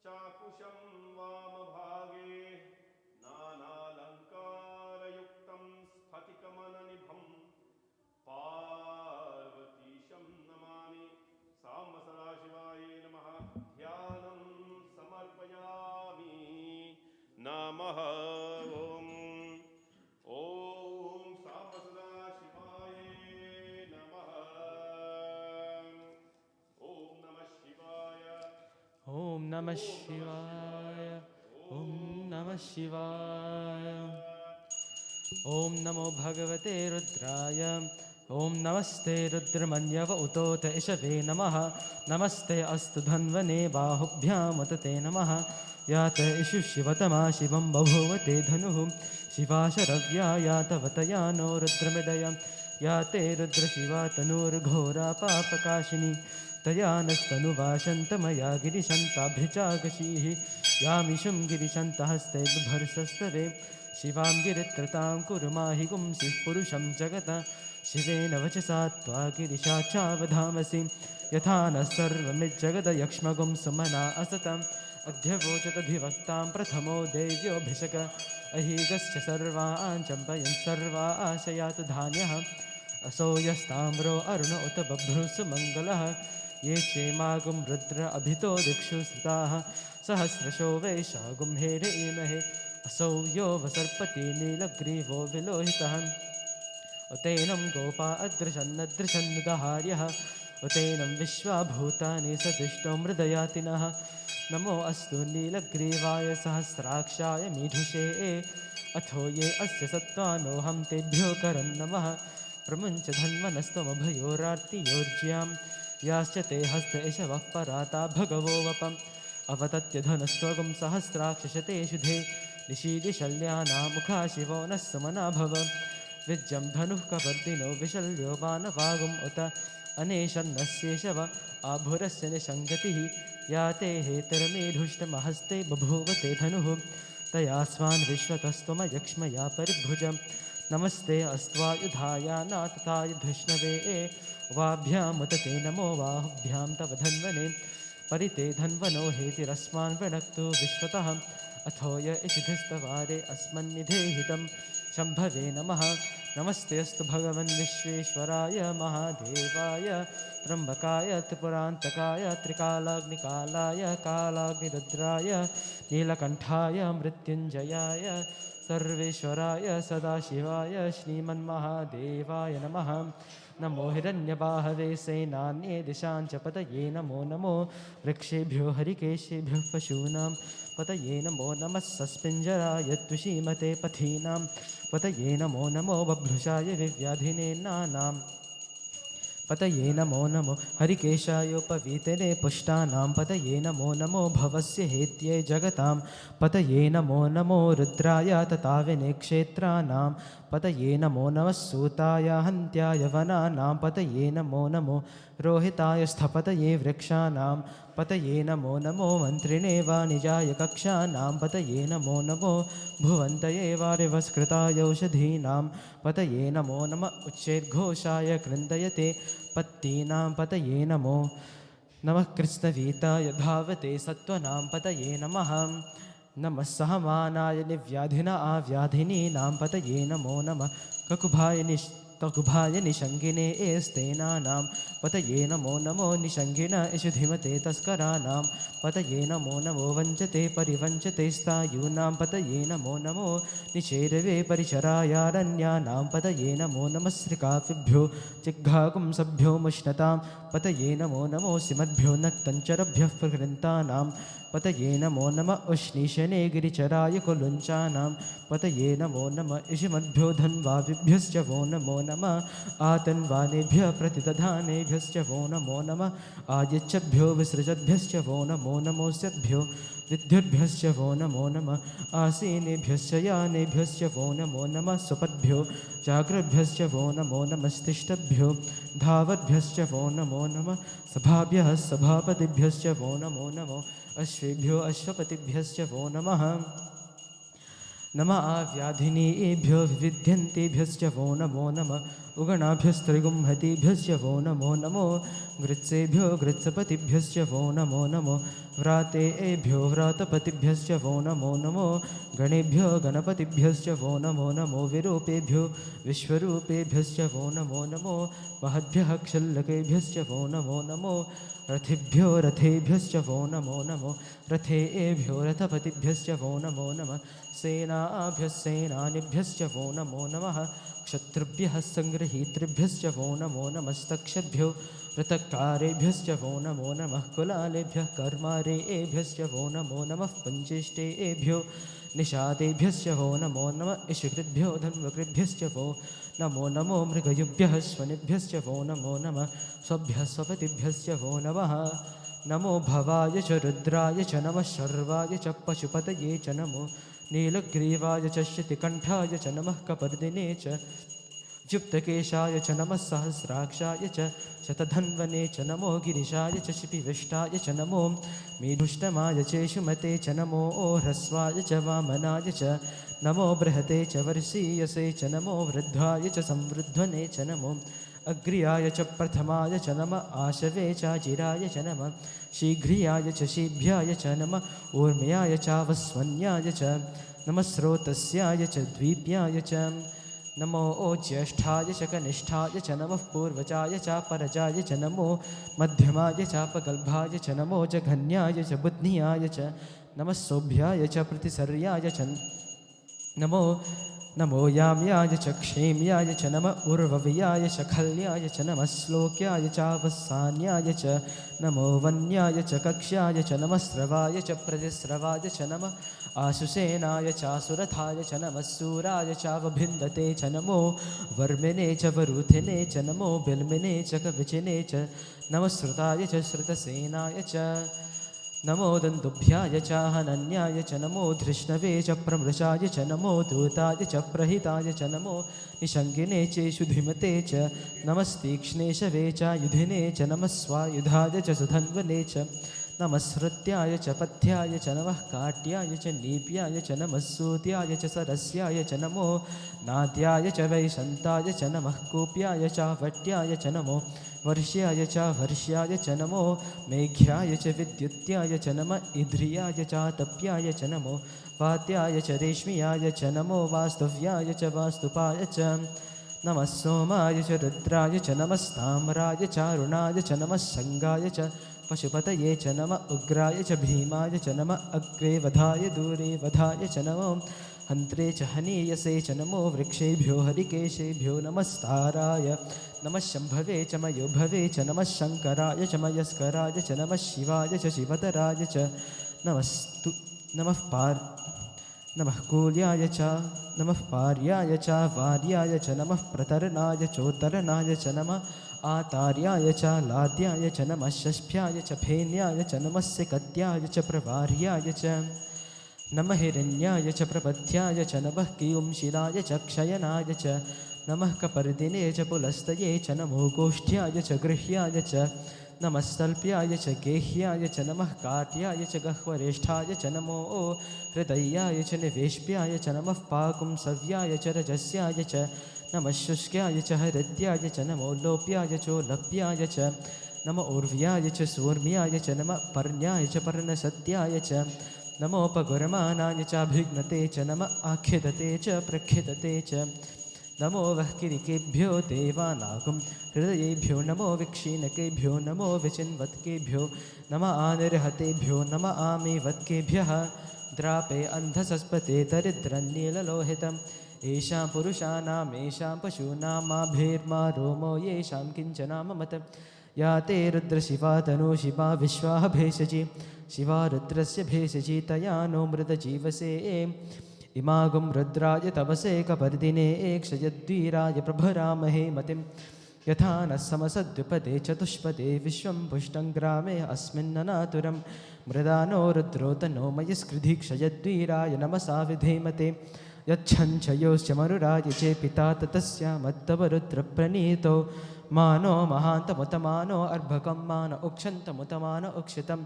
चाकुशं वामभागे नानालङ्कारयुक्तं स्फटिकमननिभं पार्वतीशं नमामि। साम्ब सदाशिवाय नमः। ध्यानं समर्पयामि। नमः। ॐ साम्ब सदाशिवाय नमः। ॐ नमः शिवाय। ॐ नमः शिवाय। ॐ नमः शिवाय। ॐ नमो भगवते रुद्राय। ॐ नमस्ते रुद्रमन्यव उतोत इषवे नमः। नमस्ते अस्तु धन्वने बाहुभ्यामुत ते नमः। यात इषु शिवतमा शिवं बभूवते धनुः। शिवा शरव्या यातवतया नो रुद्रमिडय। याते रुद्रशिवा तनूर्घोरा पापकाशिनी। तया नस्तनुवाशन्तमया गिरिशन्ताभ्रिचागशीः। यामिषुं गिरिशन्तहस्ते बिभर्षस्तवे। शिवां गिरित्रतां कुरु माहि गुंसिः पुरुषं जगत। शिवेन वचसा त्वा गिरिशाचावधामसि। यथा न सर्वमिज्जगदयक्ष्मगुं सुमना असतम्। अध्यवोचतधिवक्तां प्रथमो देव्योऽभिषक। अहीगश्च सर्वान् चम्पयन् सर्वा आशयातु धान्यः। असो यस्ताम्रो अरुण उत बभ्रुसुमङ्गलः। ये चेमागुं रुद्र अभितो दिक्षु स्थिताः। सहस्रशो वैशागुं हेरे इमहे। असौ यो वसर्पति नीलग्रीवो विलोहितः। उतैनं गोपा अदृशन्नदृशन्नुदहार्यः। उतैनं विश्वाभूतानि सदृष्टो मृदयातिनः। नमो अस्तु नीलग्रीवाय सहस्राक्षाय मीढुषे। अथो ये अस्य सत्त्वानोऽहं तेभ्यो करं नमः। प्रमुञ्च धन्वनस्त्वमभयोरार्तियोज्यां। याश्च ते हस्त इषवः पराता भगवो वपम्। अवतत्य धनस्त्वगुं सहस्राक्षशते शुधे। निशीदिशल्यानां मुखा शिवो नः सुमना भव। विज्जं धनुः कपर्दिनो विशल्यो बाणवागुम् उत। अनेशन्नस्येषव आभुरस्य निषङ्गतिः। या ते हेतरमेढुष्टमहस्ते बभूवते धनुः। तया स्वान् विश्वतस्त्वमयक्ष्मया परिभुजम्। नमस्ते अस्त्वायुधाय नातताय धृष्णवे। वाभ्यामुत ते नमो बाहुभ्यां तव धन्वने। परिते धन्वनो हेतिरस्मान् वृणक्तु विश्वतः। अथो य इषिधिस्तवारे अस्मन्निधेहितं। शम्भवे नमः। नमस्ते अस्तु भगवन् विश्वेश्वराय महादेवाय। त्र्यम्बकाय त्रिपुरान्तकाय त्रिकालाग्निकालाय कालाग्निरुद्राय नीलकण्ठाय मृत्युञ्जयाय सर्वेश्वराय सदाशिवाय श्रीमन्महादेवाय नमः। नमो हिरण्यबाहवे सेनान्ये दिशां च पतये नमो नमो। वृक्षेभ्यो हरिकेशेभ्यः पशूनां पतये नमो नमः। सस्पिञ्जराय त्विषीमते पथीनां पतये नमो नमो। बभ्रुषाय विव्याधिने नानां पतये नमो नमो। हरिकेशायोपवीतने पुष्टानां पतये नमो नमो। भवस्य हेत्यै जगतां पतये नमो नमो। रुद्राय तताविने क्षेत्राणां पतये नमो नमः। सूताय हन्त्याय वनानां पतये नमो नमो। रोहिताय स्थपतये वृक्षाणां पतये नमो नमो। मन्त्रिणे वाणिजाय कक्षानां पतये नमो नमो। भुवन्तये वारिवस्कृताय औषधीनां पतये नमो नमः। उच्चैर्घोषाय कृन्दयते पत्तीनां पतये नमो नमः। कृत्स्नवीताय धावते सत्त्वनां पतये नमः। नमः सहमानाय निव्याधिना आव्याधिनीनां पतये नमो नमः। ककुभाय निषङ्गिने एस्तेनानां पतये नमो नमो। निषङ्गिन इषुधिमते तस्कराणां पतये नमो नमो। वञ्चते परिवञ्चते स्थायूनां पतये नमो नमो। निचेरवे परिचरायारण्यानां पतये नमो नमः। श्रिकाभिभ्यो जिह्वाकुंसभ्यो मुष्णतां पतये नमो नमो। सिमद्भ्यो नक्तञ्चरभ्यः प्रकृन्तानां पतये नमो नमः। उष्णीशने गिरिचराय कुलुञ्चानां पतये नमो नमः। इषिमद्भ्यो धन्वाविभ्यश्च वो नमो नमः। आतन्वानेभ्यः प्रतिदधानेभ्यश्च वो नमो नमः। आयच्छद्भ्यो विसृजद्भ्यश्च वो नमो नमोऽस्यद्भ्यो विद्युद्भ्यश्च वो नमो नमः। आसीनेभ्यश्च यानेभ्यश्च वो नमो नमः। सुपद्भ्यो जाग्रद्भ्यश्च वो नमो नमस्तिष्ठद्भ्यो धावद्भ्यश्च वो नमो नमः। सभाभ्यः सभापतिभ्यश्च वो नमो नमो। अश्वेभ्यो अश्वपतिभ्यश्च वो नमः। नमः। आव्याधिनीभ्यो विविध्यन्तेभ्यश्च वो नमो नमः। उगणाभ्यस्त्रिगुंहतीभ्यश्च वो नमो नमो गृत्सेभ्यो गृत्सपतिभ्यश्च वो नमो नमो व्रातेभ्यो व्रातपतिभ्यश्च वो नमो नमो गणेभ्यो गणपतिभ्यश्च वो नमो नमो विरूपेभ्यो विश्वरूपेभ्यश्च वो नमो नमो महद्भ्यः क्षल्लकेभ्यश्च वो नमो नमो रथिभ्यो रथेभ्यश्च वो नमो नमो रथेभ्यो रथपतिभ्यश्च वो नमो नमः सेनाभ्यः सेनानिभ्यश्च वो नमो नमः क्षत्रुभ्यः सङ्गृहीतृभ्यश्च वो नमो नमस्तक्षभ्यो ऋतकारेभ्यश्च वो नमो नमः कुलालेभ्यः कर्मारेभ्यश्च वो नमो नमः पञ्चेष्टेभ्यो निषादेभ्यश्च वो नमो नमः इषकृभ्यो धन्वकृभ्यश्च वो नमो नमो मृगयुभ्यः स्वनिभ्यश्च वो नमो नमः स्वभ्यः स्वपतिभ्यश्च वो नमः नमो भवाय च रुद्राय च नमः शर्वाय च पशुपतये च नमो नीलग्रीवाय च शितिकण्ठाय च नमः कपर्दिने च युक्तकेशाय च नमः सहस्राक्षाय च शतधन्वने च नमो गिरिशाय च शिपिविष्टाय च नमो मेढुष्टमाय चेषुमते च नमो ह्रस्वाय च वामनाय च नमो बृहते च वर्षीयसे च नमो वृद्धाय च संवृद्धने च नमो अग्र्याय च प्रथमाय च नमः आशवे चाजिराय च नमः शीघ्रियाय च शीभ्याय च नमः ऊर्म्याय चावस्वन्याय च नमः स्रोतस्याय च द्वीप्याय च नमो ज्येष्ठाय च कनिष्ठाय च नमः पूर्वजाय च परजाय च नमो मध्यमाय चापगल्भाय च नमो जघन्याय च बुद्ध्याय च नमः सौभ्याय च प्रतिसर्याय च नमो नमो याम्याय च क्षेम्याय च नमः उर्वव्याय च खल्याय च नमः श्लोक्याय चावसान्याय च नमो वन्याय च कक्ष्याय च नमः स्रवाय च प्रतिस्रवाय च नमः आशुसेनाय चासुरथाय च नमः सूराय चावभिन्दते च नमो वर्मिने च वरूथिने च नमो बिल्मिने च कविचिने च नमः श्रुताय च श्रुतसेनाय च नमो दन्तुभ्याय च हनन्याय च नमो धृष्णवे च प्रमृषाय च नमो दूताय च प्रहिताय च नमो निषङ्गिने चेषुधिमते च नमस्तीक्ष्णे शवे च युधिने च नमः स्वायुधाय च सुधन्वने च नमः श्रुत्याय च पथ्याय च नमः काट्याय च नीप्याय च नमः सूत्याय च सरस्याय च नमो नाद्याय च वैशन्ताय च नमः कूप्याय च वट्याय च नमो वर्ष्याय च वर्ष्याय च नमो मेघ्याय च विद्युत्याय च नमः इध्रियाय च तप्याय च नमो वात्याय च रेश्म्याय च नमो वास्तव्याय च वास्तुपाय च नमः सोमाय च रुद्राय च नमस्ताम्राय चारुणाय च नमः संगाय च पशुपतये च नमः उग्राय च भीमाय च नमः अग्रे वधाय दूरे वधाय च नमो हन्त्रे च हनीयसे च नमो वृक्षेभ्यो हरिकेशेभ्यो नमस्ताराय नमः शम्भवे च मयोभवे च नमः शङ्कराय च मयस्कराय च नमः शिवाय च शिवतराय च नमः कूल्याय च नमः पार्याय च वार्याय च नमः प्रतरणाय चोत्तरणाय च नमः आतार्याय च लाद्याय च नमः षष्ठ्याय च फेन्याय च नमः सिकत्याय च प्रवार्याय च नमः हिरण्याय च प्रपथ्याय च नमः किंशिलाय च क्षयनाय च नमः कपर्दिने च पुलस्तये च नमो गोष्ठ्याय च गृह्याय च नमः सल्प्याय च गेह्याय च नमः काट्याय च गह्वरेष्ठाय च नमो हृदयाय च निवेश्याय च नमः पाकुंसव्याय च रजस्याय च नमः शुष्क्याय च हृद्याय च नमो लोप्याय चोलप्याय च नमो ऊर्व्याय च सूर्म्याय च नमः पर्ण्याय च पर्णसत्याय च नमोपगुरमानाय चाभिघ्नते च नमः आख्यदते च प्रख्यदते च नमो वह्किरिकेभ्यो देवानागुं हृदयेभ्यो नमो विक्षीणकेभ्यो नमो विचिन्वत्केभ्यो नमः आनिर्हतेभ्यो नमः आमेवत्केभ्यः द्रापे अन्धसस्पते दरिद्रन्नीललोहितम् येषां पुरुषाणामेषां पशूनामाभिर्मा रोमो येषां किञ्चनाममत या ते रुद्रशिवा तनो शिवा विश्वाः भेषजी शिवा रुद्रस्य भेषजी तया नो मृतजीवसे इमागुं रुद्राय तपसे कपर्दिने क्षयद्वीराय प्रभरामहे मतिं यथा न समसद्विपदे चतुष्पदे विश्वं पुष्टं ग्रामे अस्मिन्ननातुरं मृदानो रुद्रो तनो मयस्कृधि क्षयद्वीराय नमसा विधेमते यच्छञ्चयोश्च मरुराय चे पिता ततस्यामत्तव रुद्रप्रणीतो मानो महान्तमुतमानो अर्भकं मान उक्षन्तमुतमान उक्षितं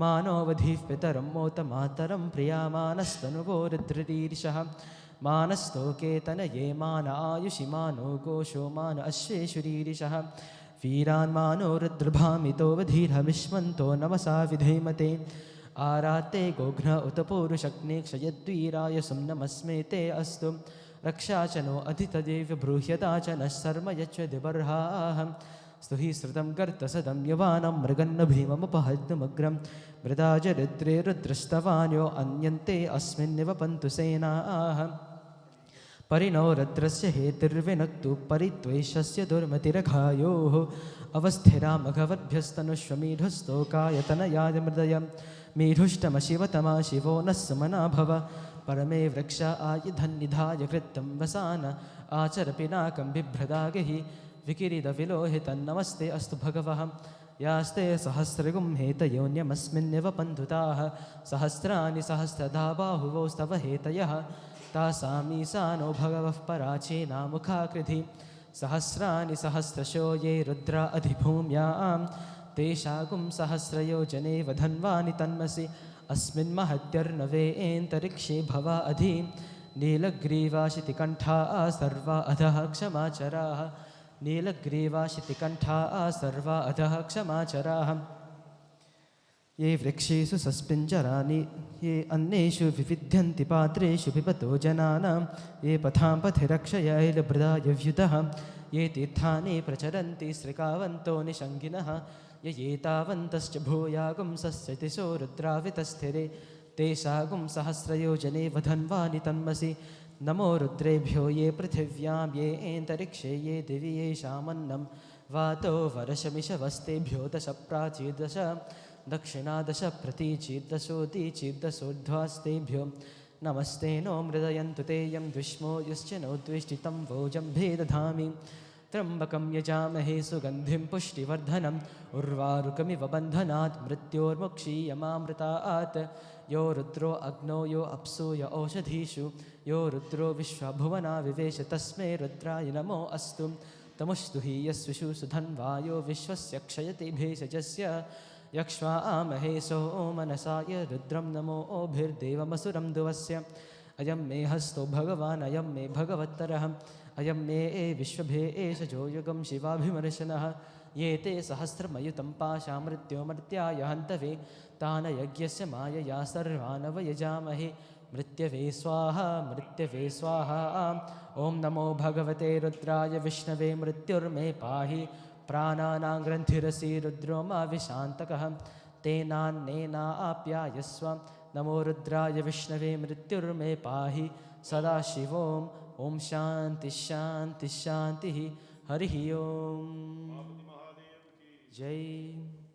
मानो वधीः पितरं मोतमातरं प्रियामानस्तनुवो रुद्ररीर्षः मानस्तोके तनये मान आयुषि मानो गोषो मान अश्वेषुरीरिषः वीरान् मानो रुद्रभामितो वधीर्हविष्मन्तो नमसा विधेमते आराते गोघ्न उत पौरुषग्ने क्षयद्वीराय सुं नमस्मे ते अस्तु रक्षा च नो अधितदेव ब्रूह्यता च नः शर्म यच्वदिबर्हाः स्तुहि श्रुतं कर्तसदं यवानं मृगन्न भीममुपहद्नुमग्रं मृदाजरिद्रे रुद्रस्तवान्यो अन्यन्ते अस्मिन्निव पन्तु सेनाः परिणो रुद्रस्य हेतिर्विनक्तु परित्वेषस्य दुर्मतिरघायोः अवस्थिरामघवद्भ्यस्तनुष्वमीढुस्तोकायतनयाय मृदयं मीढुष्टमशिवतमा शिवो नः सुमना भव परमे वृक्ष आयुधन्निधाय कृतं वसान आचर पिनाकं बिभ्रदागिः विकिरीदविलोहितन्नमस्ते अस्तु भगवः यास्ते सहस्रगुं हेतयोन्यमस्मिन्निव पन्थुताः सहस्राणि सहस्रधा बाहुवोस्तव हेतयः तासामीसानो भगवः पराचीनामुखाकृधि सहस्राणि सहस्रशो ये रुद्रा अधिभूम्यां तेषागुं सहस्रयोजने वधन्वानि तन्मसि अस्मिन् महत्यर्णवेऽन्तरिक्षे भवा अधि नीलग्रीवाशितिकण्ठाः सर्वा अधः क्षमाचराः नीलग्रीवाशितिकण्ठाः सर्वा अधः क्षमाचराः ये वृक्षेषु सस्पिञ्जराणि ये अन्येषु विविध्यन्ति पात्रेषु पिबतो जनानां ये पथां पथि रक्षयैलभृदाय व्युतः ये तीर्थानि प्रचरन्ति श्रिकावन्तो निषङ्गिनः य एतावन्तश्च भूयागुंसस्य दिशो रुद्रावितस्थिरे तेषागुं सहस्रयोजने वधन्वानि तन्मसि नमो रुद्रेभ्यो ये पृथिव्यां ये एन्तरिक्षे ये दिवि येषामन्नं वातो वरशमिषवस्तेभ्यो दश प्राचीर्दश दक्षिणादश प्रतीचीर्दशोदीचीर्दशोर्ध्वास्तेभ्यो नमस्ते नो मृदयन्तु ते यं द्विष्मो यश्च नो द्विष्टितं वोजं भेदधामि त्र्यम्बकं यजामहे सुगन्धिं पुष्टिवर्धनम् उर्वारुकमिव बन्धनात् मृत्योर्मुक्षीयमामृतात् यो रुद्रो अग्नौ यो अप्सु य औषधीषु यो रुद्रो विश्वभुवना विवेश तस्मै रुद्राय नमो अस्तु तमुस्तु हि यस्विषु सुधन्वायो विश्वस्य क्षयति भेषजस्य यक्ष्वा आमहे सोमनसाय रुद्रं नमो ओभिर्देवमसुरं दुवस्य अयं मे हस्तो भगवान् अयं मे भगवत्तरः अयं मे विश्वभे एष जोयुगं शिवाभिमर्शनः ये ते सहस्रमयुतं पाशामृत्योमर्त्याय हन्तवे तान यज्ञस्य मायया सर्वानवयजामहे मृत्यवे स्वाहा ॐ नमो भगवते रुद्राय विष्णवे मृत्युर्मे पाहि प्राणानां ग्रन्थिरसि रुद्रो मा विशान्तकः तेनान्नेनाप्यायस्व नमो रुद्राय विष्णवे मृत्युर्मे पाहि सदाशिवों ॐ शान्ति शान्ति शान्तिः हरिः ओम् जय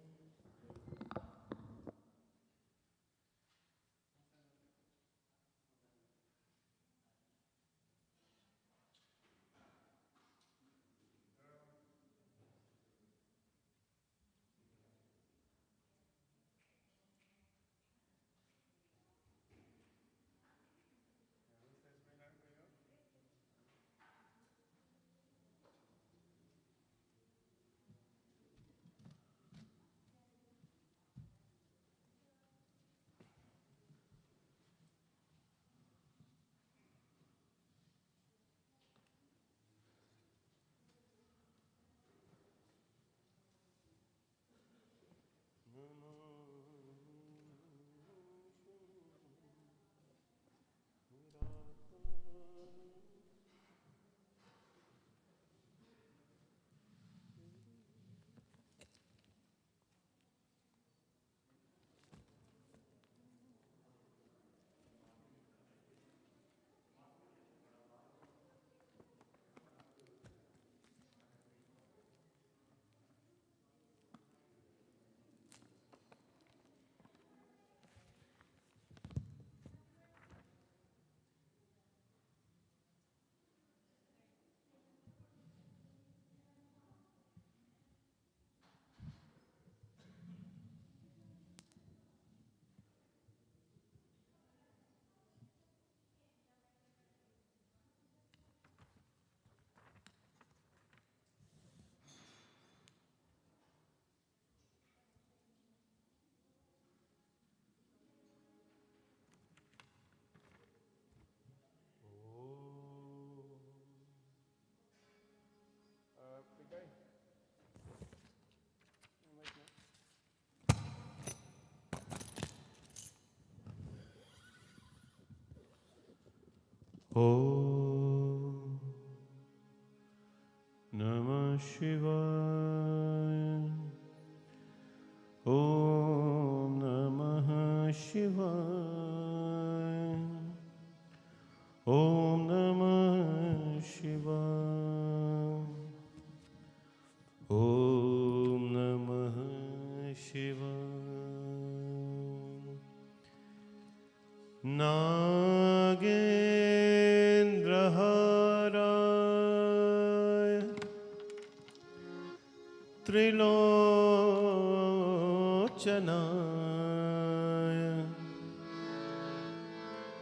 Om Namah Shivaya. Om Namah Shivaya. Om Namah Shivaya. Om Namah Shivaya. Nagendraharaya Trilochanaya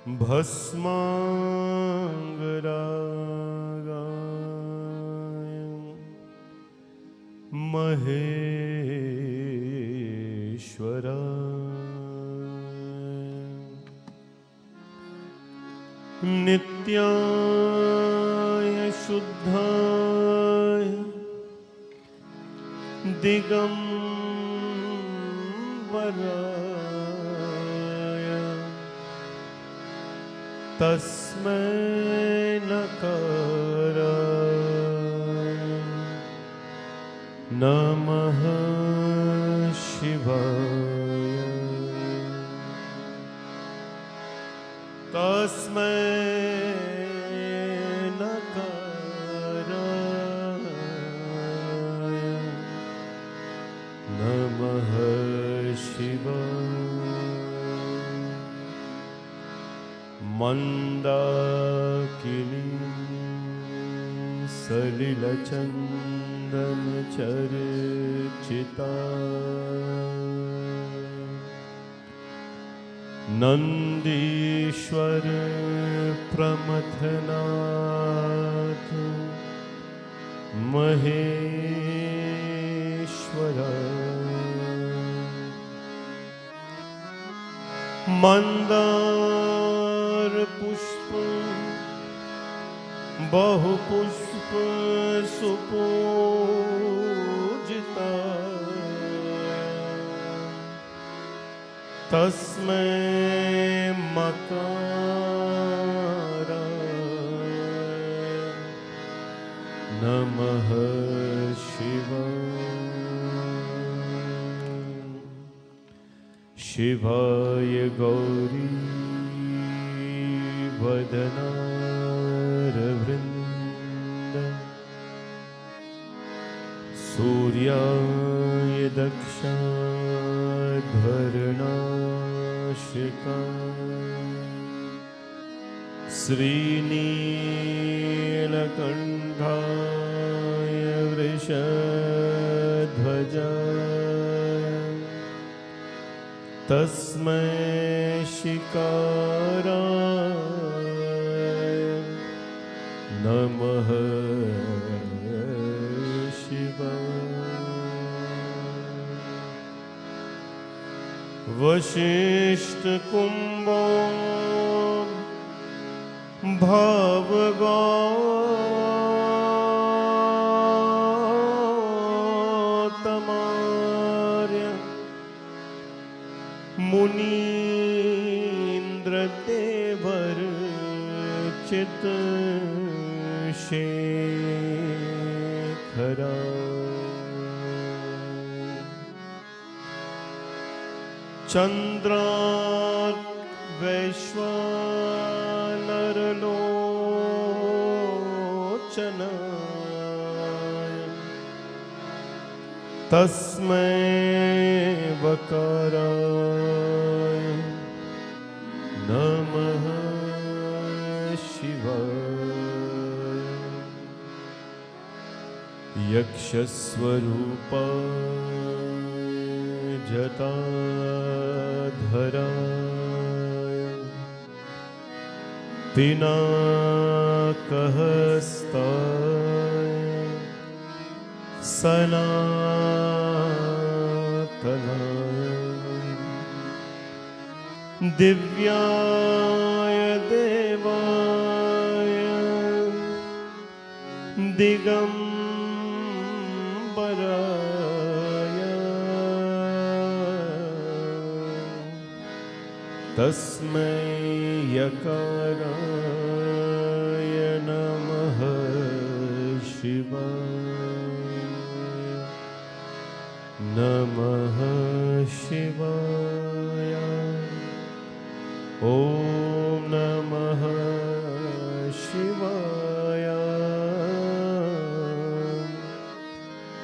Bhasmangaragaya Maheshwaraya Nityaya Shuddhaya Digambaraya Tasmai Nakaraya Namaha Shivaya. Tasmai Nakaraya Namaha Shivaya. Mandakini Salilachandan Charchita Nandishwar Pramathanat Maheshwara Mandar Pushpa Bahu Pushpa Supujita Tasmai Makaraya Namaha Shivaya. Shivaya Gauri Vadanara Suryaya Dakshadharanashika Srinilakantaya Vrishadhvajaya Tasmai Shikaraya Namaha Shivaya. Vasishta Kumbho Bhavagatamarya Munindra Devar Chit Shekhara Chandra Vaishwanaralochana Tasmai Vakaraya Namaha Shivaya. Yakshaswarupa Jatadharaya Pinakahastaya Sanatanaya Divyaya Devaya Digambaraya Tasmai Yakaraya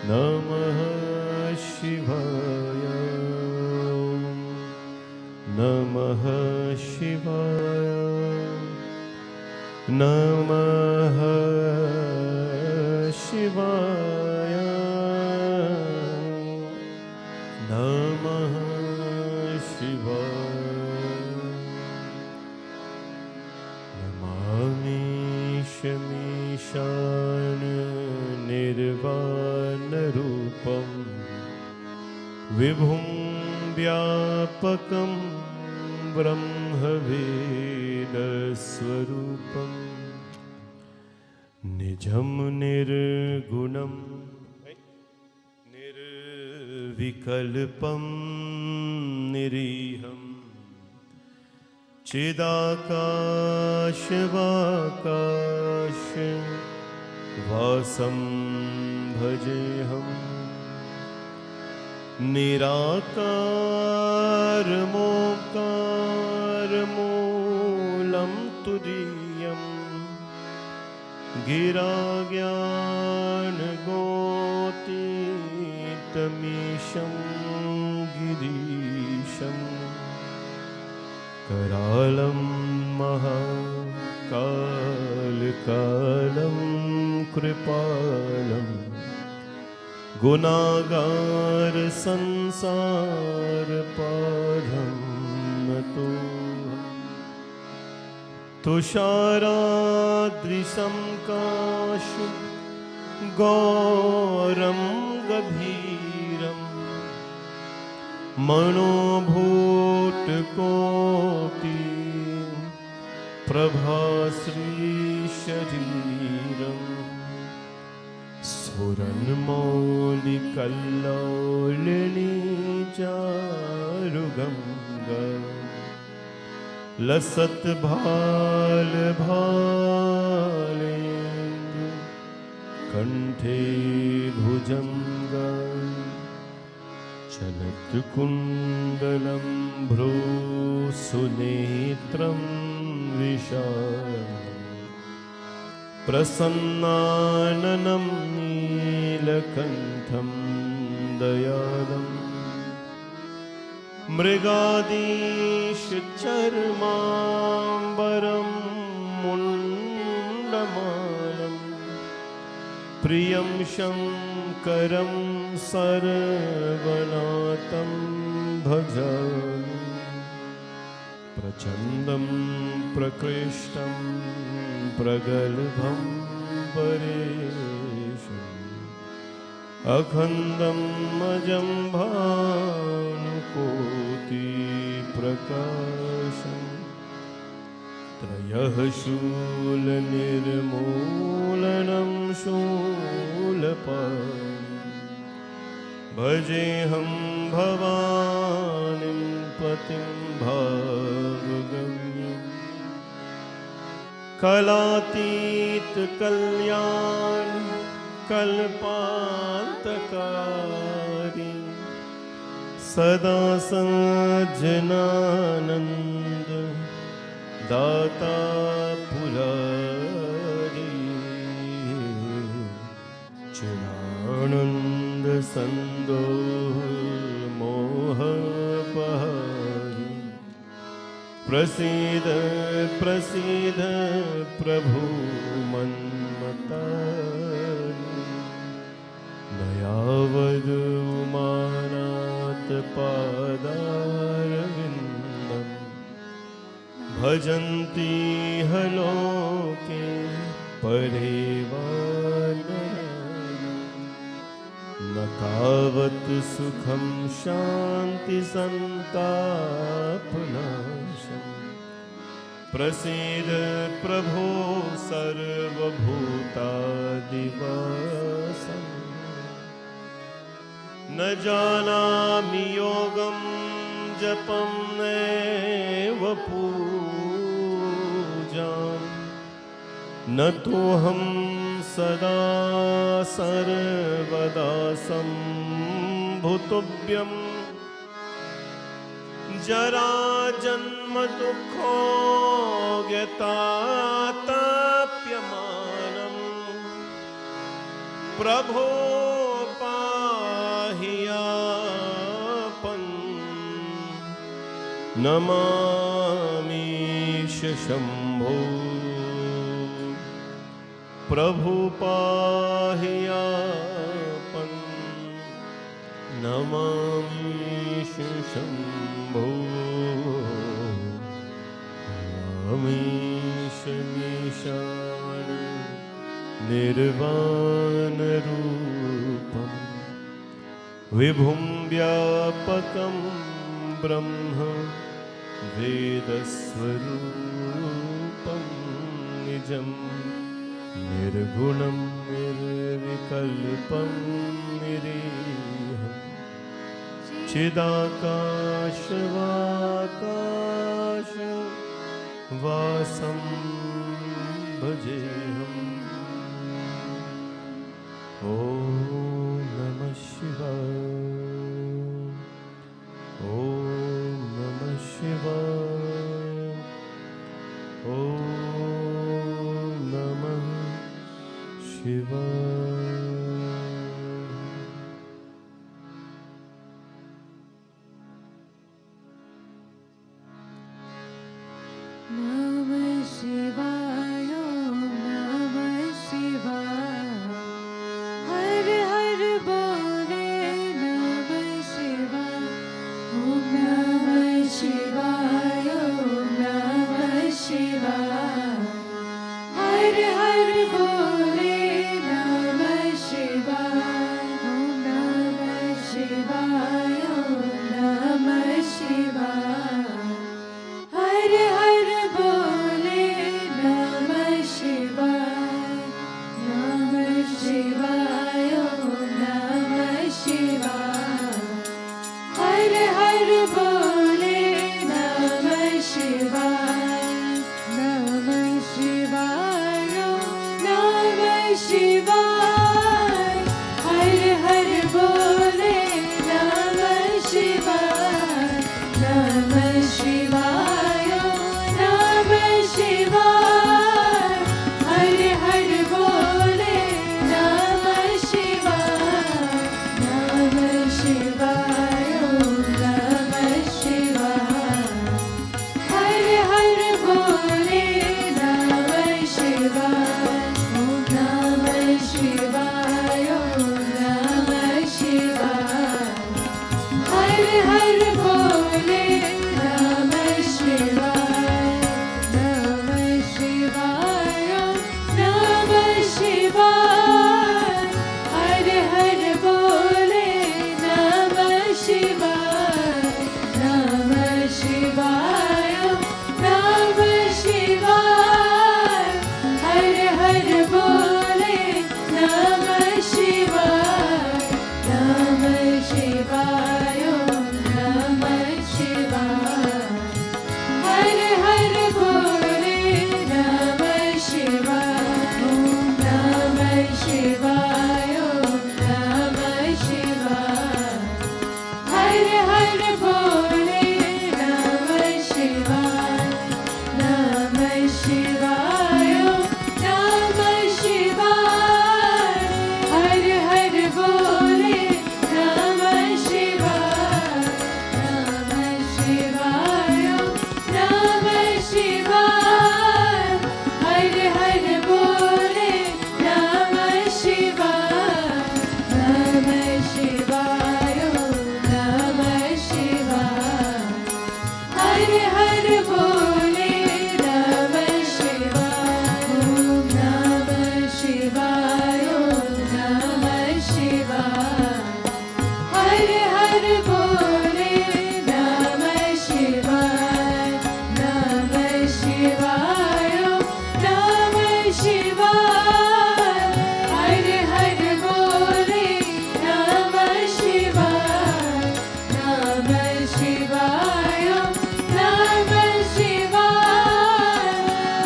नमः शिवाय नमः शिवाय नमः शिवाय नमः शिवाय नमामि शमीशान निर्वाणरूपं विभुं व्यापकं ब्रह्मवेदस्वरूपं निजं निर्गुणं निर्विकल्पं निरीहं चिदाकाशवाकाश वासं भजेऽहम् निराकारमोकारमूलं तुरीयं गिराज्ञानगोतीतमीशं गिरीशं करालं महाकालकालं कृपालं गुणागार संसार पारं नतोऽहम् तुषाराद्रिशं काशं गौरं गभीरं मनोभूतकोटि प्रभाश्रीशरीरम् स्फुरन्मौलिकल्लोलिनी चारुगङ्गा लसत्भालभालेन्दु कण्ठे भुजङ्गा चलत्कुण्डलं भ्रूसुनेत्रं विशालम् प्रसन्नाननं नीलकण्ठं दयालम् मृगादीशचर्माम्बरं मुण्डमालं प्रियं शङ्करं सर्वनाथं भजामि प्रचण्डं प्रकृष्टं प्रगल्भं परेशम् अखण्डं अजं भानुकोटिप्रकाशम् त्रयः शूलनिर्मूलनं शूलपाणिं भजेऽहं भवानीं पतिं भावगम्यम् कलातीत कल्याण कल्पान्तकारी सदा सज्जनानंद दाता पुरारी चिदानंद संदोह मोहपहारी प्रसीद प्रसीद प्रभु मन्मतारि दयावद उमानाथ पादारविन्दम् भजन्ति हलोके परेवानरायणम् न तावत् सुखं शान्ति सन्तापनाशम् प्रसीद प्रभो सर्वभूतादिवासम् न जानामि योगं जपं नैव पूजां न तोऽहं सदा सर्वदा सम्भुतुभ्यं जरा जन्म दुःखो व्यताताप्यमानम् प्रभो नमामीश शंभो प्रभु पाहियापन नमामीश शंभो नमामीश मीशान निर्वाण रूपम विभुं व्यापकं ब्रह्म वेदस्वरूपं निजं निर्गुणं निर्विकल्पं निरीहं चिदाकाशवाकाशवासं भजेऽहम्। ॐ नमः शिवाय। ॐ नमः शिवाय। ॐ नमः शिवाय। नमः शिवाय नमः शिवाय हर हर बोले नमः शिवाय ओम नमः शिवाय ओम नमः शिवाय हर हर बोले नमः शिवाय ओम नमः शिवाय ओम नमः शिवाय हर हर बोले नमः शिवाय नमः शिवाय ओम नमः शिवाय हर हर बोले नमः शिवाय नमः शिवाय नमः शिवाय हर हर बोले नमः शिवाय नमः शिवाय नमः शिवाय हर हर बोले नमः शिवाय नमः शिवाय नमः शिवाय हर हर बोले नमः शिवाय ओम नमः शिवाय नमः शिवाय हर हर बोले नमः शिवाय नमः शिवाय नमः शिवाय हर हर बोले नमः शिवाय नमः शिवाय नमः शिवाय हर हर बोले नमः शिवाय नमः शिवाय नमः शिवाय हर हर बोले नमः शिवाय ओम नमः शिवाय नमः शिवाय हर हर बोले नमः शिवाय नमः शिवाय नमः शिवाय हर हर बोले नमः शिवाय नमः शिवाय नमः शिवाय हर हर बोले नमः शिवाय नमः शिवाय नमः शिवाय हर हर बोले नमः शिवाय ओम नमः शिवाय नमः शिवाय हर हर बोले नमः शिवाय नमः शिवाय नमः शिवाय हर हर बोले नमः शिवाय नमः शिवाय नमः शिवाय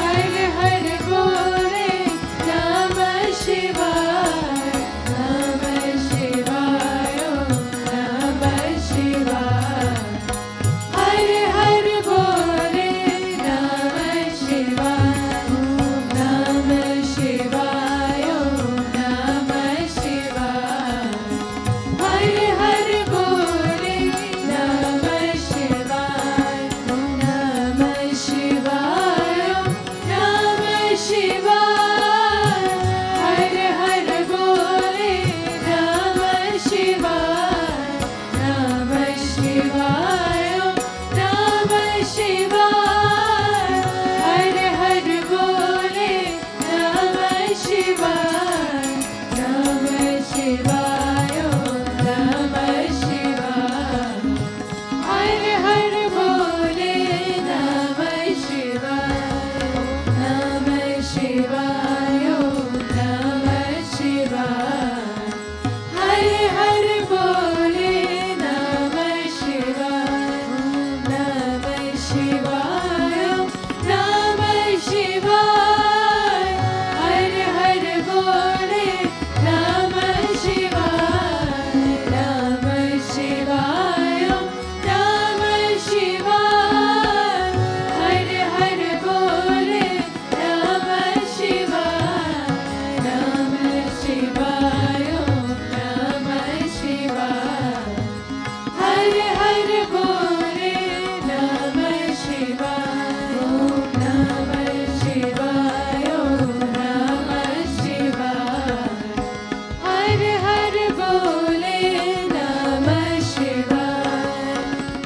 हर हर बोले नमः शिवाय नमः शिवाय नमः शिवाय हर हर बोले नमः शिवाय ओम नमः शिवाय शिवाय ओम नमः शिवाय हर हर बोले नमः शिवाय ओम नमः शिवाय ओम नमः शिवाय हर हर बोले नमः शिवाय नमः शिवाय ओम नमः शिवाय हर हर बोले नमः शिवाय नमः शिवाय ओम नमः शिवाय हर हर बोले नमः शिवाय ओम नमः शिवाय ओम नमः शिवाय हर हर बोले नमः शिवाय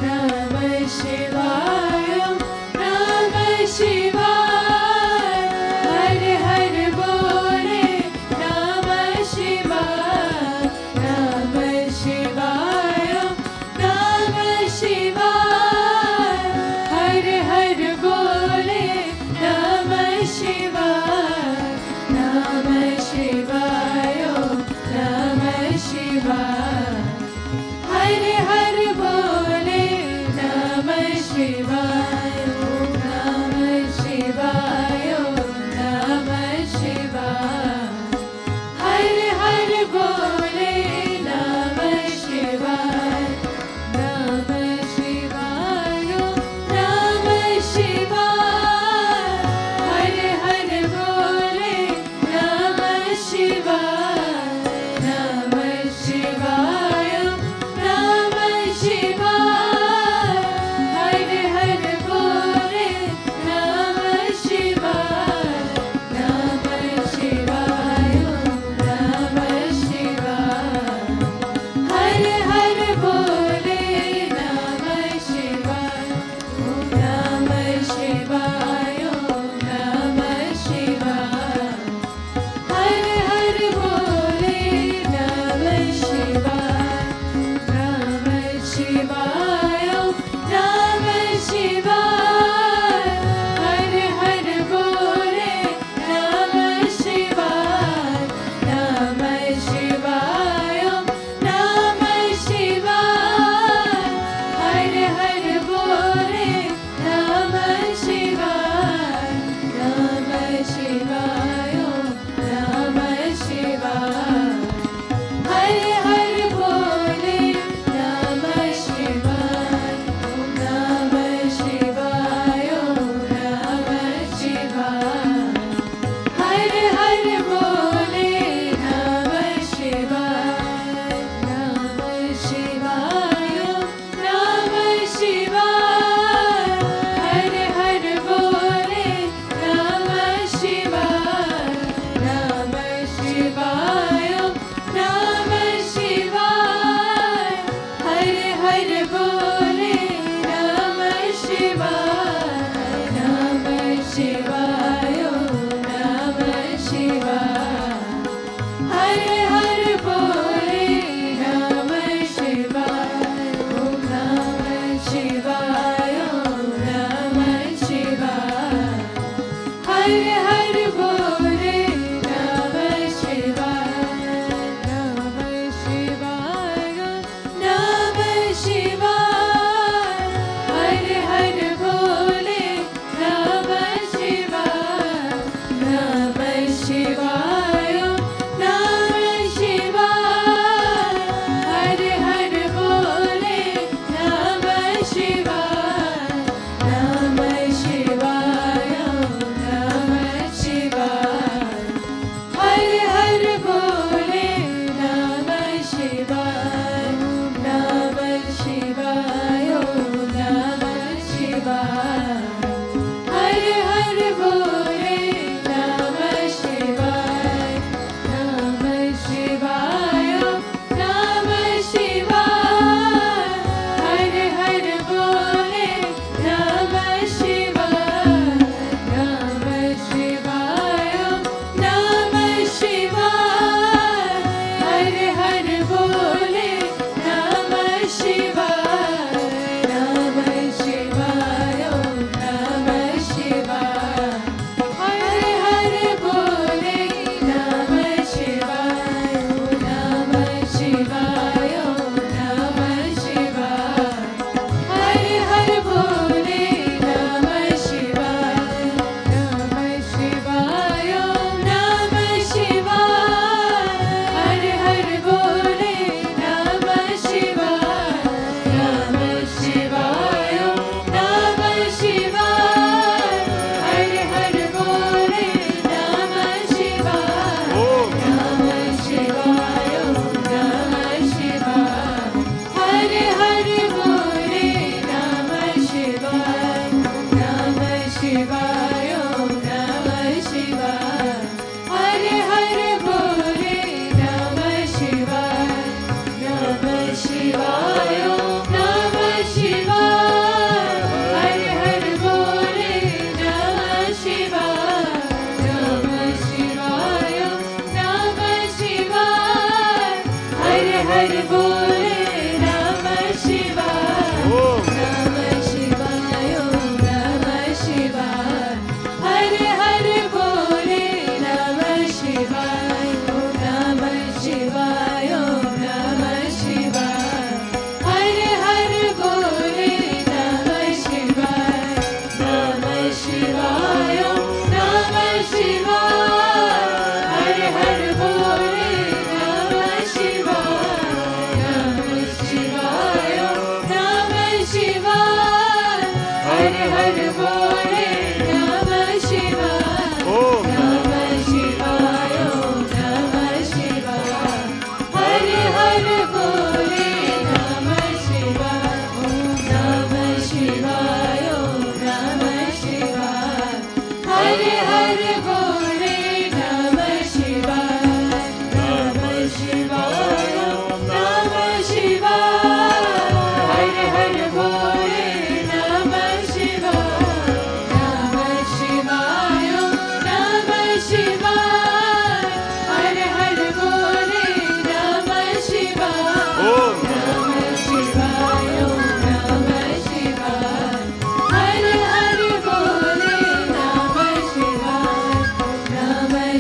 नमः शिवाय ओम नमः शिवाय हर हर बोले नमः शिवाय नमः शिवाय ओम नमः शिवाय हर हर बोले नमः शिवाय नमः शिवाय ओम नमः शिवाय हर हर बोले नमः शिवाय ओम नमः शिवाय ओम नमः शिवाय हर हर बोले नमः शिवाय नमः शिवाय ओम नमः शिवाय हर हर बोले नमः शिवाय नमः शिवाय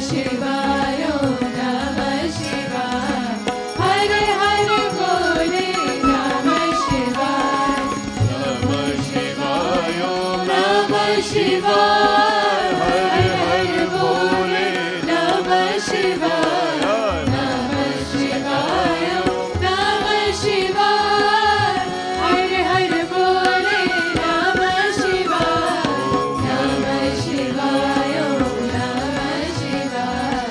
शिवाय नमः शिवाय हर हर बोले नमः शिवाय नमः शिवाय नमः शिवाय हर हर भोले नमः शिवाय नमः शिवाय नमः शिवाय हर हर बोले नमः शिवाय नमः शिवाय नमः शिवाय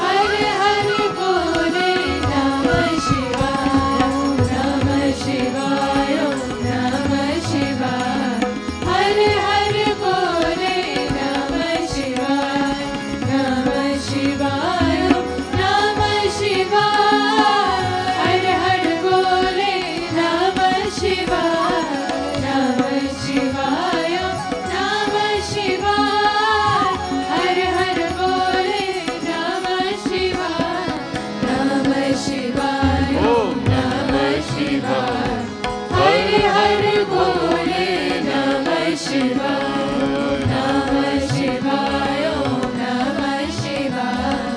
हर हर बोले नमः शिवाय नमः शिवाय नमः शिवाय हर हर बोले नमः शिवाय नमः शिवाय नमः शिवाय हर हर बोले नमः शिवाय नमः शिवाय नमः शिवाय हर हर बोले नमः शिवाय नमः शिवाय ओम नमः शिवाय हर हर बोले नमः शिवाय नमः शिवाय नमः शिवाय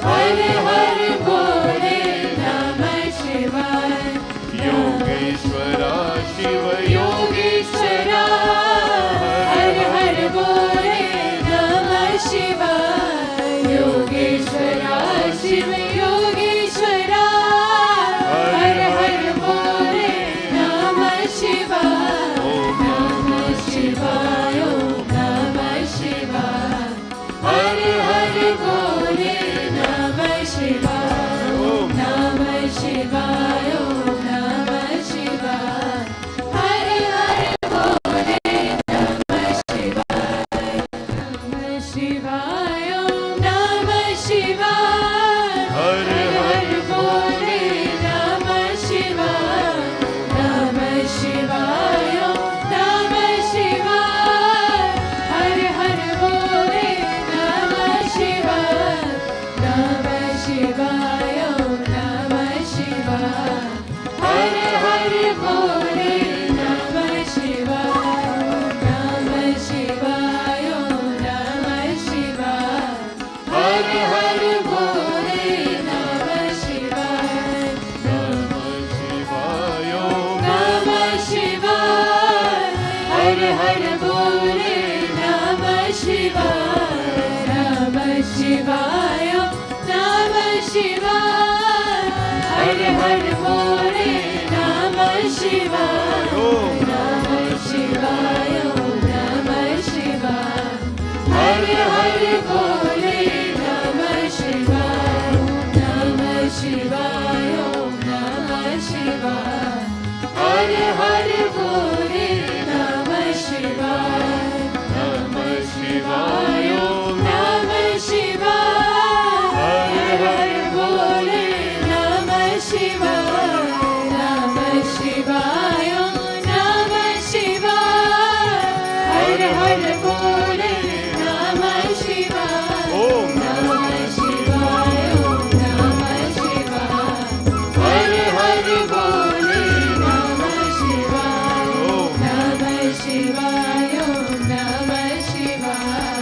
हर हर बोले नमः शिवाय योगेश्वरा शिव योगेश्वरा हर हर बोले नमः शिवाय योगेश्वरा शिव योगेश्वरा हर हर बोले नमः शिवाय नमः शिवाय नमः शिवाय हर हर बोले नमः शिवाय नमः शिवाय नमः शिवाय हर हर बोले नमः शिवाय नमः शिवाय नमः शिवाय हर हर बोले नमः शिवाय नमः शिवाय नमः शिवाय हर हर बोले नमः शिवाय नमः शिवाय नमः शिवाय हर हर बोले नमः शिवाय नमः शिवाय नमः शिवाय हर हर बोले नमः शिवाय नमः शिवाय नमः शिवाय हर हर बोले नमः शिवाय नमः शिवाय नमः शिवाय हर हर बोले नमः शिवाय नमः शिवाय नमः शिवाय हर हर बोले नमः शिवाय नमः शिवाय नमः शिवाय हर हर बोले नमः शिवाय नमः शिवाय नमः शिवाय हर हर बोले नमः शिवाय नमः शिवाय नमः शिवाय हर हर बोले नमः शिवाय ओम नमः शिवाय नमः शिवाय हर हर बोले नमः शिवाय नमः शिवाय नमः शिवाय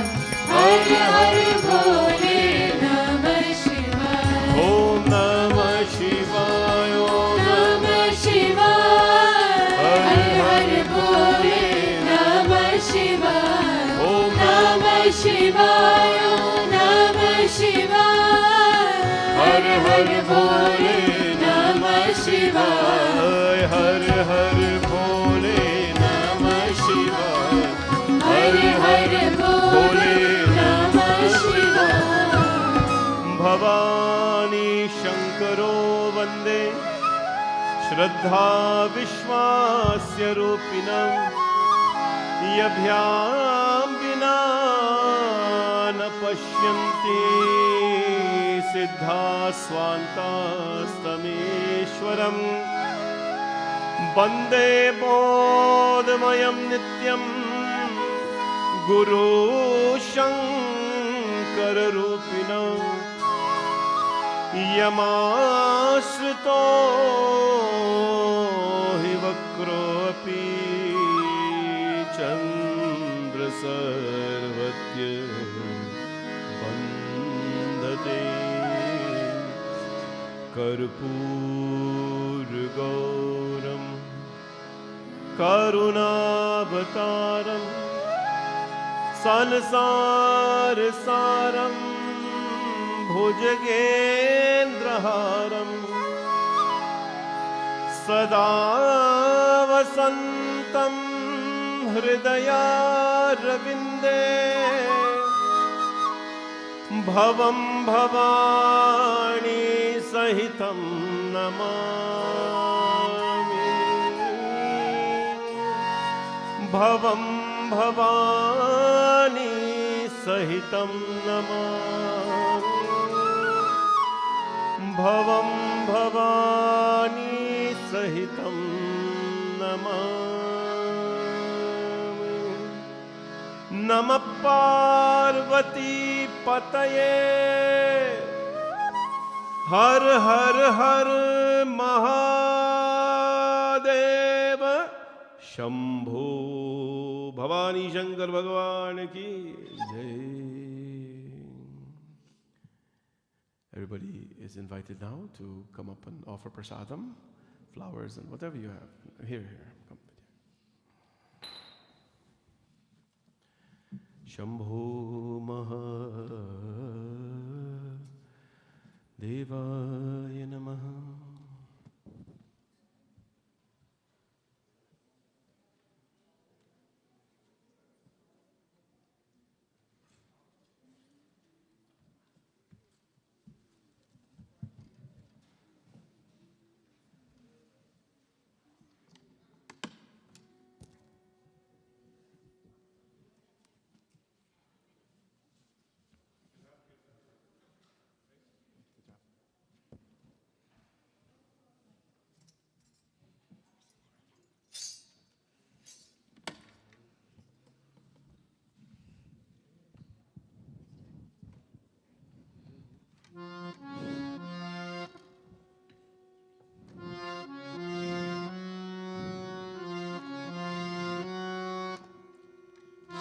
हर हर बोले नमः शिवाय ओम नमः शिवाय नमः शिवाय हर हर बोले नमः शिवाय नमः शिवाय नमः शिवाय हर हर बोले नमः शिवाय हर हर भोले नमः शिवाय हर हर बोले नमः शिवाय भवानी शङ्करो वन्दे श्रद्धा विश्वास्य रूपिणं यभ्यां विना न पश्यन्ति सिद्धा स्वान्तास्तमेश्वरम् वन्दे बोधमयं नित्यं गुरु शङ्कररूपिणं यमाश्रितो हि वक्रोऽपि चन्द्रसर्वस्य वन्दे कर्पूरगौरं करुणावतारं संसारसारं भुजगेन्द्रहारं सदा वसन्तं हृदयारविन्दे भवं भवानी सहितं नमामि भवं भवानी सहितं नमामि भवं भवानी सहितं नमामि नमः पार्वती पतये हर हर हर महादेव शंभो भवानी शंकर भगवान की जय. Everybody is invited now to come up and offer prasadam, flowers and whatever you have. Here, come. Shambho Mahadevaya Namaha.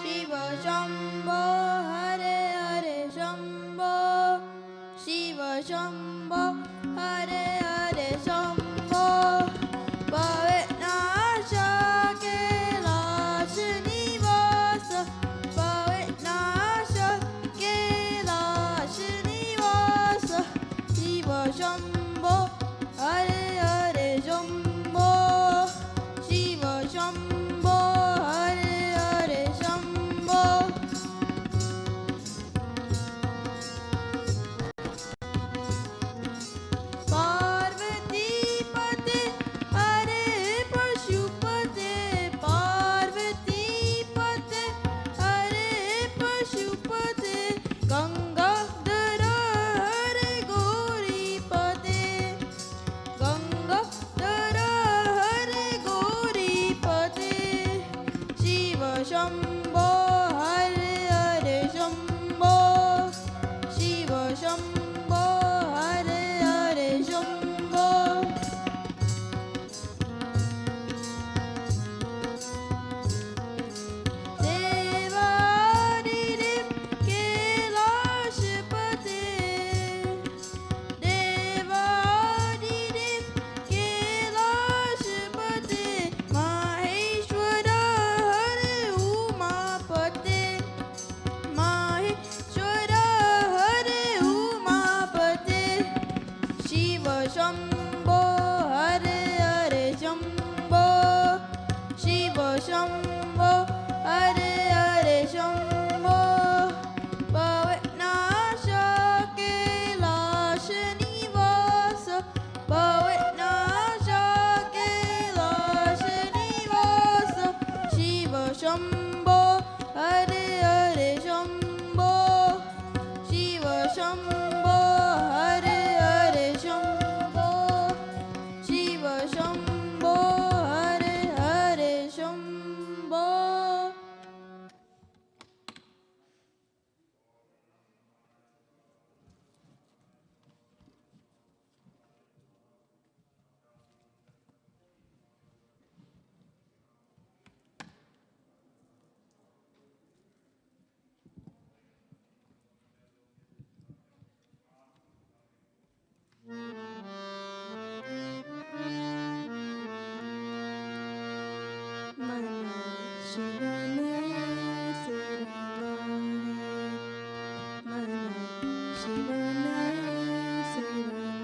Shiva Shambho Hare Hare Shambho Shiva Shambho Hare Hare Shambho Pavetnasha Kailash Nivasa Pavetnasha Kailash Nivasa Shiva Shambho Hare Hare Shambho Shiva Shambho Hare Hare Shambho Parvati Pate Hare Pashupate Parvati Pate Hare Pashupate Gangadhara Hare Gauri Pate Gangadhara Hare Gauri Pate Shiva Shambho Hare Hare Shambho Shiva Shambho Hare Hare Shambho Devadidev Kailashpate Devadidev Kailashpate Maheshwara Hare Umapate Maheshwara Hare Umapate Shiva Shambho Hare Hare Shambho Shiva Shambho Hare Hare Shambho Pavetnasha Kailash Nivasa Pavetnasha Kailash Nivasa Shiva Shambho Hare Hare Shambho Shiva Shambho Hare Hare Shambho Shiva Shambho Hare Hare Shambho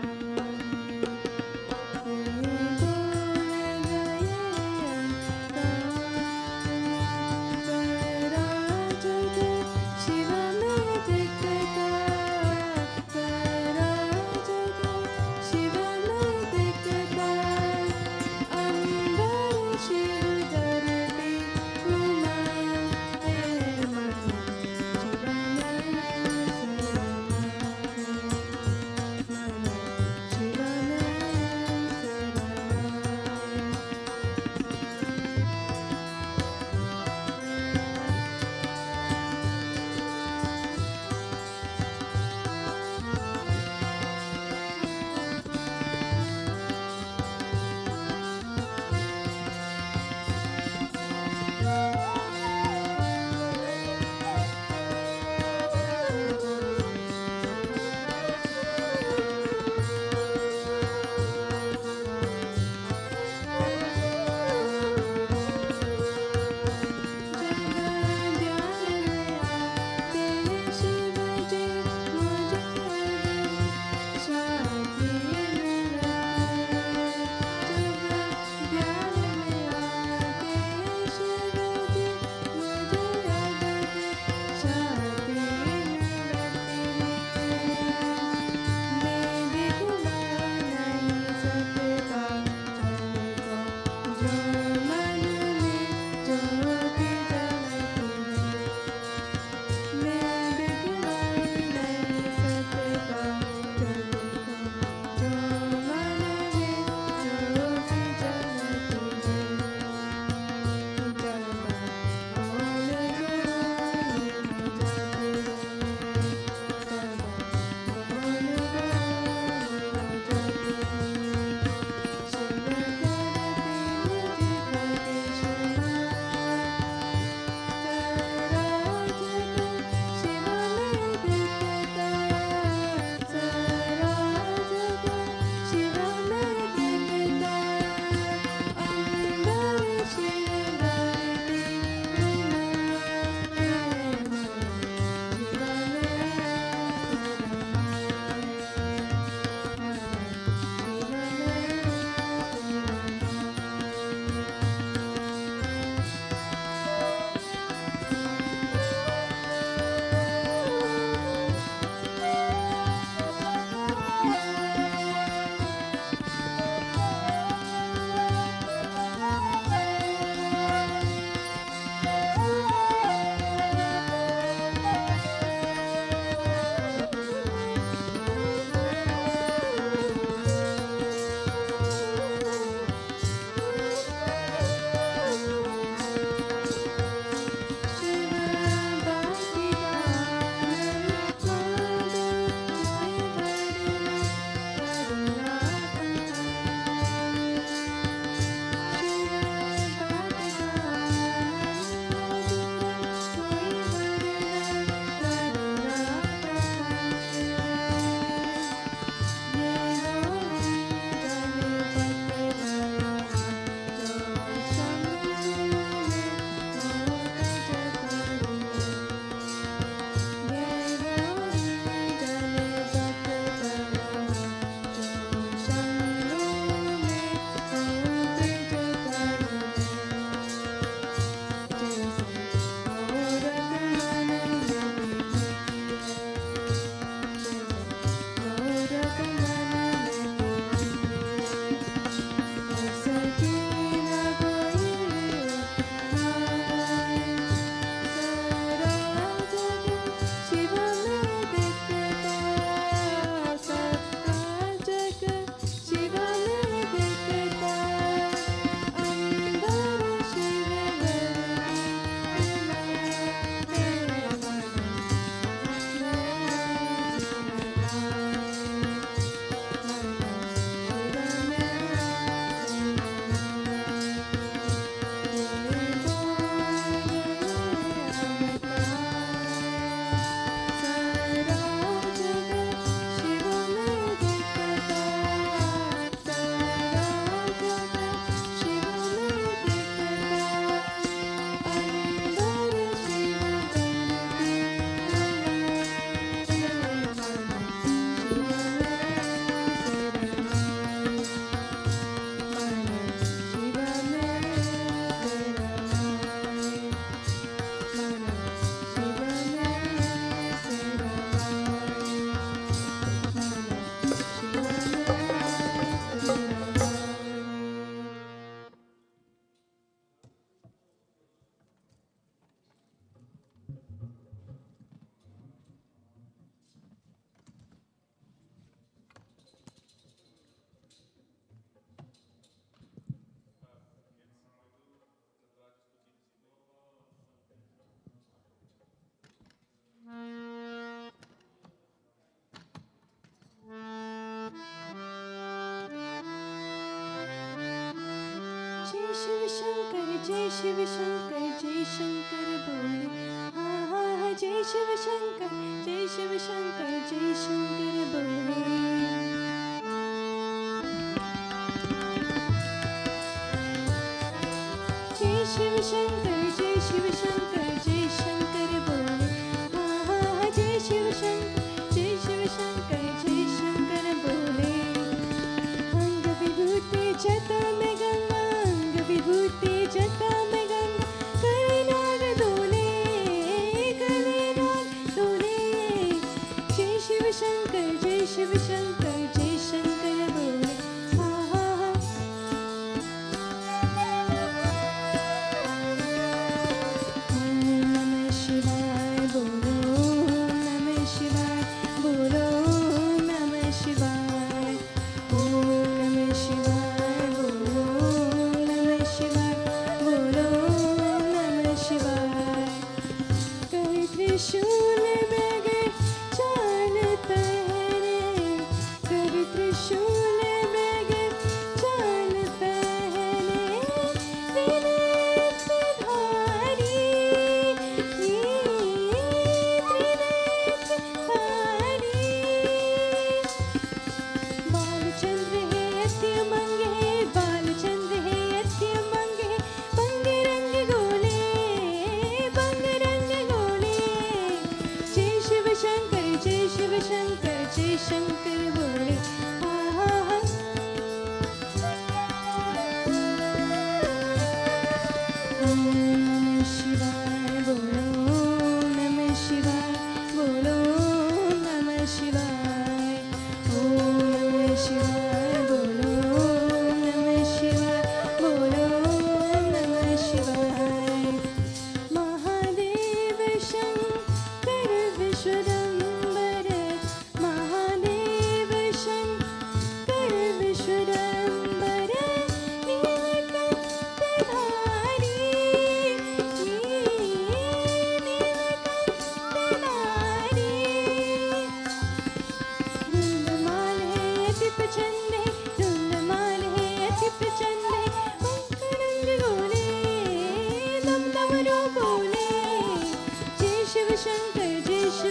Shiva जय शिव शंकर बोले जय शिव शंकर जय शंकर बोले जय शिव शंकर जय शंकर बोले जय शिव शंकर बोले अंग विभूति जटा में गंगा अंग विभूति जटा में गंगा करे नाग डोले जय शिव शंकर जय शंकर बोले नमः शिवाय बोलो नमः शिवाय बोलो नमः शिवाय ओम नमः शिवाय बोलो नमः शिवाय बोलो नमः शिवाय कर त्रिशूल बेगे चाल तहरे कर त्रिशूल बेगे चाल तहरे बालचंद्र है अत्य मंगे बंग रंग गोले जय शिव शंकर बोले ओम नमः शिवाय बोलो नमः शिवाय बोलो नमः शिवाय ओम नमः शिवाय बोलो नमः शिवाय बोलो नमः शिवाय महादेव शंकर विश्वदंबर महादेव शंकर विश्वदंबर धुंधमाल है अति प्रचंड पंकरंग गोले दम दमरो बोले जय शिव शंकर बोले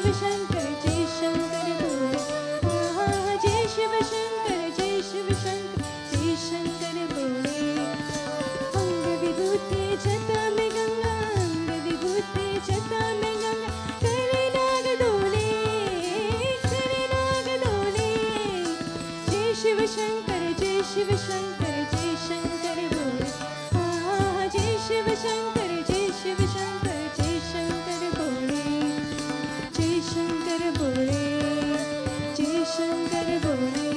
जय शिव शंकर बोले अंग विभूति जटा में गंगा अंग विभूति जटा में गंगा करे नाग डोले जय शिव शंकर बोले जय शिव शंकर बोले जय शंकर बोले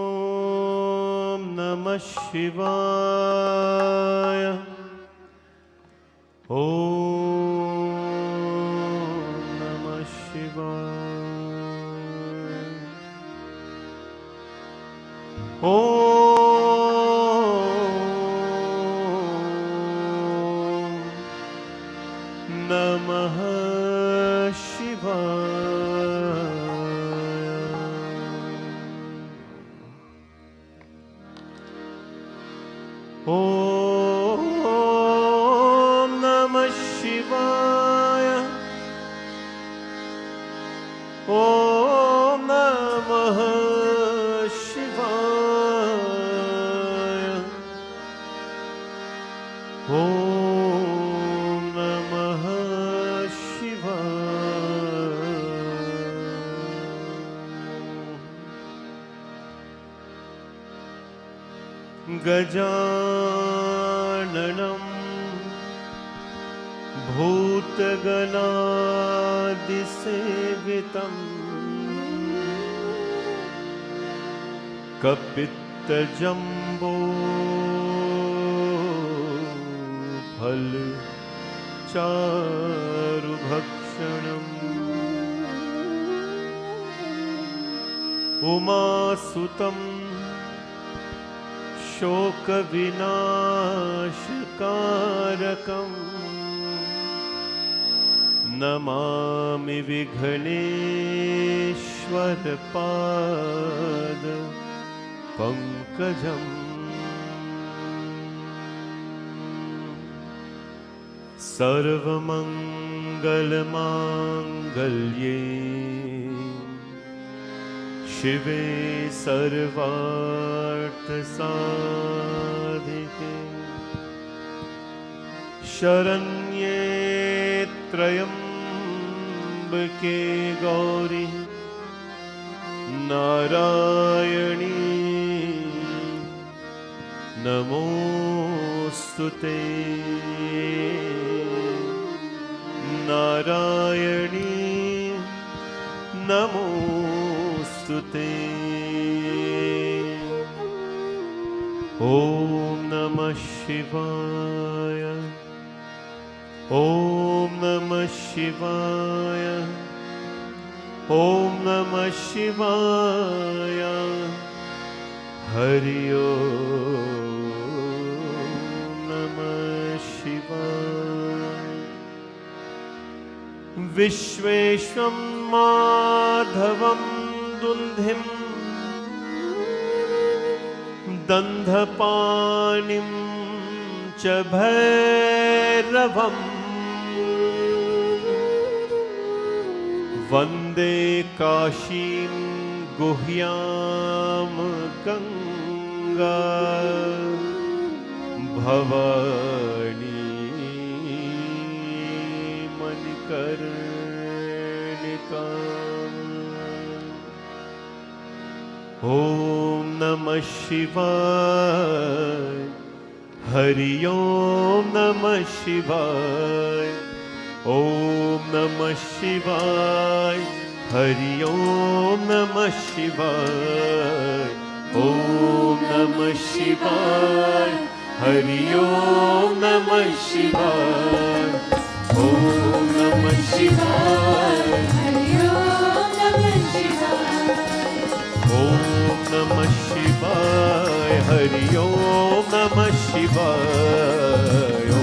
Om Namah Shivaya. Om Namah Shivaya. Om Namah Shivaya. Om Namah Shivaya. Om Namah गजाननं भूतगणादिसेवितम् कपित्तजम्बो फलचारुभक्षणम् उमासुतं शोकविनाशकारकम् Namami विघ्नेश्वरपाद पंकजम् सर्वमंगलमांगल्ये शिवे सर्वार्थसाधिके शरण्ये त्र्यंबके गौरी नारायणी नमोस्तुते नारायणी नमोस्तुते ॐ नमः शिवाय ॐ नमः शिवाय ॐ नमः शिवाय हरि ओम नमः शिवाय विश्वेशं माधवं दुन्धिं दन्धपाणिं च भैरवम् वन्दे काशीं गुह्यां गंगा भवानी मणिकर्णिका ॐ नमः शिवाय हरि ओम नमः शिवाय ॐ नमः शिवाय हरि ओम नमः शिवाय ॐ नमः शिवाय हरि ओम नमः शिवाय ॐ नमः शिवाय हरि ओम नमः शिवाय ॐ नमः शिवाय हरि ओम नमः शिवाय ॐ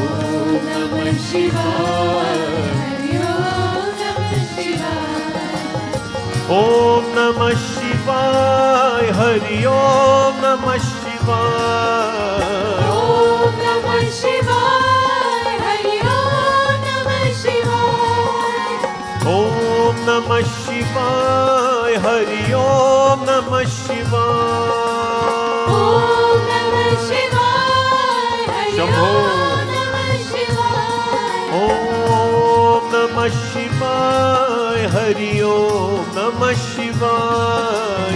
नमः शिवाय ओम नमः शिवाय हरि ओम नमः शिवाय ओम नमः शिवाय हरि ओम नमः शिवाय ओम नमः शिवाय हरि ओम नमः शिवाय ओम नमः शिवाय हरि शंभो ओम नमः शिवाय ओम नमः शिवाय हरि ओम नमः शिवाय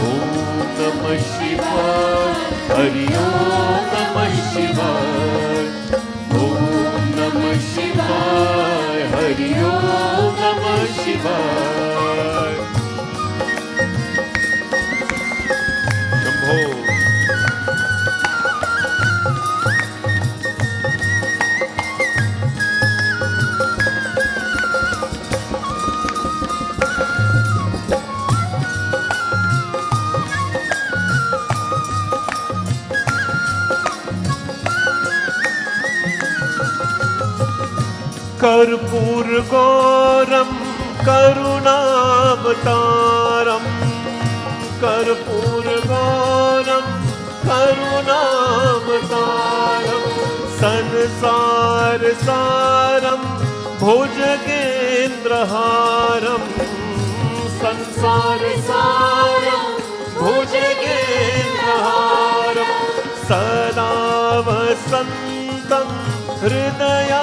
ओम नमः शिवाय हरि ओम नमः शिवाय ओम नमः शिवाय हरि ओम नमः शिवाय शंभो कर्पूर गौरम करुणावतारम कर्पूर गौरम करुणावतारम संसार सारम भुजगेन्द्रहारम संसार सारम भुजगेन्द्रहारम सदा वसन्तं हृदयारविन्दे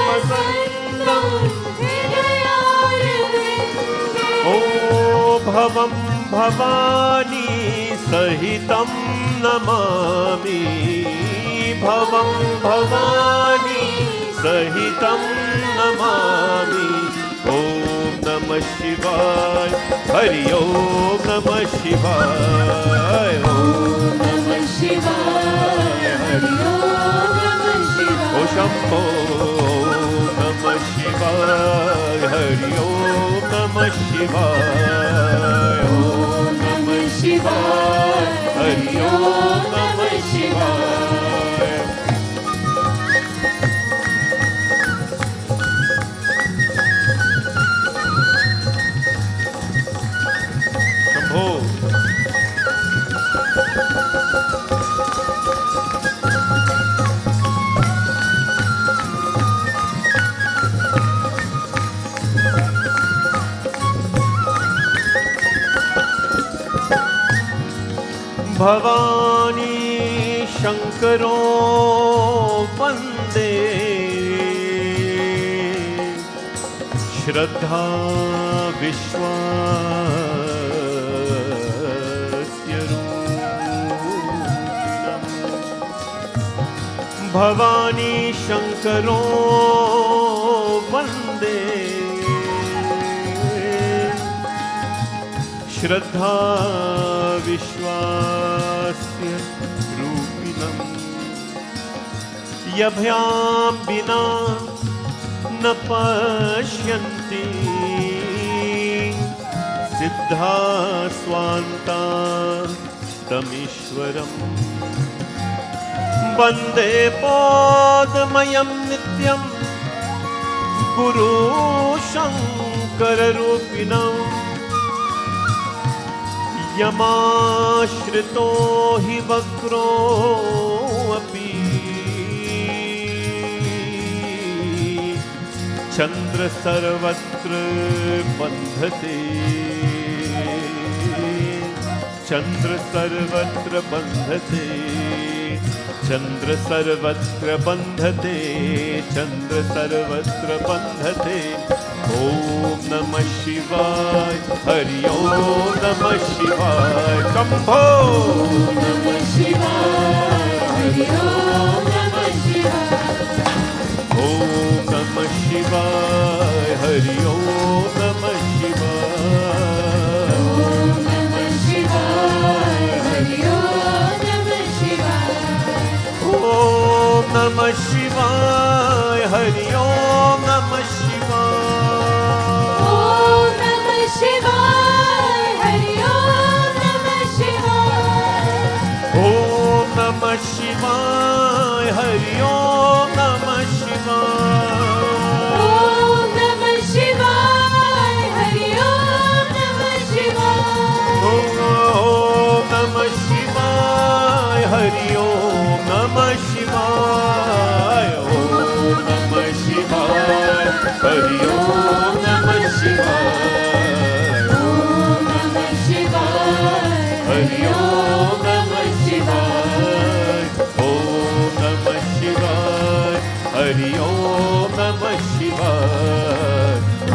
वसन्तं हृदयारविन्दे ओ भवं भवानी सहितं नमामि भवं भवानी सहितं नमामि ॐ नमः शिवाय हरि ओम नमः शिवाय ॐ नमः शिवाय हरि ओम नमः शिवाय ओ शंभो नमः शिवाय हरि ओम नमः शिवाय ॐ नमः शिवाय हरि ओम नमः शिवाय शंभो भवानी शंकरो वंदे श्रद्धा विश्वास्य रूपिणम् भवानी शंकरो वंदे श्रद्धा विश्वास्य रूपिणम् यभयां विना न पश्यन्ति सिद्धा स्वान्ता तमीश्वरम् वन्दे पद्ममयं नित्यं गुरु शङ्कररूपिणम् यमाश्रितो हि वक्रोऽपि चन्द्र सर्वत्र बन्धते चन्द्र सर्वत्र बन्धते चन्द्र सर्वत्र बन्धते चन्द्र सर्वत्र बन्धते ॐ नमः शिवाय हरि ओम नमः शिवाय शंभो नमः शिवाय हरि ओम नमः शिवाय ॐ नमः शिवाय हरि ओम नमः शिवाय ओम नमः शिवाय हरि ओम नमः शिवाय ॐ नमः शिवाय हरि ओम नमः शिवाय ओम नमः शिवाय हरि ओम नमः शिवाय ॐ नमः शिवाय हरि ओम नमः शिवाय ओम नमः शिवाय हरि ओम नमः शिवाय ॐ नमः शिवाय हरि ओम नमः शिवाय ॐ नमः शिवाय हरि ओम नमः शिवाय ओम नमः शिवाय हरि ओम नमः शिवाय ॐ नमः शिवाय हरि ओम नमः शिवाय ॐ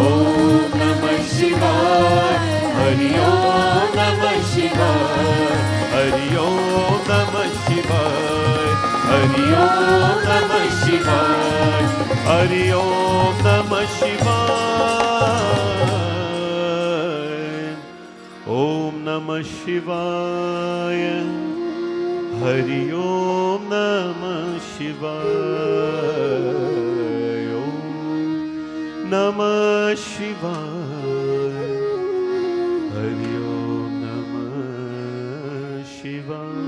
नमः शिवाय हरि ओम नमः शिवाय हरि ओम नमः शिवाय हरि ओम नमः शिवाय हरि ओम नमः शिवाय ओम नमः शिवाय हरि ओम नमः शिवाय ओम नमः शिवाय हरि ओम नमः शिवाय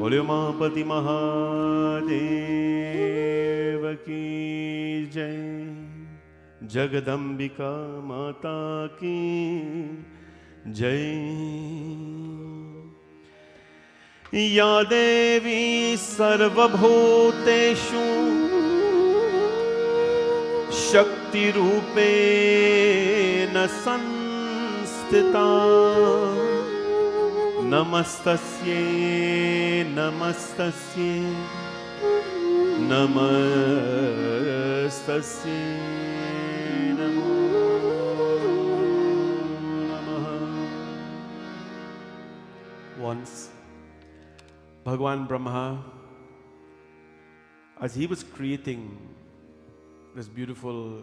बोले उमापति महादेव की जय जगदम्बिका माता की जय या देवी सर्वभूतेषु शक्तिरूपेण संस्थिता नमस्तस्यै नमस्तस्यै नमस्तस्यै नमो नमः once, Bhagwan Brahma, as he was creating this beautiful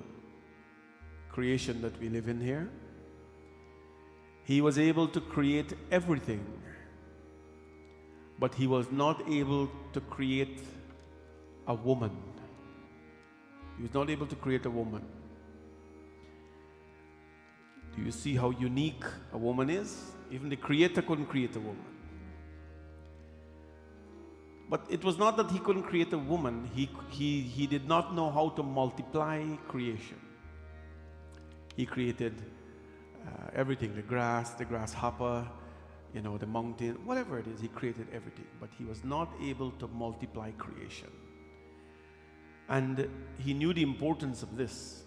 creation that we live in here, he was able to create everything, but he was not able to create a woman. He was not able to create a woman. Do you see how unique a woman is? Even the Creator couldn't create a woman. But it was not that he couldn't create a woman, he did not know how to multiply creation. He created everything, the grass, the grasshopper, the mountain, whatever it is, he created everything. But he was not able to multiply creation. And he knew the importance of this.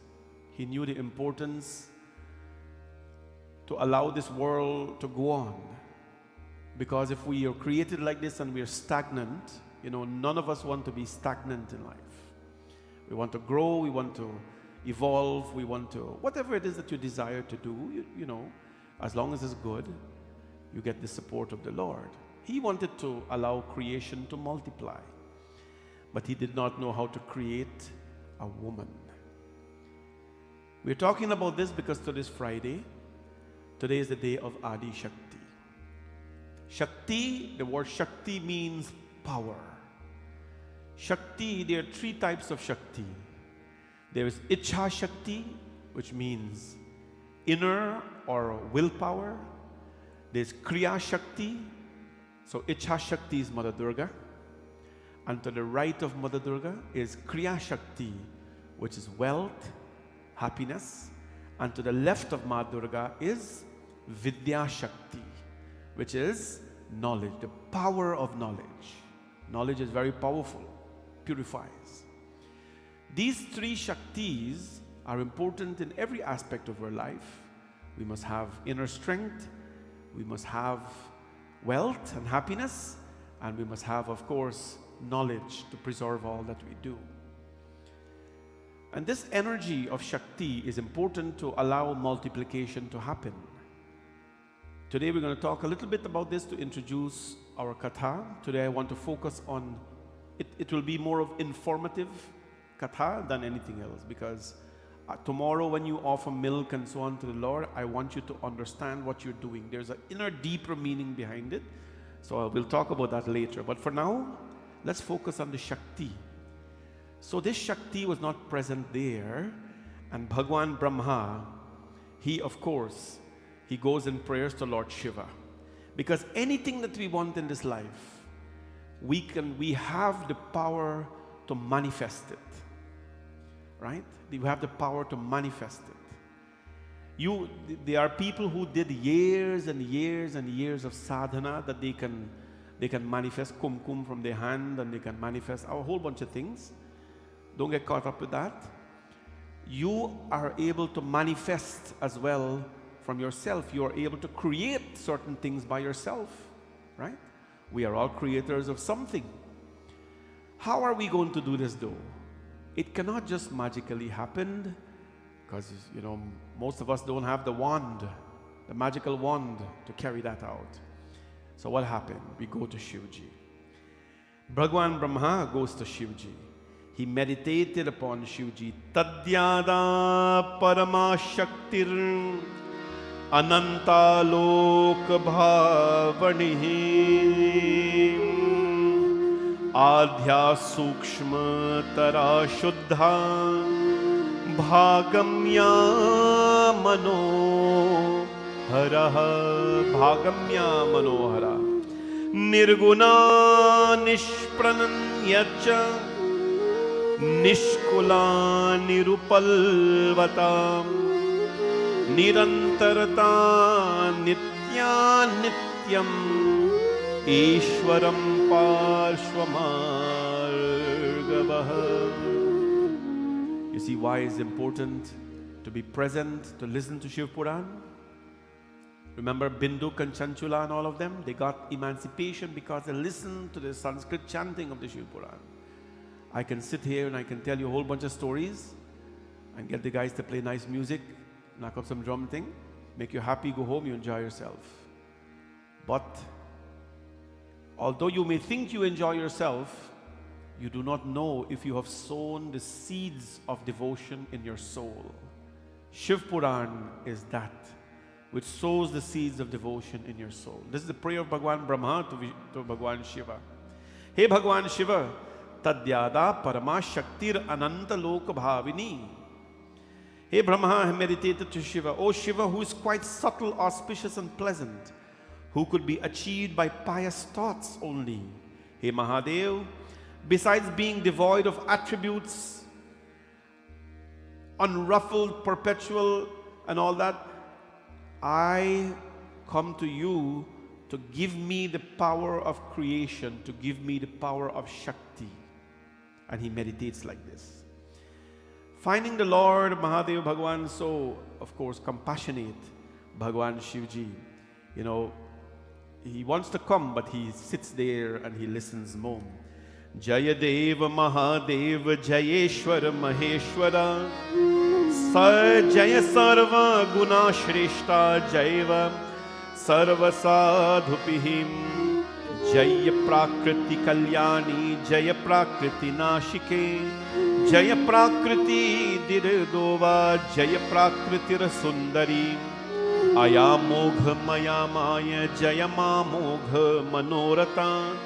He knew the importance to allow this world to go on. Because if we are created like this and we are stagnant, none of us want to be stagnant in life. We want to grow, we want to evolve, we want to, whatever it is that you desire to do, as long as it's good, you get the support of the Lord. He wanted to allow creation to multiply, but he did not know how to create a woman. We're talking about this because today's Friday. Today is the day of Adi Shakti. Shakti, the word Shakti means power. Shakti, there are three types of Shakti. There is Ichha Shakti, which means inner or willpower. There's Kriya Shakti. So Ichha Shakti is Mother Durga. And to the right of Mother Durga is Kriya Shakti, which is wealth, happiness. And to the left of Mother Durga is Vidya Shakti, which is knowledge, the power of knowledge. Knowledge is very powerful, purifies. These three Shaktis are important in every aspect of our life. We must have inner strength, we must have wealth and happiness, and we must have, of course, knowledge to preserve all that we do. And this energy of Shakti is important to allow multiplication to happen. Today we're going to talk a little bit about this to introduce our Katha. Today I want to focus on, it will be more of informative Katha than anything else, because tomorrow when you offer milk and so on to the Lord, I want you to understand what you're doing. There's an inner deeper meaning behind it. So we'll talk about that later. But for now, let's focus on the Shakti. So this Shakti was not present there, and Bhagwan Brahma, he of course, he goes in prayers to Lord Shiva. Because anything that we want in this life, we have the power to manifest it. Right? We have the power to manifest it. There are people who did years and years and years of sadhana that they can manifest kumkum from their hand, and they can manifest a whole bunch of things. Don't get caught up with that. You are able to manifest as well from yourself. You are able to create certain things by yourself, right? We are all creators of something. How are we going to do this though? It cannot just magically happen, because most of us don't have the wand, the magical wand to carry that out. So what happened? We go to Shivji. Bhagwan Brahma goes to Shivji. He meditated upon Shivji. Tadyada parama shaktir ananta lok bhavanihi adhya sukshma tara shuddha bhagamya mano hara bhagamya manohara nirguna nishprananyacha Nishkula nirupalvata nirantarata nitya nityam Ishwaram parshvamargavaha. You see why it's important to be present, to listen to Shiva Puran? Remember Binduk and Chanchula and all of them? They got emancipation because they listened to the Sanskrit chanting of the Shiva Puran. I can sit here and I can tell you a whole bunch of stories and get the guys to play nice music, knock up some drum thing, make you happy, go home, you enjoy yourself. But although you may think you enjoy yourself, you do not know if you have sown the seeds of devotion in your soul. Shiv Puran is that which sows the seeds of devotion in your soul. This is the prayer of Bhagwan Brahma to Bhagwan Shiva. Hey Bhagwan Shiva, Tadyada Parama Shaktir Ananta Loka Bhavini. Hey Brahma meditated to Shiva. O Shiva, who is quite subtle, auspicious and pleasant, who could be achieved by pious thoughts only. Hey Mahadev, besides being devoid of attributes, unruffled, perpetual and all that, I come to you to give me the power of creation, to give me the power of Shakti. And he meditates like this. Finding the Lord Mahadev Bhagwan so, of course, compassionate, Bhagwan Shivji, you know, he wants to come, but he sits there and he listens more. Jaya Deva Mahadeva Jayeshwar Maheshwara Jaya Sarva Guna Shrishta Jaiva Sarva Sadhupihim Jaya Prakriti Kalyani Jaya Prakriti Nashike Jaya Prakriti Dirdova Jaya Prakriti Rasundari Aya Mogha Maya Maya Jaya Ma Mogha Manorata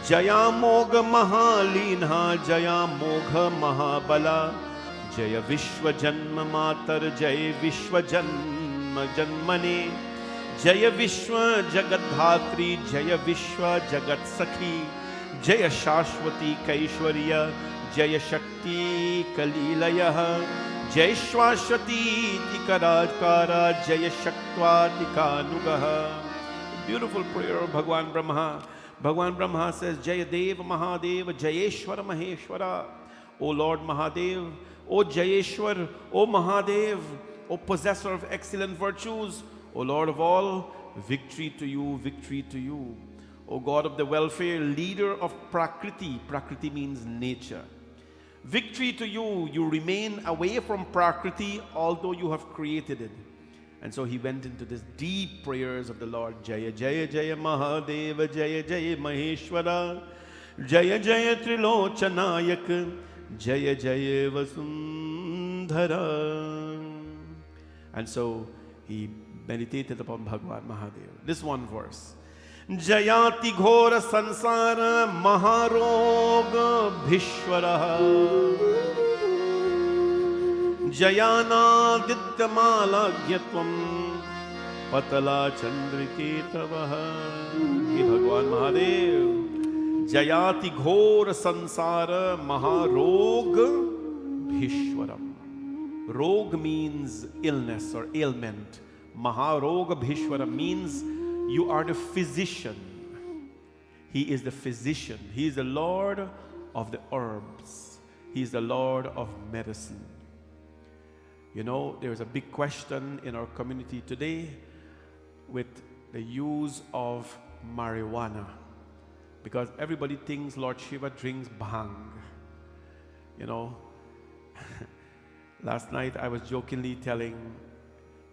Jaya Mogha Mahalina Jaya Mogha Mahabala Jaya Vishwa Janma Matar Jaya Vishwa Janma Janmane Jaya Vishwa Jagat Dhatri Jaya Vishwa Jagat Sakhi Jaya Shashwati Kaishwarya Jaya Shakti Kalilaya Jai Shwashwati Tikarajkara Jaya Shaktva Tikanugaha. Beautiful prayer of Bhagwan Brahma. Bhagwan Brahma says, Jaya Deva Mahadeva Jayeshwara Maheshwara. O Lord Mahadev, O Jayeshwar, O Mahadev, O possessor of excellent virtues, O Lord of all, victory to you, victory to you. O God of the welfare, leader of Prakriti. Prakriti means nature. Victory to you, you remain away from Prakriti, although you have created it. And so he went into this deep prayers of the Lord. Jaya Jaya Jaya Mahadeva Jaya Jaya Maheshwara Jaya Jaya Trilochanayak Jaya Jaya Vasundhara. And so he meditated upon Bhagwan Mahadev. This one verse. Jayati ghora sansara maharoga bhishwara Jayana dityamala gyatvam patala chandriketavaha. He Bhagwan Mahadev. Jayati ghora sansara maharoga bhishwaram. Rog means illness or ailment. Maharoga bhishwaram means you are the physician. He is the physician. He is the Lord of the herbs. He is the Lord of medicine. You know, there is a big question in our community today with the use of marijuana. Because everybody thinks Lord Shiva drinks bhang. You know, last night I was jokingly telling,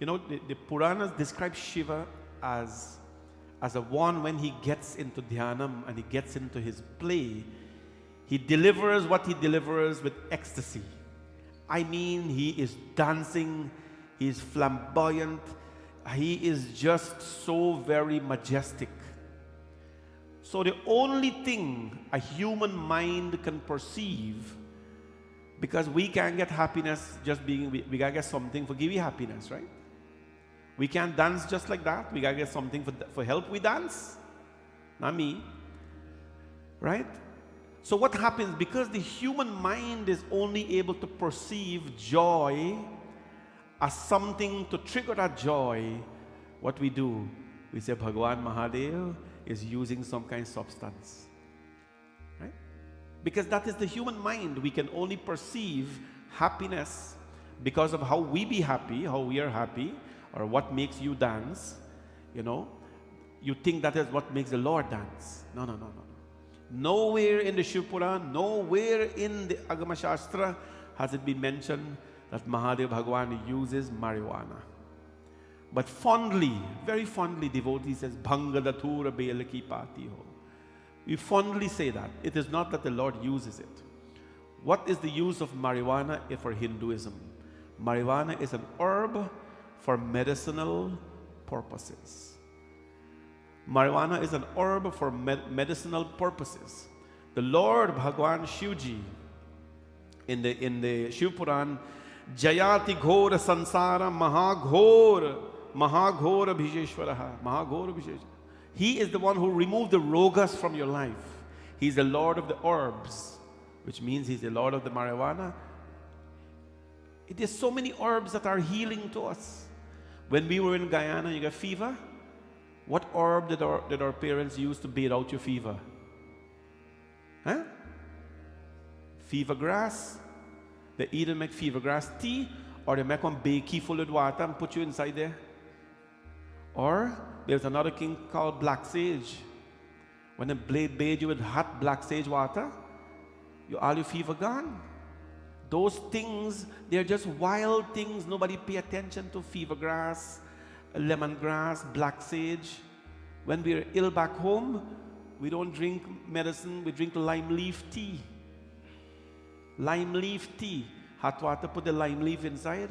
you know, the Puranas describe Shiva as a one when he gets into dhyanam and he gets into his play, he delivers what he delivers with ecstasy. I mean, he is dancing, he is flamboyant, he is just so very majestic. So the only thing a human mind can perceive, because we can't get happiness just being, we gotta get something for give you happiness, right? We can't dance just like that. We gotta get something for help we dance. Not me. Right? So what happens? Because the human mind is only able to perceive joy as something to trigger that joy, what we do? We say Bhagwan Mahadev is using some kind of substance. Right? Because that is the human mind. We can only perceive happiness because of how we be happy, how we are happy, or what makes you dance, you know. You think that is what makes the Lord dance. No, no, no, no. Nowhere in the Shiva Puran, nowhere in the Agama Shastra has it been mentioned that Mahadev Bhagwan uses marijuana. But fondly, very fondly, devotee says, Bhanga Datura Belaki Pati Ho. We fondly say that. It is not that the Lord uses it. What is the use of marijuana for Hinduism? Marijuana is an herb for medicinal purposes. Marijuana is an herb for medicinal purposes. The Lord Bhagwan Shivji in the Shiv Puran, Jayati Ghora Sansara Mahaghor Bhijeshwaraha. Mahaghor Bhijeshwaraha. He is the one who removed the rogas from your life. He's the Lord of the herbs, which means He's the Lord of the marijuana. There's so many herbs that are healing to us. When we were in Guyana, you got fever. What herb did our parents use to beat out your fever? Huh? Fever grass. They either make fever grass tea, or they make one bakey full of water and put you inside there. Or there's another king called black sage. When they bathe you with hot black sage water, all your fever gone. Those things, they're just wild things. Nobody pay attention to fever grass, lemongrass, black sage. When we're ill back home, we don't drink medicine, we drink lime leaf tea. Lime leaf tea. Hot water, put the lime leaf inside.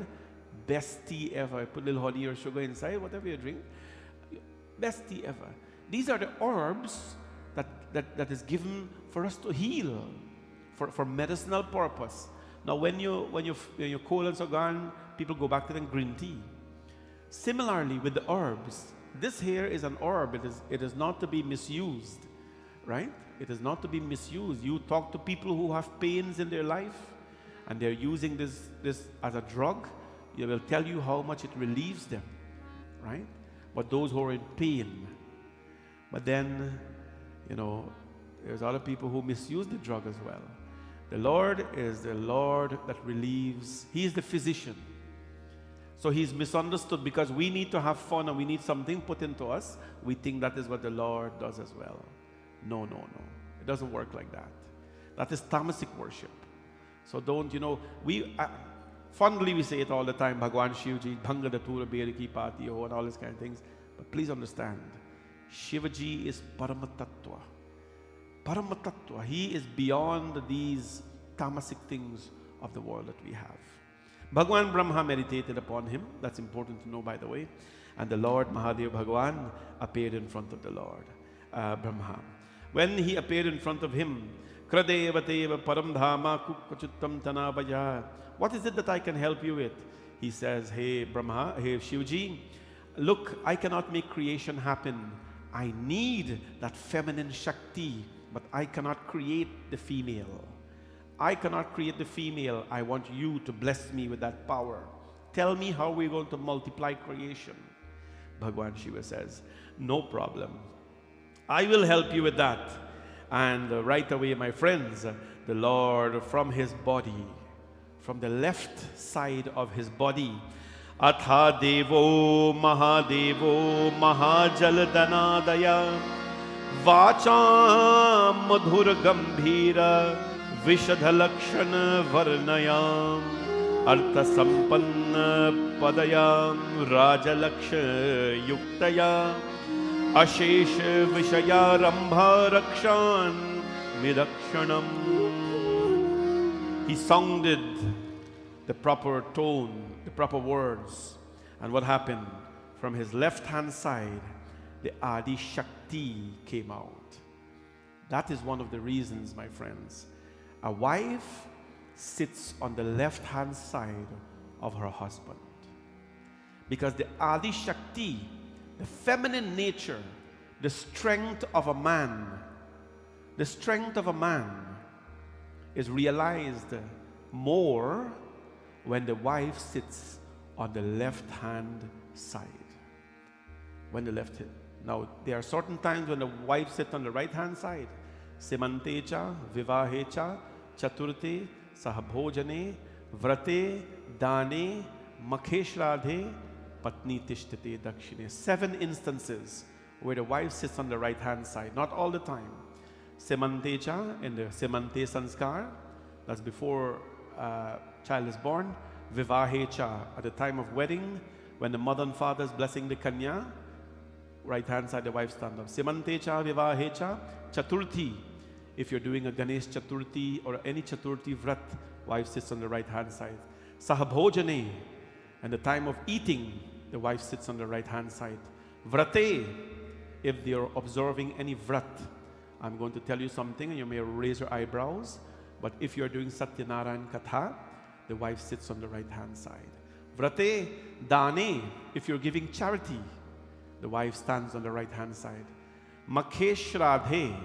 Best tea ever. Put a little honey or sugar inside, whatever you drink. Best tea ever. These are the herbs that is given for us to heal, for medicinal purpose. Now, when your colons are gone, people go back to the green tea. Similarly, with the herbs, this here is an herb. It is not to be misused, right? It is not to be misused. You talk to people who have pains in their life, and they're using this as a drug. They will tell you how much it relieves them, right? But those who are in pain. But then, there's other people who misuse the drug as well. The Lord is the Lord that relieves. He is the physician. So He's misunderstood because we need to have fun and we need something put into us. We think that is what the Lord does as well. No. It doesn't work like that. That is tamasic worship. So don't, fondly we say it all the time, Bhagwan Shivji, Bhanga Datura Beriki Pati Ho, and all these kind of things. But please understand, Shivaji is Paramatattva. Paramatattva. He is beyond these tamasic things of the world that we have. Bhagwan Brahma meditated upon him. That's important to know, by the way. And the Lord Mahadev Bhagwan appeared in front of the Lord Brahma. When he appeared in front of him, Kradevateva Paramdhama Kukachuttam Tanabaya. What is it that I can help you with? He says, hey Brahma, hey Shivji, look, I cannot make creation happen. I need that feminine Shakti, but I cannot create the female. I cannot create the female. I want you to bless me with that power. Tell me how we're going to multiply creation. Bhagwan Shiva says, no problem. I will help you with that. And right away, my friends, the Lord from His body, from the left side of His body, Atha Devo Mahadevo Mahajaldanadaya Vacham Madhur Gambhira Vishadhalakshana Varnayam Artha Sampanna Padayam Rajalaksha Yuktaya Ashesha Vishaya Rambha Rakshan Midakshanam. He sounded the proper tone, the proper words. And what happened? From his left hand side, the Adi Shakti came out. That is one of the reasons, my friends. A wife sits on the left hand side of her husband. Because the Adi Shakti, the feminine nature, the strength of a man, is realized more when the wife sits on the left hand side. Now, there are certain times when the wife sits on the right hand side. Simantecha, Vivahecha, Chaturte, Sahabhojane, Vrate, Dane, Makheshradhe, Patni Tishtate Dakshine. 7 instances where the wife sits on the right hand side. Not all the time. Simantecha in the Simante Sanskar, that's before child is born. Vivahecha at the time of wedding, when the mother and father is blessing the kanya. right hand side, the wife stand up. Simantecha vivahecha chaturthi. If you're doing a Ganesh Chaturthi or any Chaturthi Vrat, wife sits on the right hand side. Sahabhojane, and the time of eating, the wife sits on the right hand side. Vrate, if they're observing any Vrat, I'm going to tell you something and you may raise your eyebrows, but if you're doing Satyanarayan Katha, the wife sits on the right hand side. Vrate Dane, if you're giving charity, the wife stands on the right hand side. Makhesh Radhe,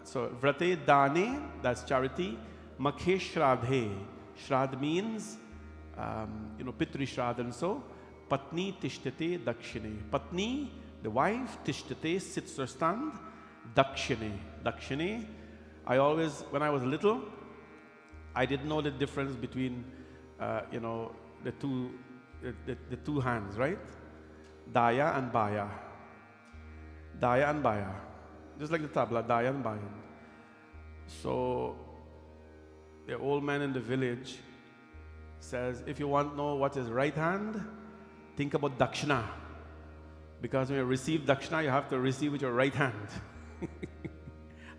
so Vrate Dane, that's charity. Makhesh Radhe, Shrad means, Pitri Shrad, and so Patni Tishtate Dakshine. Patni, the wife, Tishtate, sits or stand, Dakshine. Dakshine, I always, when I was little, I didn't know the difference between, the two hands, right? Daya and Baya. Daya and Baya. Just like the tabla, Daya and Baya. So, the old man in the village says, if you want to know what is right hand, think about Dakshina. Because when you receive Dakshina, you have to receive with your right hand.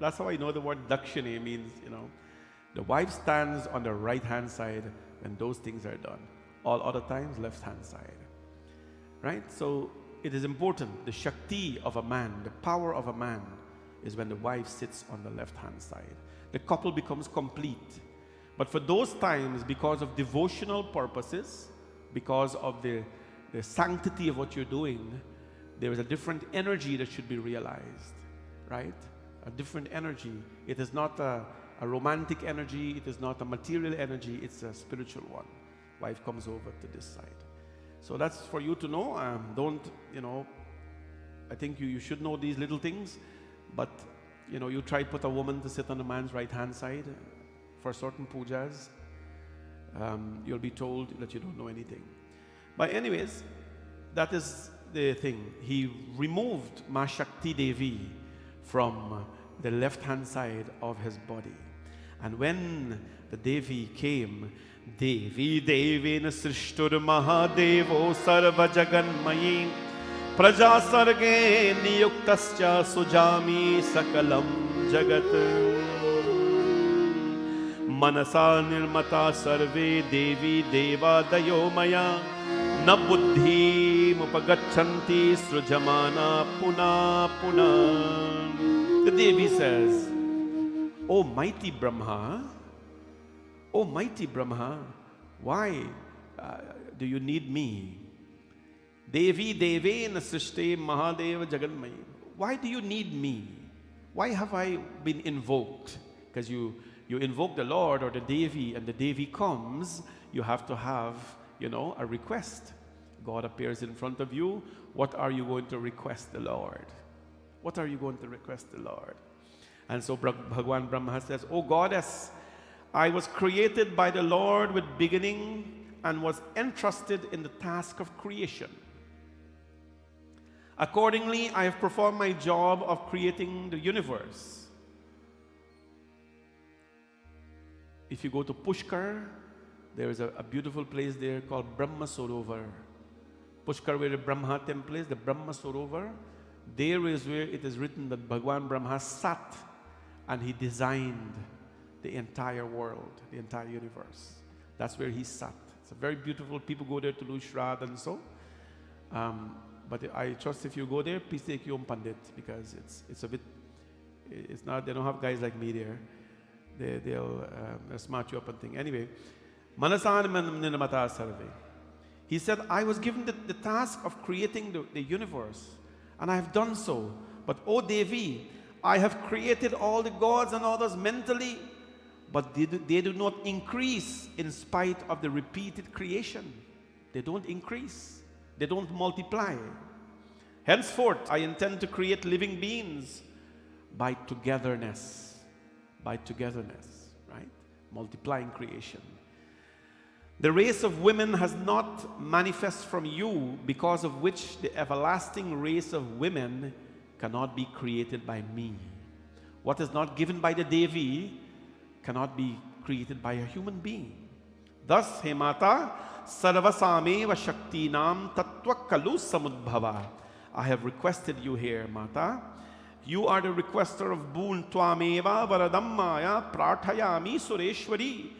That's how I know the word Dakshina means, The wife stands on the right hand side when those things are done. All other times, left hand side. Right? So, it is important. The Shakti of a man, the power of a man, is when the wife sits on the left hand side. The couple becomes complete. But for those times, because of devotional purposes, because of the sanctity of what you're doing, there is a different energy that should be realized, right? A different energy. It is not a romantic energy, it is not a material energy, it's a spiritual one. Wife comes over to this side. So that's for you to know. I think you should know these little things, but you try to put a woman to sit on a man's right hand side for certain pujas, you'll be told that you don't know anything. But anyways, that is the thing. He removed Ma Shakti Devi from the left hand side of his body. And when the Devi came, Devi Devena Srishtur Mahadevo Sarva Jaganmayi Praja Sarge Niyuktascha Sujami Sakalam Jagat Manasa Nirmata Sarve Devi Deva Dayomaya Na Buddhi Mupagachanti Srujamana Puna Puna. The Devi says, O mighty Brahma, why do you need me? Devi Devena Srishte Mahadeva Jaganmayi. Why do you need me? Why have I been invoked? Because you invoke the Lord or the Devi, and the Devi comes, you have to have, a request. God appears in front of you. What are you going to request the Lord? What are you going to request the Lord? And so Bhagwan Brahma says, O Goddess, I was created by the Lord with beginning and was entrusted in the task of creation. Accordingly, I have performed my job of creating the universe. If you go to Pushkar, there is a beautiful place there called Brahma Sarovar. Pushkar, where the Brahma temple is, the Brahma Sarovar, there is where it is written that Bhagwan Brahma sat and he designed the entire world, the entire universe. That's where he sat. It's a very beautiful, people go there to do Shraddha and so. But I trust if you go there, please take your own Pandit, because it's a bit, it's not, they don't have guys like me there. They'll smart you up and thing. Anyway, Manasan Nirmata Sarve. He said, I was given the task of creating the universe, and I have done so. But O Devi, I have created all the gods and others mentally, but they do not increase in spite of the repeated creation. They don't increase. They don't multiply. Henceforth, I intend to create living beings by togetherness. By togetherness, right? Multiplying creation. The race of women has not manifest from you, because of which the everlasting race of women cannot be created by me. What is not given by the Devi cannot be created by a human being. Thus, He Mata, Sarvasameva Shaktinam Tattva Kalu Samudbhava. I have requested you here, Mata. You are the requester of boon. Twameva Varadammaya Prathayami Sureshwari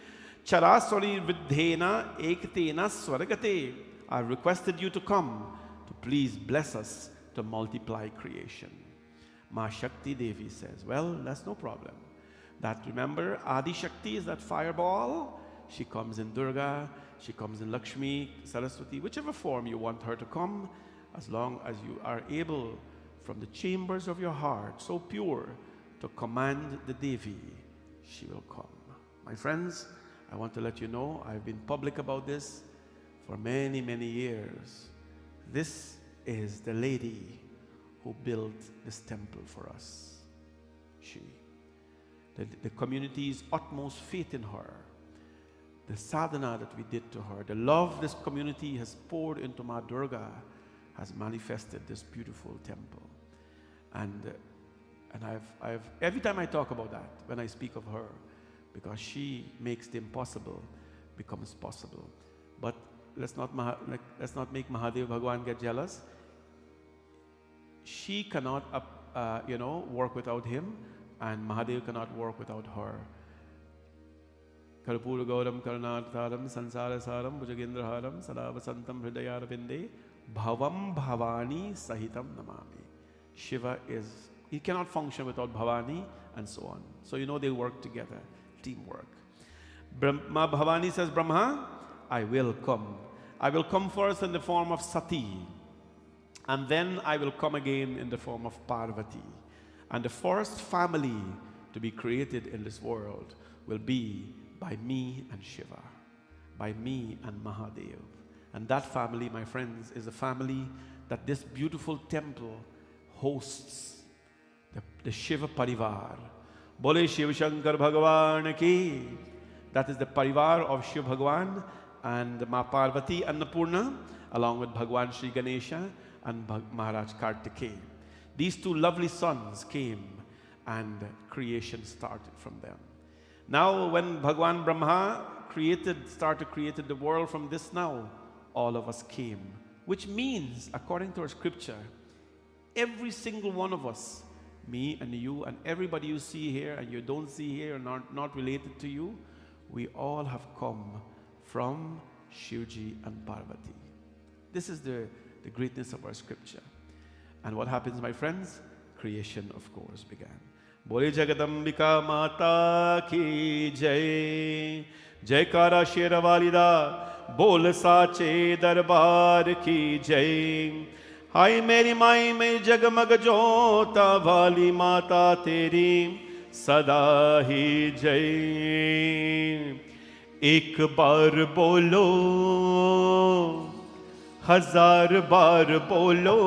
Charaswari Vidhena Ekatena Swaragate. I have requested you to come to please bless us to multiply creation. Ma Shakti Devi says, well, that's no problem. That, remember, Adi Shakti is that fireball. She comes in Durga, she comes in Lakshmi, Saraswati, whichever form you want her to come, as long as you are able from the chambers of your heart, so pure, to command the Devi, she will come. My friends, I want to let you know, I've been public about this for many, many years. This is the lady who built this temple for us. She. The community's utmost faith in her, the sadhana that we did to her, the love this community has poured into Ma Durga has manifested this beautiful temple. And I've every time I talk about that, when I speak of her, because she makes the impossible becomes possible. But let's not make Mahadev Bhagwan get jealous. She cannot, work without him, and Mahadev cannot work without her. Karpura Gauram Karnataram Sansara Saram Bhujagendraharam Sadavasantam Hridayarvinde Bhavam Bhavani Sahitam Namami. Shiva he cannot function without Bhavani, and so on. So they work together, teamwork. Ma Bhavani says, Brahma, I will come. I will come first in the form of Sati, and then I will come again in the form of Parvati. And the first family to be created in this world will be by me and Shiva, by me and Mahadev. And that family, my friends, is a family that this beautiful temple hosts, the Shiva Parivar. Bole Shiva Shankar Bhagavan ki. That is the Parivar of Shiva Bhagavan and Ma Parvati Annapurna, along with Bhagwan Sri Ganesha and Maharaj Kartikeya. These two lovely sons came and creation started from them. Now when Bhagwan Brahma started created the world from this now, all of us came. Which means, according to our scripture, every single one of us, me and you and everybody you see here and you don't see here and not related to you, we all have come from Shivji and Parvati. This is the greatness of our scripture. And what happens, my friends? Creation, of course, began. Bole Jagadambika Mata ki jai, Jaikara Sherawalida, Bol Sache Darbar ki jai. Hai Meri Mai Mai Jagmag Jota Vali Mata Teri Sada hi jai. Ek bar bolo, हजार बार बोलो,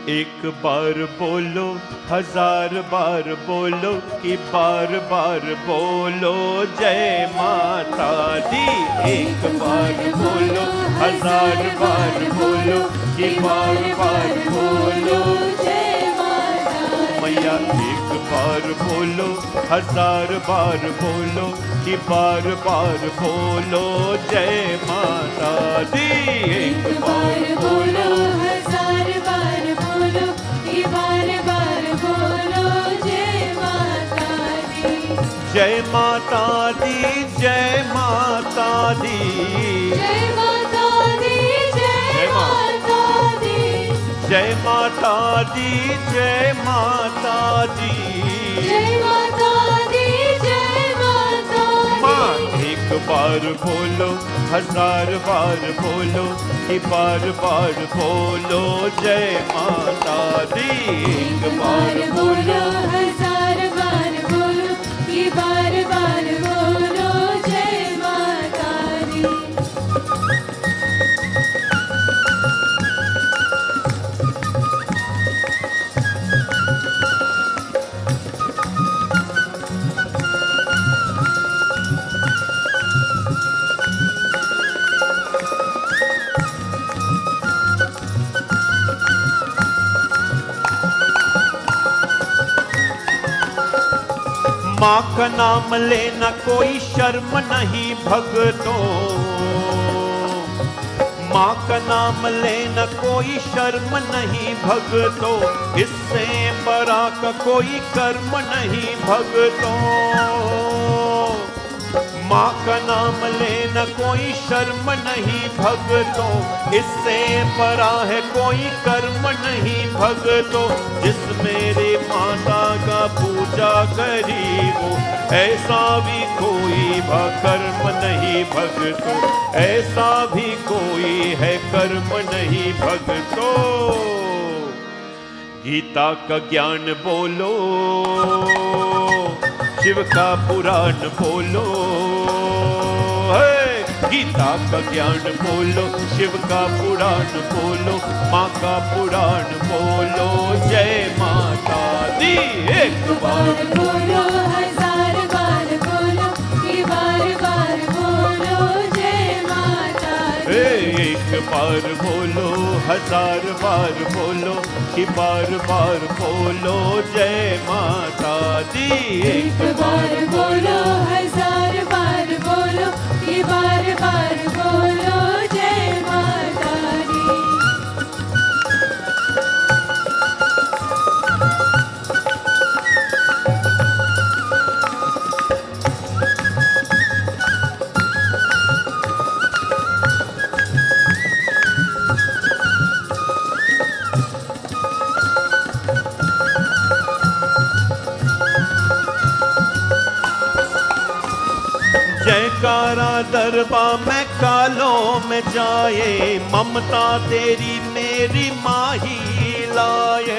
एक बार बोलो, हजार बार बोलो, कि बार बार बोलो जय माता दी। एक बार बोलो, हजार बार बोलो, कि बार बार बोलो जय माता दी। मैया एक बार बोलो, हजार बार बोलो, कि बार बार बोलो जय माता दी। एक बार बोलो, हजार बार बोलो, कि बार बार बोलो जय माता दी। जय माता दी, जय माता दी, जय माता दी, जय माता दी, जय माता दी, जय माता दी, जय माता दी, जय माता दी। एक बार बोलो, हजार बार बोलो, कि बार बार बोलो जय माता दी। एक बार बोलो, हजार बार बोलो, कि बार बार बोलो जय माता दी। माँ का नाम लेना कोई शर्म नहीं भक्तों, माँ का नाम लेना कोई शर्म नहीं भक्तों, इससे बड़ा का कोई कर्म नहीं भक्तों। माँ का नाम लेना कोई शर्म नहीं भक्तों, इससे बड़ा है कोई कर्म नहीं भक्तों। जिस मेरी माता का पूजा करी वो, ऐसा भी कोई कर्म नहीं भक्तों, ऐसा भी कोई है कर्म नहीं भक्तों। गीता का ज्ञान बोलो, शिव का पुराण बोलो, गीता का ज्ञान बोलो, शिव का पुराण बोलो, माँ का पुराण बोलो। जय माता दी। एक बार बोलो, हजार बार बोलो, कि बार बार बोलो जय माता दी। एक बार बोलो, हजार बार बोलो, कि बार बार बोलो जय माता दी। एक बार बोलो, हजार बार बोलो, कि बार बार बोलो जय माता दी। जयकारा दरबार में कालों में जाए, ममता तेरी मेरी माही लाए।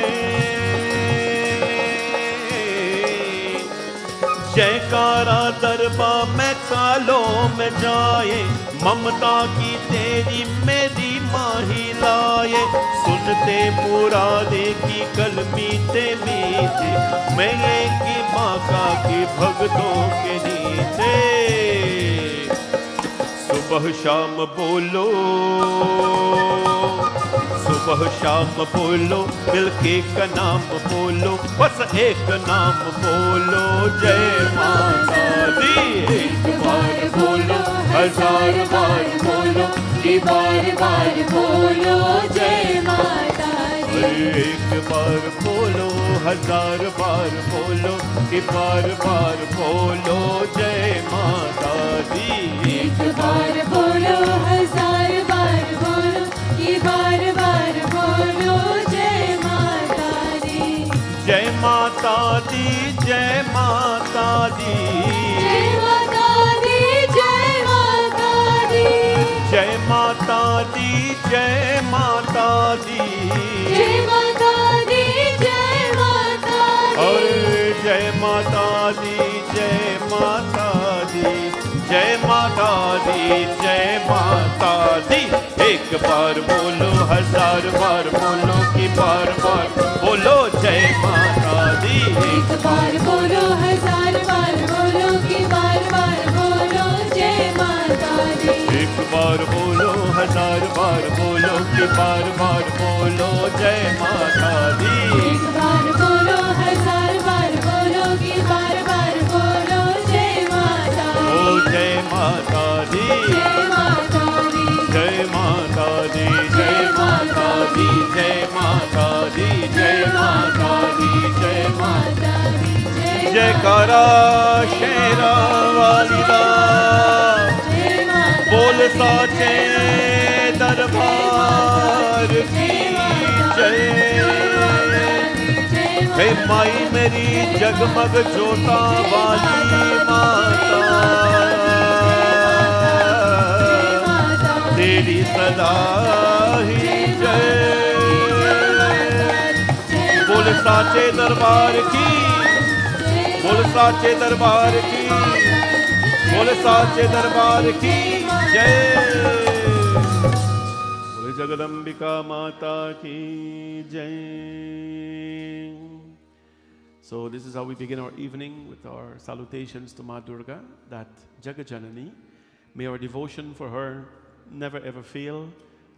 जयकारा दरबार में कालों में जाए, ममता की तेरी मेरी माही लाए। सुनते मुरादे की कलमीते मीते, मैं की माका की भक्तों के नीचे। सुबह शाम बोलो, सुबह शाम बोलो, मिलके का नाम बोलो, बस एक नाम बोलो जय माता दी। एक बार बोलो, हजार बार बोलो, कि बार बार बोलो जय माता दी। एक बार बोलो, हजार बार बोलो, कि बार बार बोलो जय माता दी। एक बार बोलो, हजार बार बोलो, कि बार बार बोलो जय माता दी। जय माता दी, जय माता दी, जय माता दी, जय माता दी, जय माता दी, जय माता दी, जय माता दी, जय माता दी। और जय माता दी, जय माता दी, जय माता दी, जय माता दी। एक बार बोलो, हजार बार बोलो, कि बार बार बोलो जय माता दी। एक बार बोलो, हजार बार बोलो, कि बार बार बोलो जय माता दी। एक बार बोलो, हजार बार बोलो, कि बार बार बोलो जय माता दी। एक बार बोलो, हजार बार बोलो, कि बार बार बोलो जय माता दी। ओ जय माता दी, जय माता दी, जय माता दी, जय माता दी, जय माता दी, जय माता दी, जय माता माता दी। जयकारा शेरा वाली दा, जय माता बोल साचे दरबार की जय। हे माई मेरी जगमग जोता वाली माता, तेरी सदा ही जय। बोल साचे दरबार की, बोल साचे दरबार की, बोल साचे दरबार की जय। बोले जगदम्बिका माता की जय। So this is how we begin our evening with our salutations to Ma Durga, that Jagajanani. May our devotion for her never ever fail,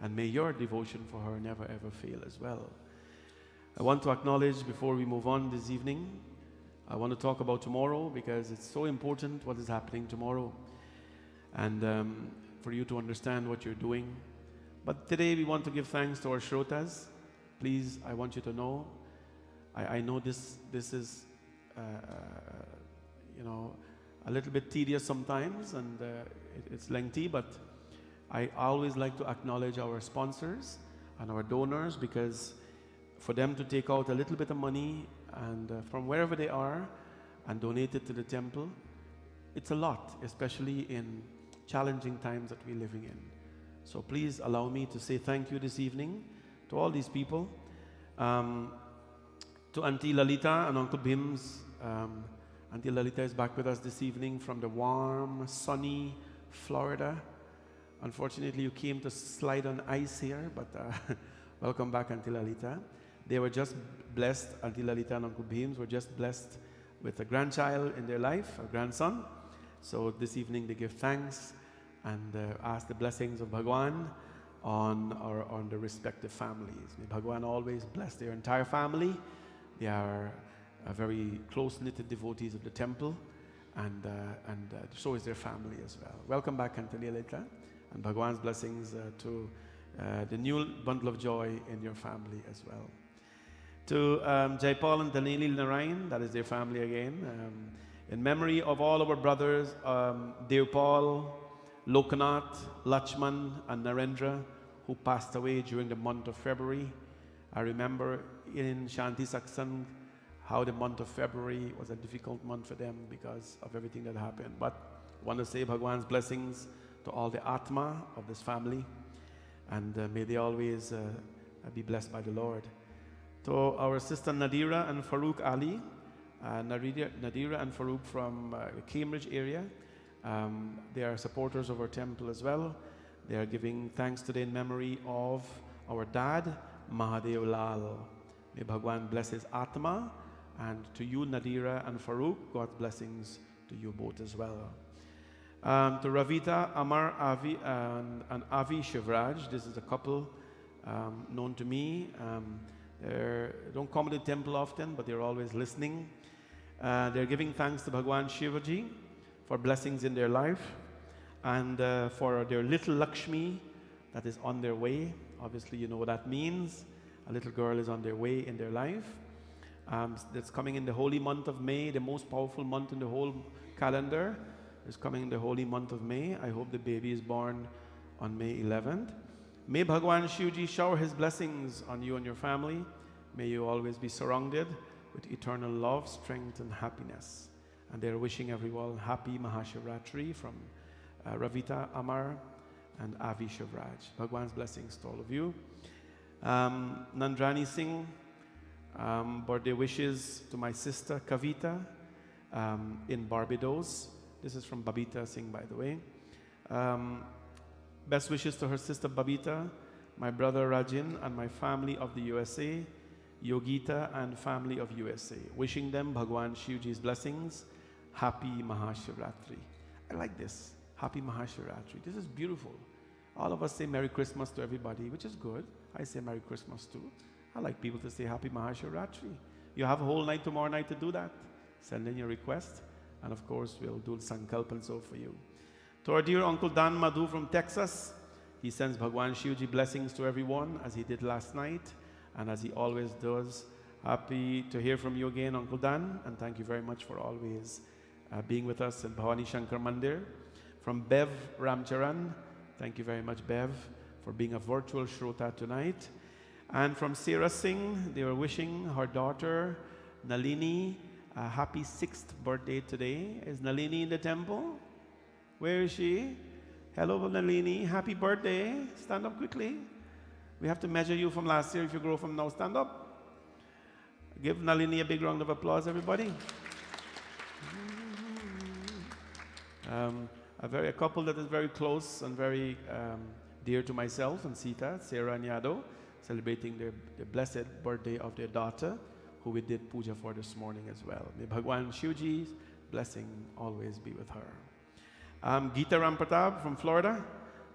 and may your devotion for her never ever fail as well. I want to acknowledge, before we move on this evening, I want to talk about tomorrow because it's so important what is happening tomorrow, and for you to understand what you're doing. But today we want to give thanks to our Shrotas. Please, I want you to know, I know this is, a little bit tedious sometimes, and it's lengthy, but I always like to acknowledge our sponsors and our donors, because for them to take out a little bit of money and from wherever they are and donate it to the temple, it's a lot, especially in challenging times that we're living in. So please allow me to say thank you this evening to all these people, to Auntie Lalita and Uncle Bim's. Auntie Lalita is back with us this evening from the warm, sunny Florida. Unfortunately, you came to slide on ice here, but welcome back, Auntie Lalita. They were just blessed, Auntie Lalita and Uncle Beams were just blessed with a grandchild in their life, a grandson. So this evening they give thanks and ask the blessings of Bhagwan on the respective families. May Bhagwan always bless their entire family. They are very close-knit devotees of the temple, and so is their family as well. Welcome back, Auntie Lalita, and Bhagwan's blessings to the new bundle of joy in your family as well. To Jaipal and Danili Narayan, that is their family again. In memory of all our brothers, Devpal, Lokanath, Lachman, and Narendra, who passed away during the month of February. I remember in Shanti Satsang how the month of February was a difficult month for them because of everything that happened. But I want to say Bhagwan's blessings to all the Atma of this family, and may they always be blessed by the Lord. To our sister Nadira and Farouk Ali, Nadira and Farouk from the Cambridge area, they are supporters of our temple as well. They are giving thanks today in memory of our dad, Mahadev Lal. May Bhagwan bless his Atma, and to you, Nadira and Farouk, God's blessings to you both as well. To Ravita, Amar, Avi, and Avi Shivraj, this is a couple known to me. They don't come to the temple often, but they're always listening. They're giving thanks to Bhagwan Shivaji for blessings in their life, and for their little Lakshmi that is on their way. Obviously, you know what that means. A little girl is on their way in their life. That's coming in the holy month of May, the most powerful month in the whole calendar. Is coming in the holy month of May. I hope the baby is born on May 11th. May Bhagwan Shivji shower his blessings on you and your family. May you always be surrounded with eternal love, strength, and happiness. And they're wishing everyone happy Mahashivratri from Ravita, Amar, and Avi Shivraj. Bhagwan's blessings to all of you. Nandrani Singh, birthday wishes to my sister Kavita in Barbados. This is from Babita Singh, by the way. Best wishes to her sister Babita, my brother Rajin, and my family of the USA, Yogita and family of USA. Wishing them Bhagwan Shivji's blessings. Happy Mahashivratri. I like this. Happy Mahashivratri. This is beautiful. All of us say Merry Christmas to everybody, which is good. I say Merry Christmas too. I like people to say Happy Mahashivratri. You have a whole night tomorrow night to do that. Send in your request, and of course we'll do Sankalp and so for you. To our dear Uncle Dan Madhu from Texas, he sends Bhagwan Shivji blessings to everyone, as he did last night, and as he always does. Happy to hear from you again, Uncle Dan, and thank you very much for always being with us in Bhavani Shankar Mandir. From Bev Ramcharan, thank you very much, Bev, for being a virtual Shrota tonight. And from Sarah Singh, they were wishing her daughter, Nalini, a happy 6th birthday today. Is Nalini in the temple? Where is she? Hello, Nalini. Happy birthday. Stand up quickly. We have to measure you from last year if you grow from now. Stand up. Give Nalini a big round of applause, everybody. A couple that is very close and very dear to myself and Sita, Sarah and Yadav, celebrating the blessed birthday of their daughter, who we did puja for this morning as well. May Bhagwan Shivji's blessing always be with her. Geeta Rampratap from Florida,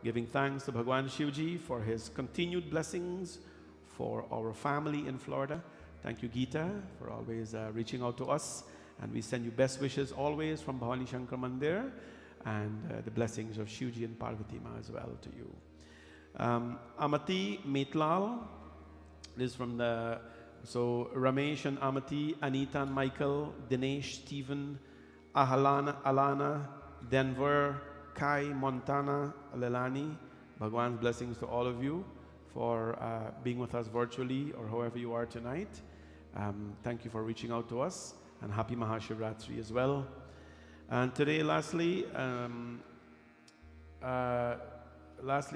giving thanks to Bhagwan Shivji for his continued blessings for our family in Florida. Thank you, Geeta, for always reaching out to us And we send you best wishes always from Bhavani Shankar Mandir, and the blessings of Shivji and Parvati Ma as well to you. Amati Metlal is from the, so Ramesh and Amati, Anita and Michael, Dinesh, Stephen, Alana, Denver, Kai, Montana, Lelani. Bhagwan's blessings to all of you for being with us virtually or however you are tonight. Thank you for reaching out to us, and happy Mahashivratri as well. And today, lastly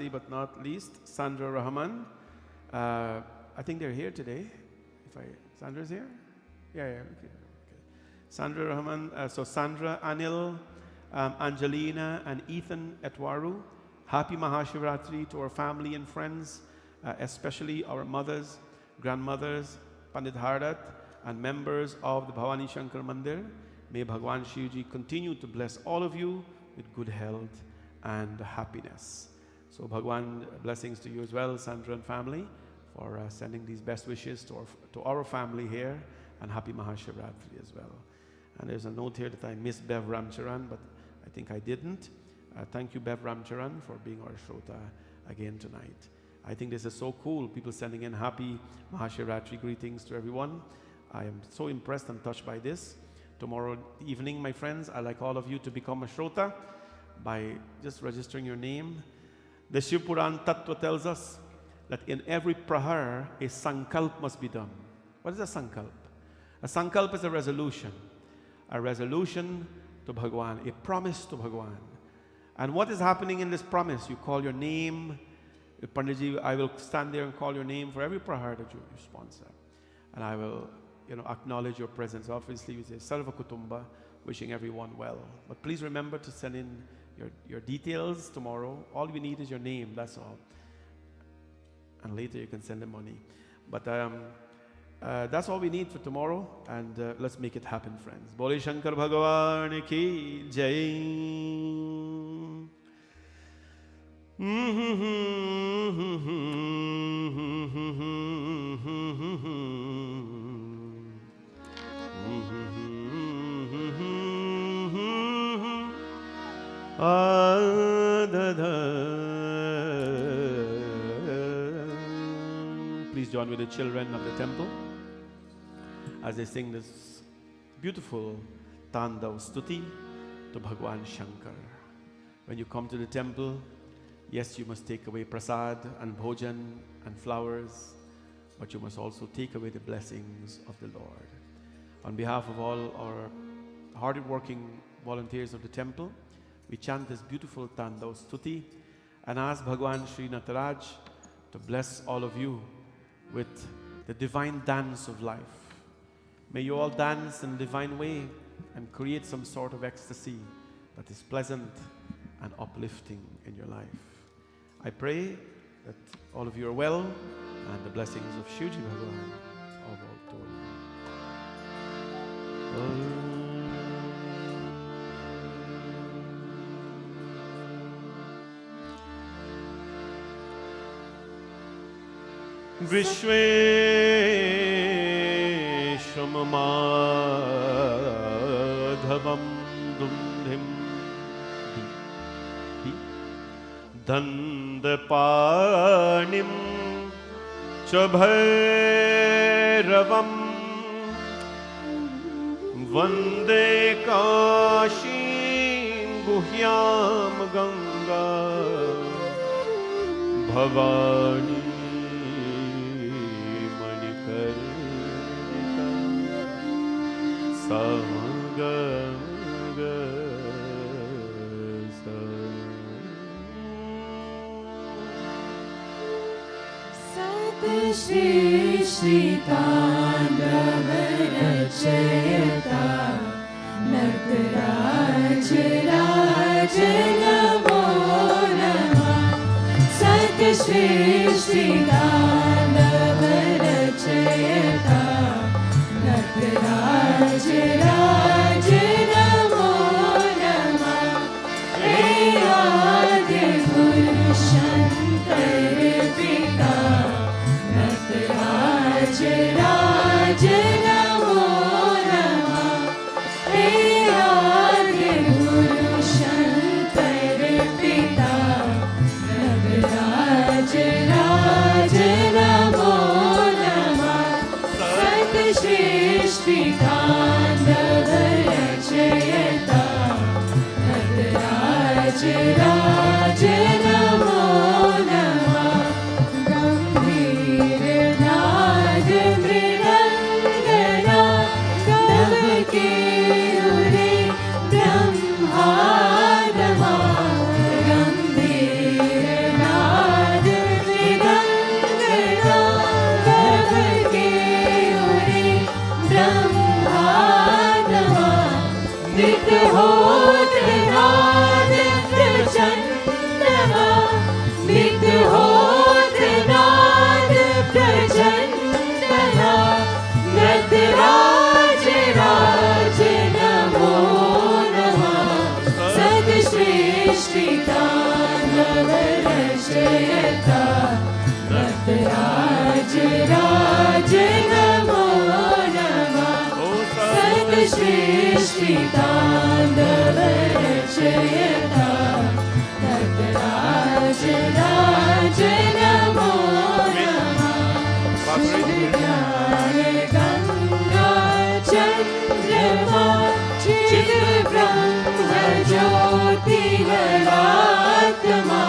but not least, Sandra Rahman. I think they're here today. Sandra's here? Yeah, okay. Sandra Rahman, so Sandra, Anil, Angelina, and Ethan Etwaru. Happy Mahashivratri to our family and friends, especially our mothers, grandmothers, Pandit Hardat, and members of the Bhavani Shankar Mandir. May Bhagwan Shivji continue to bless all of you with good health and happiness. So Bhagwan, blessings to you as well, Sandra and family, for sending these best wishes to our family here, and happy Mahashivratri as well. And there's a note here that I missed Bev Ramcharan, but I think I didn't. Thank you, Bev Ramcharan, for being our Shrota again tonight. I think this is so cool, people sending in happy Mahashivratri greetings to everyone. I am so impressed and touched by this. Tomorrow evening, my friends, I'd like all of you to become a Shrota by just registering your name. The Shiva Puran Tattva tells us that in every prahar, a sankalp must be done. What is a sankalp? A sankalp is a resolution to Bhagwan, a promise to Bhagwan. And what is happening in this promise? You call your name. Panditji, I will stand there and call your name for every prahar that you sponsor. And I will, acknowledge your presence. Obviously, we say Sarva Kutumba, wishing everyone well. But please remember to send in your details tomorrow. All we need is your name, that's all. And later you can send the money. But that's all we need for tomorrow, and let's make it happen, friends. Bole Shankar Bhagavan ki Jai. Please join with the children of the temple as they sing this beautiful Tandav Stuti to Bhagwan Shankar. When you come to the temple, yes, you must take away prasad and bhojan and flowers, but you must also take away the blessings of the Lord. On behalf of all our hard-working volunteers of the temple, we chant this beautiful Tandav Stuti and ask Bhagwan Sri Nataraj to bless all of you with the divine dance of life. May you all dance in a divine way and create some sort of ecstasy that is pleasant and uplifting in your life. I pray that all of you are well, and the blessings of Shivji Bhagavan are all to you. Vishwesham Madhavam Dundhim Dandapanim Chabhairavam Vande Kashim Guhyam Ganga Bhavani Shri Shri Tandav Rachayata Nataraj Raj Namo Namah Sat Shri Shri Tandav Rachayata Nataraj Raj Namo Namah Adi Guru Shankar Pita Raj Raj Namo Namah के उरे ब्रह्मादमा गंभीर नाद मृदंगना गग के उरे ब्रह्मादमा मृत होत नाद प्रचंडमा मृत होत नाद प्रचंडना नटराज राज नमो नमः सदश्रेष्ठि तांडव रचयता नटराज राज नमो नमः सदश्रेष्ठि तांडव रचयता नटराज राज नमो नमः ज्ञान गंगा चंद्रमा चिद ब्रह्म ज्योति ललात्मा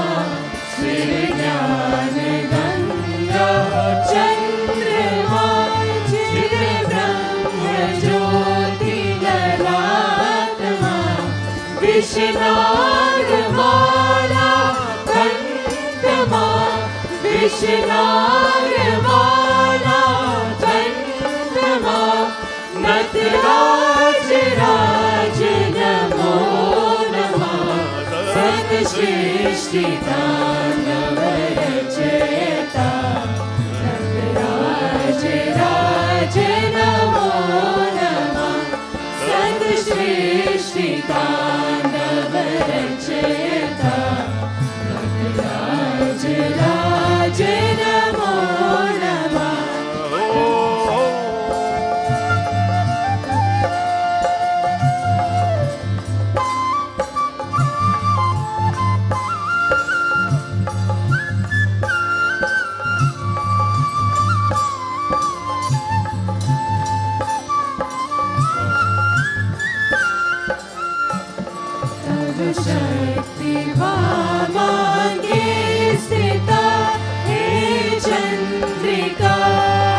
श्री ज्ञान गंगा चंद्रमा चिद ब्रह्म ज्योति ललात्मा विष्णाग माला कंठमा विष्णाग माला कंठमा नटराज राज नमो नमः सदश्रेष्ठि तांडव रचयता नटराज राज नमो नमः सदश्रेष्ठि तांडव रचयता नटराज राज नमो नमः तव शक्ति वामांगे स्थिता हे चंद्रिका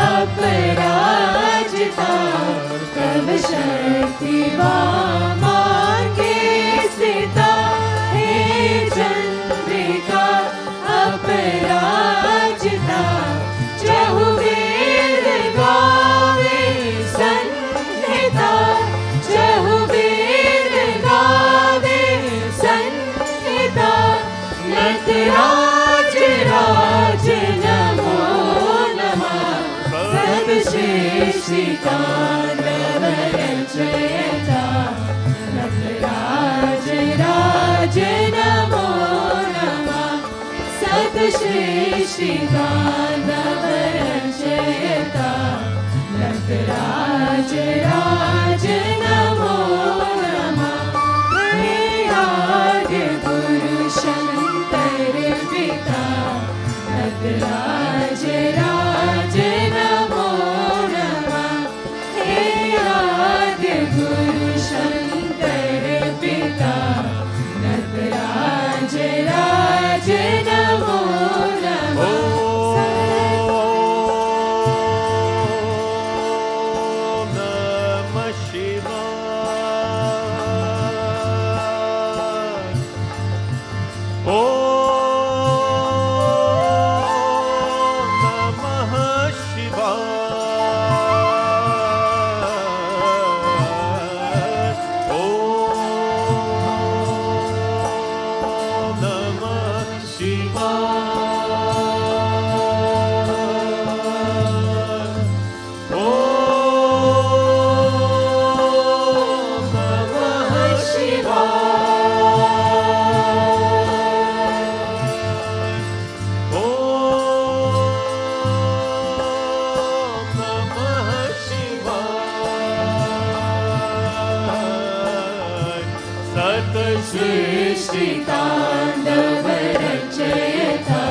अपराजिता तव शक्ति वामांगे स्थिता हे चंद्रिका अपराजिता चहुवेद गावे संहिता चहुवेद गावे संहिता नटराज राज नमो नमः सदश्रेष्ठि तांडव रचयता नटराज राज नमो नमः सदश्रेष्ठि तांडव रचयता नटराज राज नमो नमः हे आद्य गुरु शंकर पिता नटराज राज नमो नमः हे आद्य गुरु शंकर पिता नटराज राज नमो नमः Namah Shivaya. Om Namah Shivaya. Om Namah Shivaya. Om Namah Shivaya. Om Namah Shivaya. Sat सृष्टि तांडव रचयता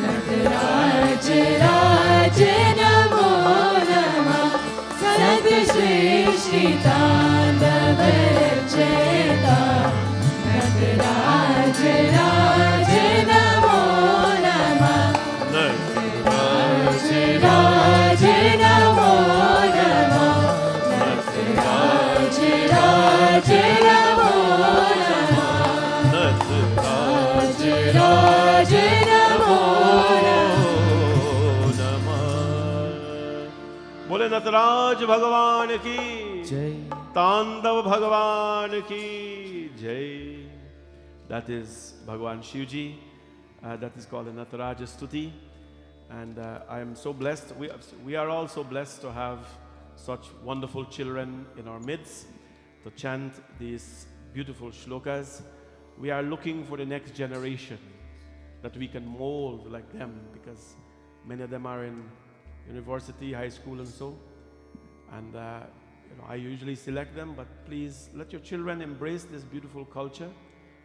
नटराज राज नमो नमः सदश्रेष्ठि तांडव रचयता नटराज राज नमो नमः नटराज राज नमो नमः नटराज राज नमो नमः नटराज राज नमो नमः। बोले नटराज भगवान की जय। तांडव भगवान की जय. That is Bhagwan Shivji. That is called the Nataraja Stuti. And I am so blessed. We are all so blessed to have such wonderful children in our midst to chant these beautiful shlokas. We are looking for the next generation that we can mold like them, because many of them are in university, high school and so. And I usually select them, but please let your children embrace this beautiful culture.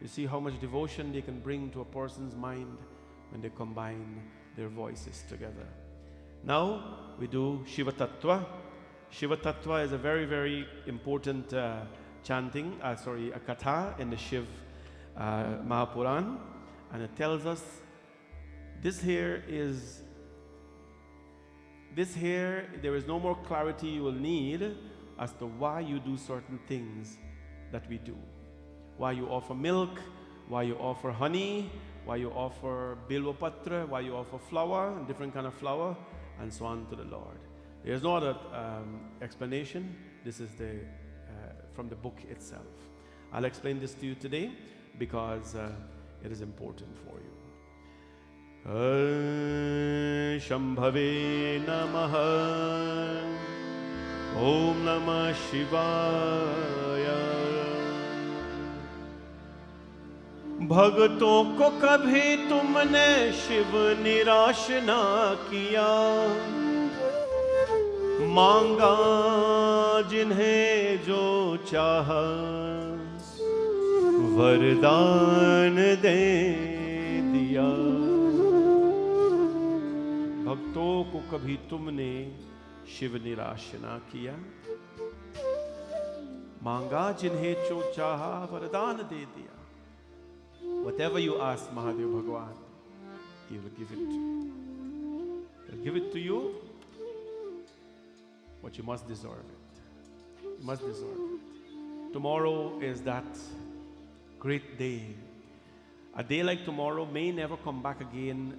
You see how much devotion they can bring to a person's mind when they combine their voices together. Now we do Shiva Tattva. Shiva Tattva is a very, very important chanting, a Katha in the Shiv Puran, and it tells us this here, there is no more clarity you will need as to why you do certain things that we do. Why you offer milk, why you offer honey, why you offer bilwa patra, why you offer flour, different kind of flour, and so on to the Lord. There is no other explanation. This is from the book itself. I'll explain this to you today because it is important for you. Shambhave Namaha. Om Namah Shivaya. भगतों को कभी तुमने शिव निराश ना किया, मांगा जिन्हें जो चाहा वरदान दे दिया. भक्तों को कभी तुमने शिव निराश ना किया, मांगा जिन्हें जो चाहा वरदान दे दिया. Whatever you ask Mahadev Bhagwan, he will give it to you. He'll give it to you, but you must deserve it. You must deserve it. Tomorrow is that great day. A day like tomorrow may never come back again,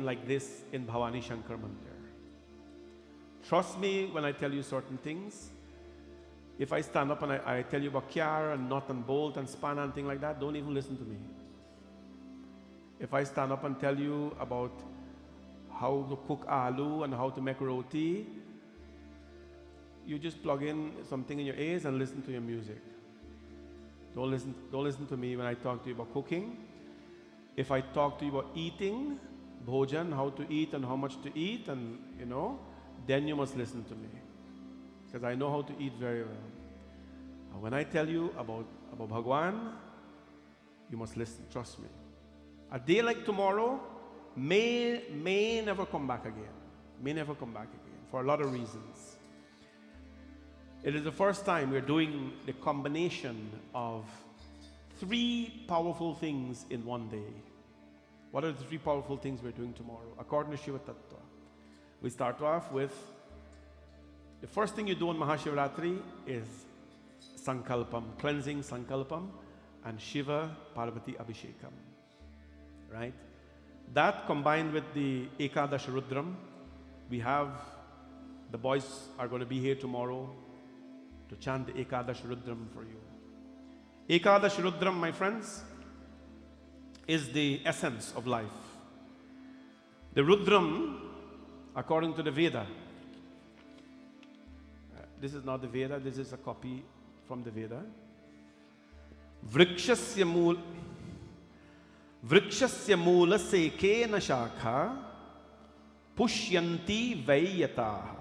like this in Bhavani Shankar Mandir. Trust me when I tell you certain things. If I stand up and I tell you about kyar and nut and bolt and span and things like that, don't even listen to me. If I stand up and tell you about how to cook aloo and how to make roti, you just plug in something in your ears and listen to your music. Don't listen to me when I talk to you about cooking. If I talk to you about eating, bhojan, how to eat and how much to eat, and then you must listen to me, because I know how to eat very well. And when I tell you about Bhagwan, you must listen, trust me. A day like tomorrow may never come back again. For a lot of reasons. It is the first time we're doing the combination of 3 powerful things in one day. What are the 3 powerful things we're doing tomorrow? According to Shiva Tattva, we start off with the first thing you do on Mahashivratri is Sankalpam, cleansing Sankalpam, and Shiva Parvati Abhishekam. Right? That combined with the Ekadash Rudram, the boys are going to be here tomorrow to chant the Ekadash Rudram for you. Ekadash Rudram, my friends, is the essence of life. The Rudram, according to the Veda, this is not the Veda, this is a copy from the Veda. Vrikshasya moola sekena shakha pushyanti vayataha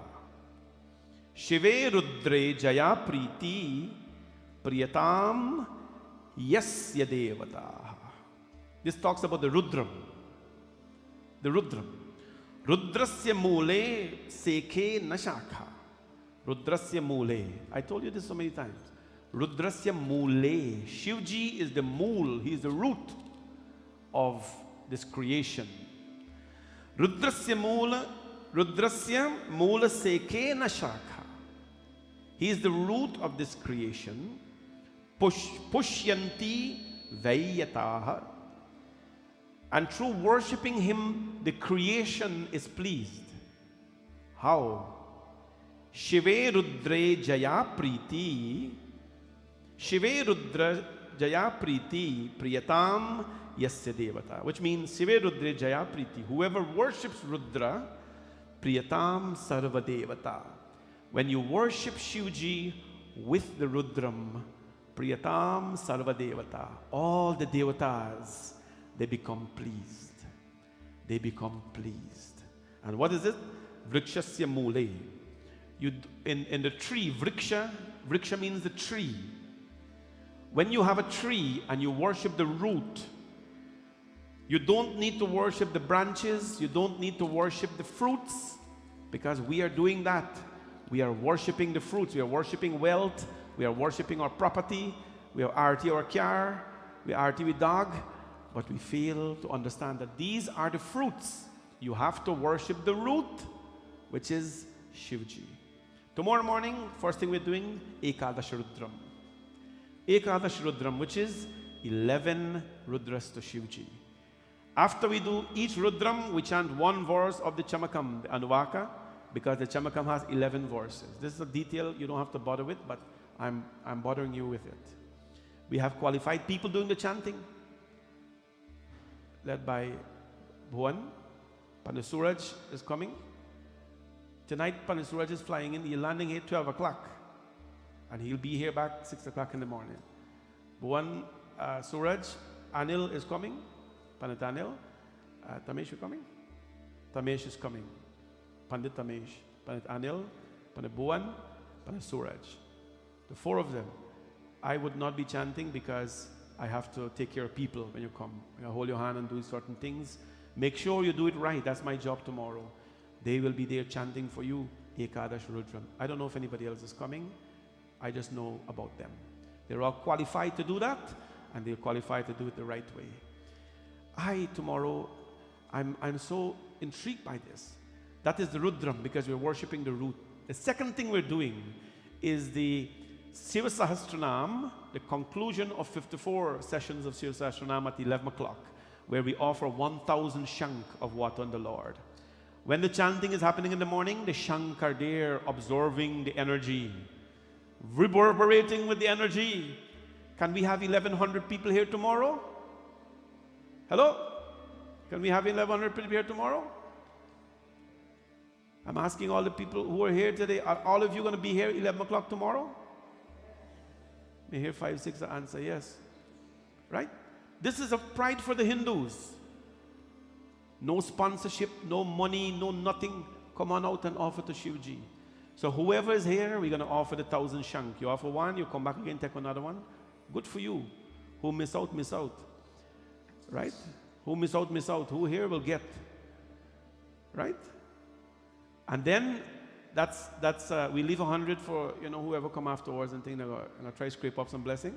shive rudre jaya priti priyatam yasya devataha. This talks about the Rudram. The Rudram. Rudrasya mule sekena shakha. Rudrasya mule. I told you this so many times. Rudrasya mule. Shivji is the mool. He is the root of this creation. Rudrasya mula sekena shakha. He is the root of this creation. Pushyanti Vayataha. And through worshipping Him, the creation is pleased. How? Shive Rudre Jaya Priti. Shive Rudra Jaya Priti Priyatam Yasya Devata. Which means Shive Rudre Jaya Priti. Whoever worships Rudra, Priyatam Sarva Devata. When you worship Shivji with the Rudram, Priyatam Sarva Devata, all the Devatas, they become pleased. They become pleased. And what is it? Vrikshasya Mule. In the tree, Vriksha means the tree. When you have a tree and you worship the root, you don't need to worship the branches, you don't need to worship the fruits, because we are doing that. We are worshiping the fruits, we are worshiping wealth, we are worshiping our property, we are arti our car, we are arti with dog, but we fail to understand that these are the fruits. You have to worship the root, which is Shivji. Tomorrow morning, first thing we're doing, Ekadash Rudram. Ekadash Rudram, which is 11 Rudras to Shivji. After we do each Rudram, we chant one verse of the Chamakam, the Anuvaka, because the Chamakam has 11 verses. This is a detail you don't have to bother with, but I'm bothering you with it. We have qualified people doing the chanting, led by Bhuvan. Panasuraj is coming. Tonight, Panasuraj is flying in. He's landing here at 12 o'clock. And he'll be here back 6 o'clock in the morning. Bhuvan, Suraj, Anil is coming. Pandit Anil. Tamesh, you coming? Tamesh is coming. Pandit Tamesh, Pandit Anil, Pandit Bhuvan, Pandit Suraj. The four of them. I would not be chanting because I have to take care of people when you come. I hold your hand and do certain things. Make sure you do it right. That's my job tomorrow. They will be there chanting for you, Ekadash Rudram. I don't know if anybody else is coming. I just know about them. They're all qualified to do that, and they're qualified to do it the right way. Tomorrow, I'm so intrigued by this. That is the Rudram, because we're worshipping the root. The second thing we're doing is the Shiva Sahasranam, the conclusion of 54 sessions of Shiva Sahasranam at 11 o'clock, where we offer 1,000 shank of water on the Lord. When the chanting is happening in the morning, the shank are there absorbing the energy, reverberating with the energy. Can we have 1,100 people here tomorrow? Hello? Can we have 1,100 people here tomorrow? I'm asking all the people who are here today, are all of you going to be here 11 o'clock tomorrow? May hear 5, 6 answer yes. Right? This is a pride for the Hindus. No sponsorship, no money, no nothing. Come on out and offer to Shivji. So whoever is here, we're going to offer the 1,000 shank. You offer one, you come back again, take another one. Good for you. Who miss out, miss out. Right? Who miss out, miss out. Who here will get. Right? And then we leave 100 for whoever come afterwards and think they're going to try to scrape up some blessing.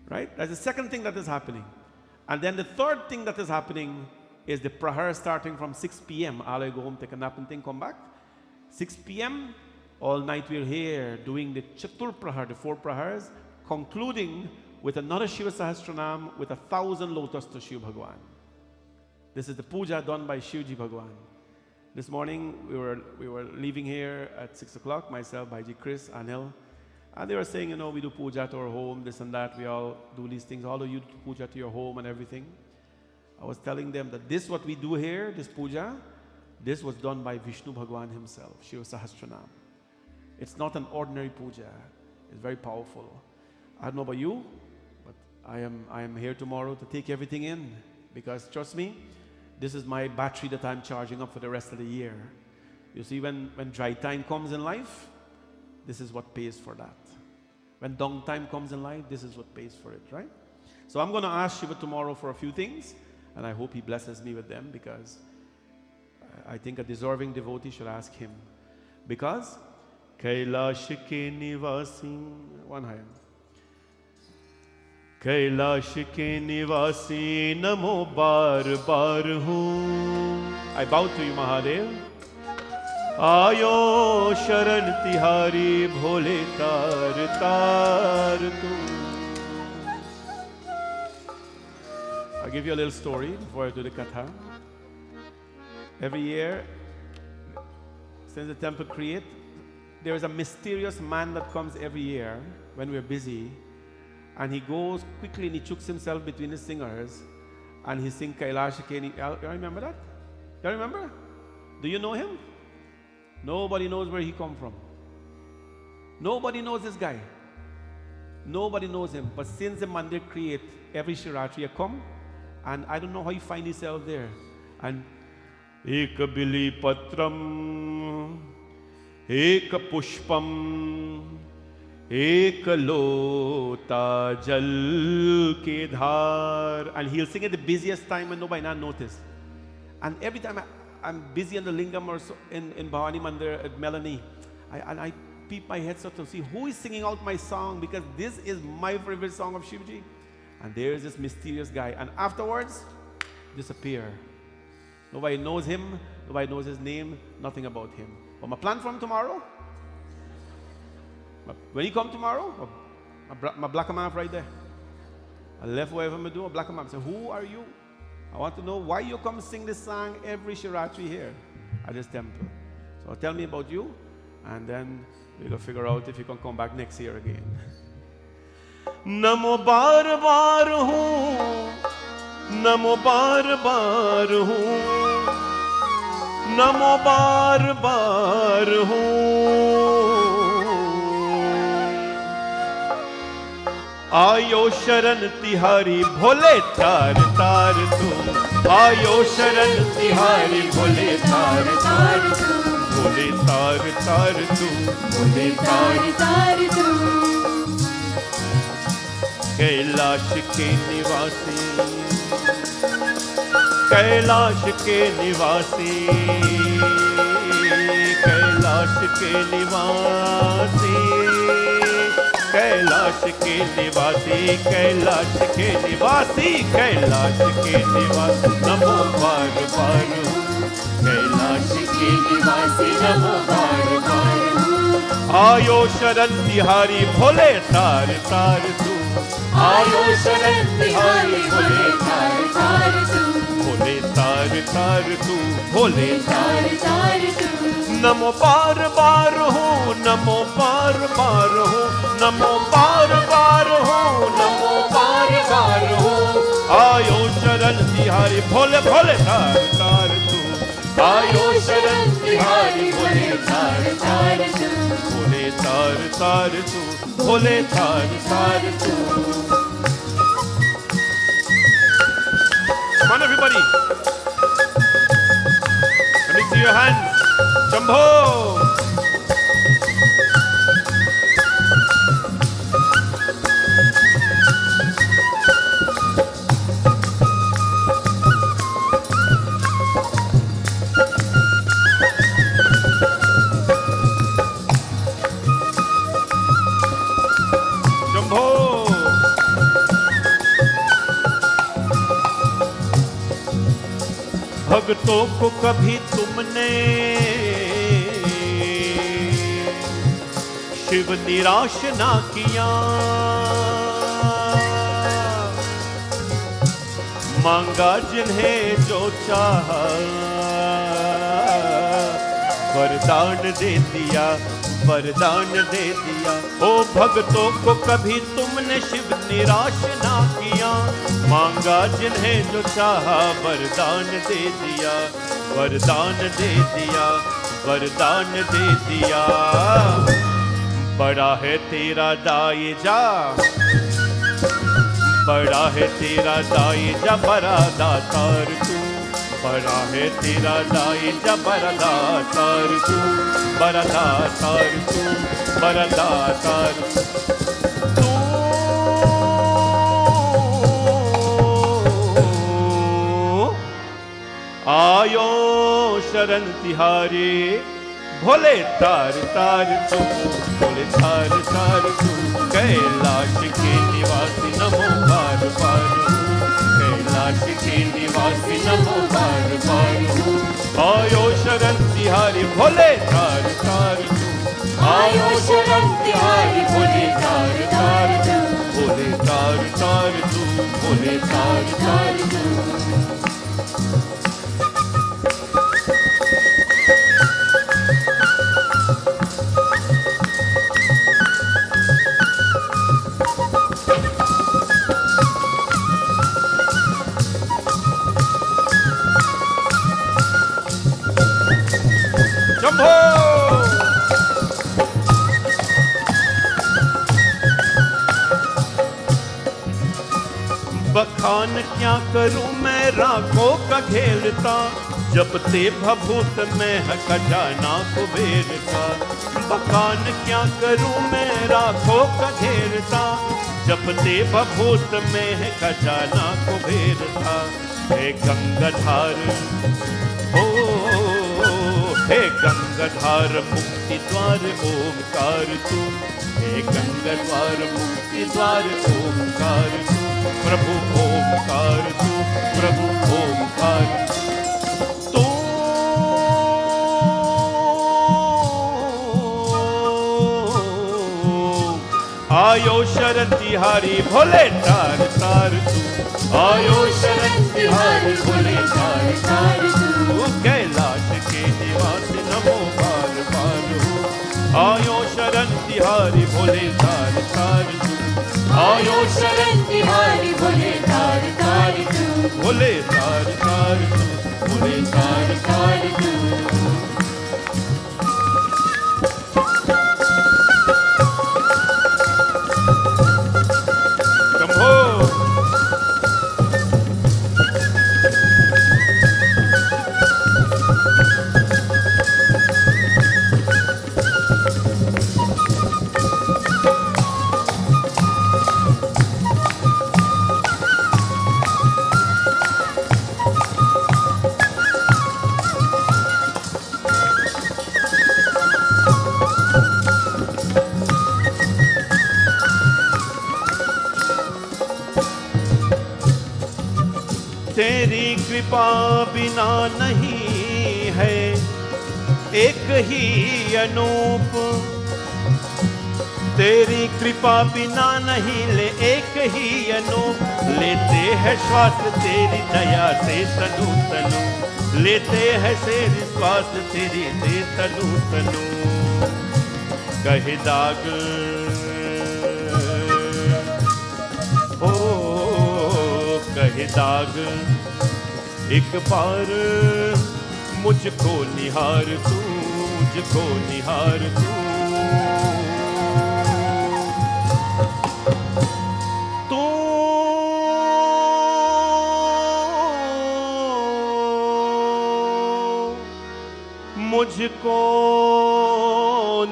Right? That's the second thing that is happening. And then the third thing that is happening is the prahar starting from 6 p.m. I'll go home, take a nap and come back. 6 p.m. all night we're here doing the Chatur Prahar, the 4 prahars, concluding with another Shiva Sahasranam with 1,000 lotus to Shiva Bhagwan. This is the puja done by Shivji Bhagwan. This morning we were leaving here at 6 o'clock, myself, Bhaiji Chris, Anil, and they were saying, we do puja to our home, this and that, we all do these things, all of you do puja to your home and everything. I was telling them that this, what we do here, this puja, this was done by Vishnu Bhagwan himself, Shiva Sahasranam. It's not an ordinary puja. It's very powerful. I don't know about you, but I am here tomorrow to take everything in, because trust me, this is my battery that I'm charging up for the rest of the year. You see, when dry time comes in life, this is what pays for that. When dung time comes in life, this is what pays for it, right? So I'm going to ask Shiva tomorrow for a few things, and I hope he blesses me with them, because I think a deserving devotee should ask him. Because Kailash ke nivasi, one higher. Kailash ke nivasi namo bar bar hu. I bow to you, Mahadev. आयो शरण तिहारी भोले तार तार तू. I'll give you a little story before I do the Katha. Every year, since the temple create, there is a mysterious man that comes every year when we're busy, and he goes quickly and he chucks himself between the singers, and he sings Kailashike. You remember that? You remember? Do you know him? Nobody knows where he come from. Nobody knows this guy. Nobody knows him. But since the mandir create, every Shivaratri come, and I don't know how he find himself there. And Ek bili patram, ek pushpam, ek lota jal ke dhar. And he'll sing at the busiest time when nobody not notice. And every time I'm busy in the lingam or so, in Bhavani Mandir at Melanie, I peep my head so to see who is singing out my song, because this is my favorite song of Shivaji. And there is this mysterious guy, and afterwards disappear. Nobody knows him, nobody knows his name, nothing about him. But my plan for him tomorrow, when he come tomorrow, my black map right there. I left wherever I do, a black map. I say, who are you? I want to know why you come sing this song every Shivaratri here at this temple. So tell me about you, and then we're going to figure out if you can come back next year again. Namo bar bar hoon, Namo bar bar hoon, Namo bar bar hoon. Ayo sharan tihari bhole tar tar tu, Ayo sharan tihari bhole tar tar tu, Bhole tar tar tu, Bhole tar tar tu. Kailash के निवासी, कैलाश के निवासी, कैलाश के निवासी, कैलाश के निवासी, कैलाश के निवासी, कैलाश के निवासी, नमो बार बार, कैलाश के निवासी, नमो बार बार. आयो शरण तिहारी भोले तार तार तू, आयो शरण तिहारी भोले तार तार तू, भोले तार तार तू, भोले तार तार तू. नमो बार बार हो, नमो बार बार हो, नमो बार बार हो, नमो बार बार हो. आयो शरण तिहारी भोले भोले तार तार तू, आयो शरण तिहारी भोले तार तार तू, भोले तार तार तू, भोले तार तार तू. Come on, everybody. Let me see your hands. Shambho. भक्तों को कभी तुमने शिव निराश ना किया, मांगा जिन्हें जो चाहा वरदान दे दिया, वरदान दे दिया. ओ भक्तों को कभी तुमने शिव निराश ना किया, मांगा जिन्हें जो चाहा वरदान दे दिया, वरदान दे दिया, वरदान दे दिया. बड़ा है तेरा दायजा, बड़ा है तेरा दायजा, बड़ा दातार तू, बड़ा है तेरा दायजा, बड़ा दातार तू, बड़ा दातार तू, बड़ा दातार तू. आयो शरण तिहारी भोले तार तार तू, भोले तार तार तू. कैलाश के निवासी नमो बार बार, कैलाश कैलाश के निवासी नमो बार बार तू। आयो शरण तिहारी भोले तार तार तू। आयो शरण तिहारी भोले तार तार तू। भोले तार तार तू। भोले तार तार तू। शंभो। बखान क्या करूं मैं राखों का घेरता, जपते भभूत में है खजाना कुबेर का। बखान क्या करूं मैं राखों का घेरता, जपते भभूत में है खजाना कुबेर का। हे गंगाधार ओ हे गंगाधार मुक्ति द्वार ओमकार तू। हे गंगाधार मुक्ति द्वार ओमकार तू। प्रभु ओमकार तू। प्रभु ओमकार तू। आयो शरण तिहारी भोले तार तार तू। आयो शरण तिहारी भोले तार तार तू। कैलाश के निवासी नमो बार बार हो। आयो शरण तिहारी भोले तार तार तू। आयो शरण तिहारी भोले तार तार तू। भोले तार तार तू। भोले तार तार तू। शंभो। तेरी कृपा बिना नहीं है एक ही अनूप। तेरी कृपा बिना नहीं ले एक ही अनूप। लेते हैं श्वास तेरी दया से तनु तनु। लेते हैं तेरी श्वास तेरी से तनु तनु। कहे दाग ओ कहे दाग एक बार मुझको निहार तू। मुझको निहार तू। तू मुझको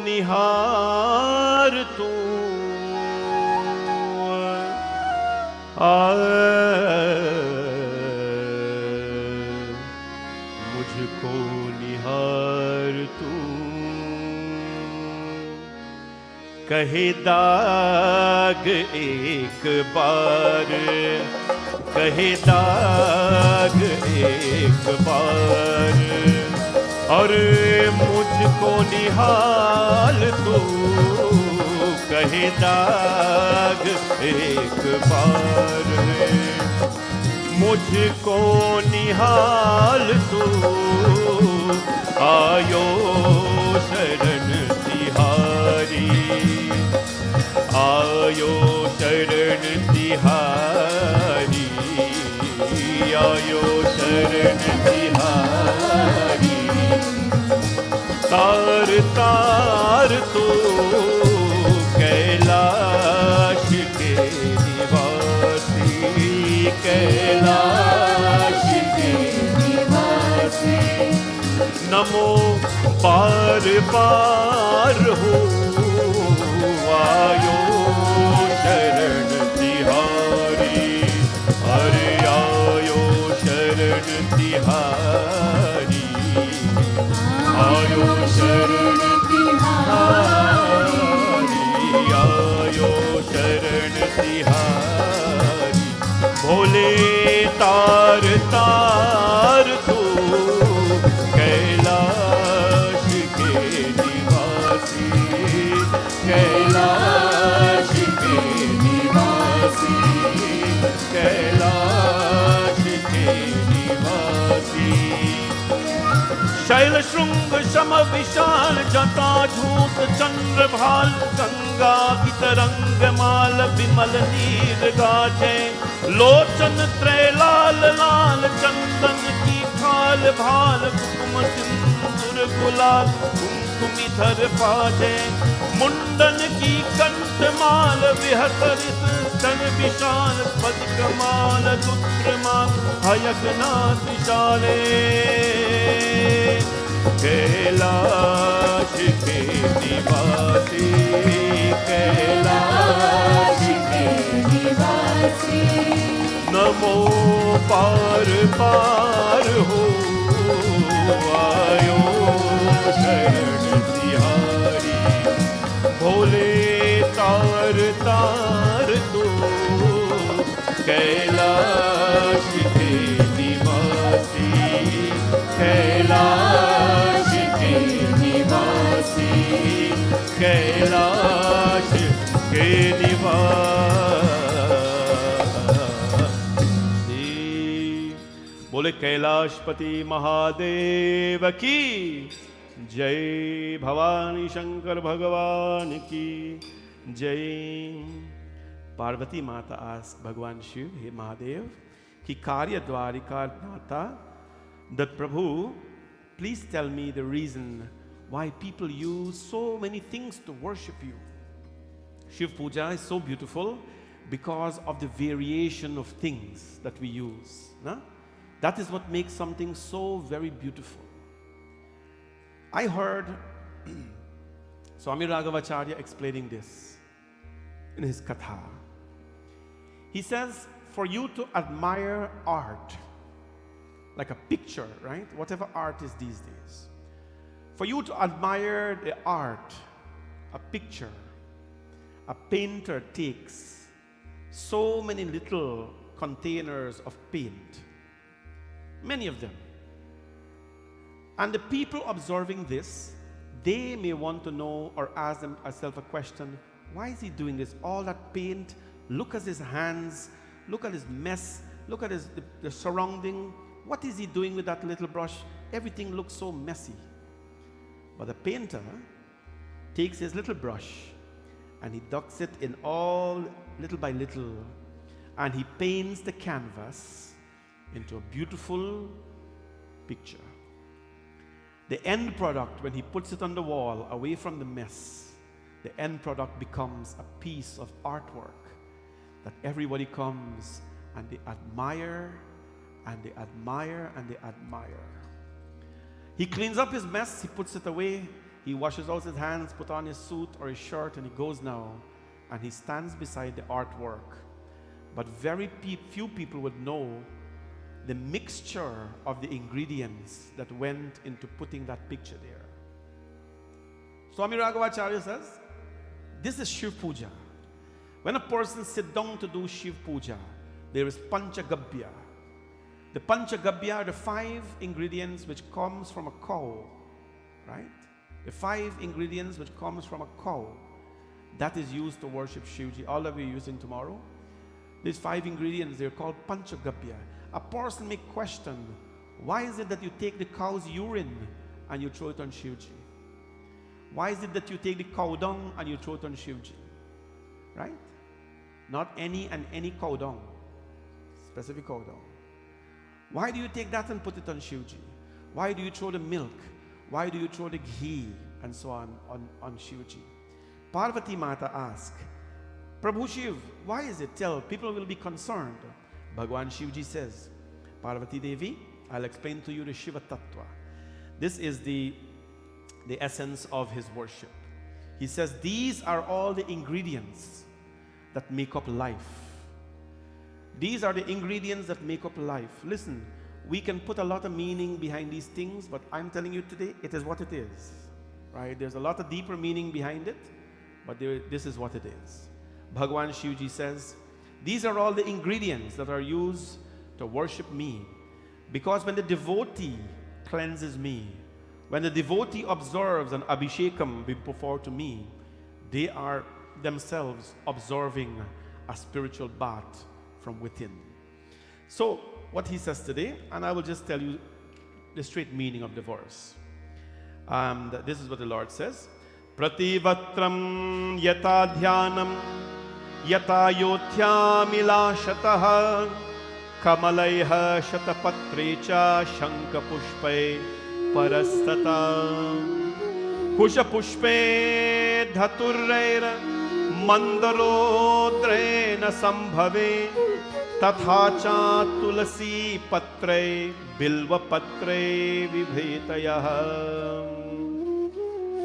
निहार तू। मुझको निहार तू। कहे दाग एक बार। कहे दाग एक बार। और मुझको निहाल तू। कहे दाग एक बार। मुझको निहाल तू। आयो शरण तिहारी। आयो शरण तिहारी। आयो शरण तिहारी। तार तार तू कैलाश के निवासी। कैलाश के निवासी। नमो बार बार हो। आयो शरण तिहारी। अरे आयो शरण तिहारी। आयो शरण तिहारी। आयो शरण तिहारी। भोले ता विशाल जटा झूठ चंद्र भाल गंगा की तरंग माल विमल नीर गाजे लोचन त्रय लाल लाल चंदन की खाल भाल कुकुम सिंदूर गुलाल कुमकुमिधर पाजे मुंडन की कंठ माल विहतरित तन विशाल पद कमाल रुद्रमाल हयगनाथ विशाले कैलाश के निवासी कैलाश के निवासी नमो पार पार हो आयो शरण तिहारी भोले तार तार तो कैलाश के निवासी कैलाश के निवासी कैलाश के निवासी बोले कैलाशपति महादेव की जय भवानी शंकर भगवान की जय पार्वती माता आस्क भगवान शिव हे महादेव कि कार्य द्वारिका नाथा that Prabhu, please tell me the reason why people use so many things to worship you. Shiv Puja is so beautiful because of the variation of things that we use. No? That is what makes something so very beautiful. I heard Swami Raghavacharya explaining this in his Katha. He says, for you to admire art, like a picture, right? Whatever art is these days. For you to admire the art, a picture, a painter takes so many little containers of paint, many of them. And the people observing this, they may want to know or ask themselves a question, why is he doing this? All that paint, look at his hands, look at his mess, look at the surrounding. What is he doing with that little brush? Everything looks so messy. But the painter takes his little brush and he ducks it in all little by little, and he paints the canvas into a beautiful picture. The end product, when he puts it on the wall away from the mess, the end product becomes a piece of artwork that everybody comes and they admire and they admire and they admire. He cleans up his mess, he puts it away, he washes out his hands, put on his suit or his shirt, and he goes now and he stands beside the artwork. But very few people would know the mixture of the ingredients that went into putting that picture there. Swami Raghavacharya says, this is Shiv Puja. When a person sits down to do Shiv Puja, there is Panchagabhya. The Panchagabhya are the 5 ingredients which comes from a cow, right? The 5 ingredients which comes from a cow. That is used to worship Shivji. All that we're using tomorrow. These 5 ingredients, they're called Panchagabhya. A person may question, why is it that you take the cow's urine and you throw it on Shivji? Why is it that you take the cow dung and you throw it on Shivji? Right? Not any cow dung. Specific cow dung. Why do you take that and put it on Shivji? Why do you throw the milk? Why do you throw the ghee and so on Shivji? Parvati Mata asked, Prabhu Shiv, why is it? Tell, people will be concerned. Bhagwan Shivji says, Parvati Devi, I'll explain to you the Shiva Tattva. This is the essence of his worship. He says, these are all the ingredients that make up life. These are the ingredients that make up life. Listen, we can put a lot of meaning behind these things, but I'm telling you today, it is what it is. Right? There's a lot of deeper meaning behind it, but this is what it is. Bhagwan Shivji says, these are all the ingredients that are used to worship me. Because when the devotee cleanses me, when the devotee observes an abhishekam before to me, they are themselves observing a spiritual bath from within. So, what he says today, and I will just tell you the straight meaning of the verse. This is what the Lord says. Prativatram yata dhyanam yata yotyamilashataha kamalaiha shatapatrecha shanka pushpe parastata kusha pushpe dhaturraira mandarodrena sambhave tathacha tulasi patre bilva patre vibhetayah.